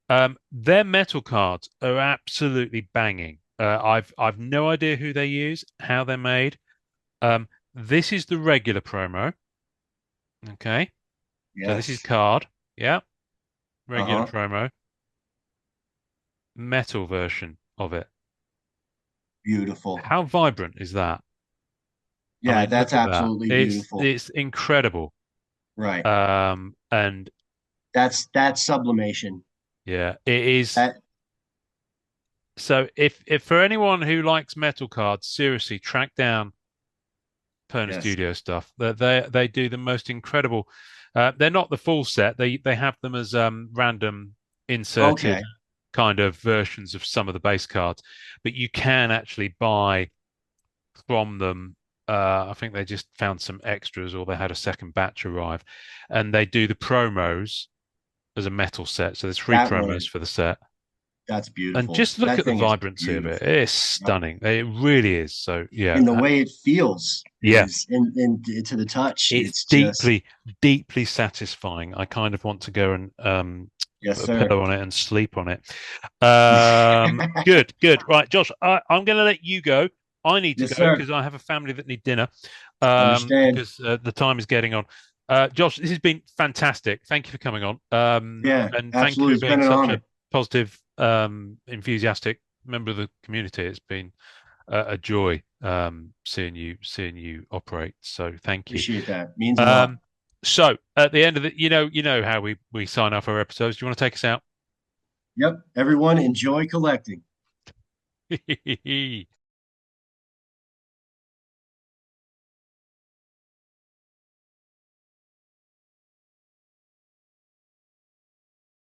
Their metal cards are absolutely banging. I've no idea who they use, how they're made. This is the regular promo. Okay, so this is Yes. card. Yeah, regular Uh-huh. promo, metal version of it. Beautiful. How vibrant is that? I Yeah, mean, that's look at that. absolutely It's beautiful. it's incredible. Right. And That's sublimation. yeah, it is. That So if for anyone who likes metal cards, seriously, track down Perna yes. Studio stuff. They do the most incredible. They're not the full set. They have them as random inserted Okay. kind of versions of some of the base cards, but you can actually buy from them. I think they just found some extras, or they had a second batch arrive, and they do the promos as a metal set. So there's three That promos one, for the set. that's And beautiful. just look That at the thing is vibrancy of it. beautiful. It's Yep. stunning. It really is. So yeah, And the way it feels yeah. is in to the touch. It's It's just deeply satisfying. I kind of want to go and yes, put a sir. pillow on it and sleep on it. Good, good. Right, Josh, I'm going to let you go. I need to Yes, go sir. because I have a family that need dinner. Understand. Because the time is getting on. Josh, this has been fantastic. Thank you for coming on. Yeah, And thank you absolutely. for It's been being an such a honor. positive, enthusiastic member of the community. It's been a joy seeing you operate. So thank you. Appreciate that. Means a lot. Um, so at the end of the, you know how we sign off our episodes. Do you want to take us out? Yep. Everyone enjoy collecting.